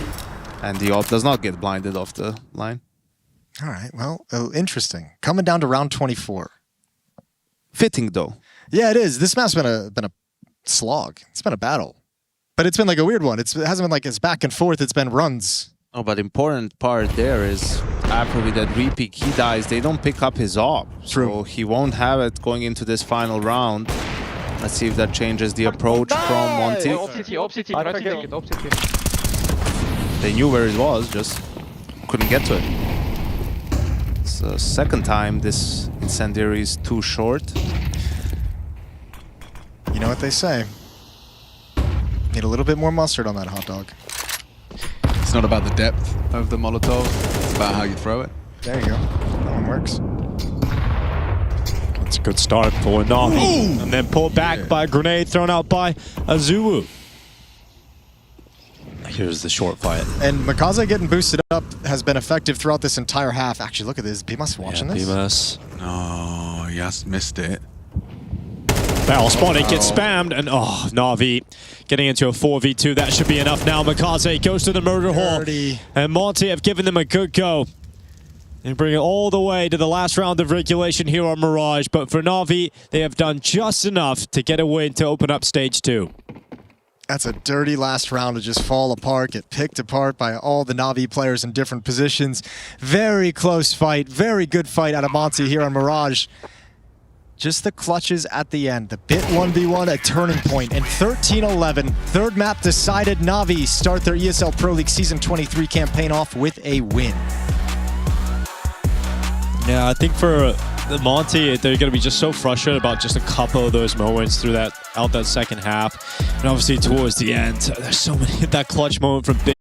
And the AWP does not get blinded off the line. All right, well, interesting. Coming down to round 24. Fitting, though. Yeah, it is. This map's been a slog. It's been a battle. But it's been like a weird one. It hasn't been like it's back and forth. It's been runs. Oh, but important part there is after with that repeat, he dies. They don't pick up his op. True. So he won't have it going into this final round. Let's see if that changes the approach from Monte. Op city, right ticket, op city. They knew where it was, just couldn't get to it. It's the second time this incendiary is too short. You know what they say. Need a little bit more mustard on that hot dog. It's not about the depth of the Molotov, it's about how you throw it. There you go. That one works. That's a good start for NAVI. And then pulled back by a grenade thrown out by Azuwu. Here's the short fight. And makazze getting boosted up has been effective throughout this entire half. Actually, look at this. Bimas watching this. Bimas. Oh, yes, missed it. Barrel spotted, gets spammed, and oh, NAVI getting into a 4v2. That should be enough now. Makazze goes to the murder hall. And Monte have given them a good go. And bring it all the way to the last round of regulation here on Mirage. But for NAVI, they have done just enough to get a win to open up stage 2. That's a dirty last round to just fall apart, get picked apart by all the NAVI players in different positions. Very close fight, very good fight out of Monte here on Mirage. Just the clutches at the end. The bit 1v1, a turning point. And 13-11, third map decided. NAVI start their ESL Pro League Season 23 campaign off with a win. Yeah, I think for the Monte, they're going to be just so frustrated about just a couple of those moments through that second half. And obviously towards the end, there's so many, that clutch moment from Big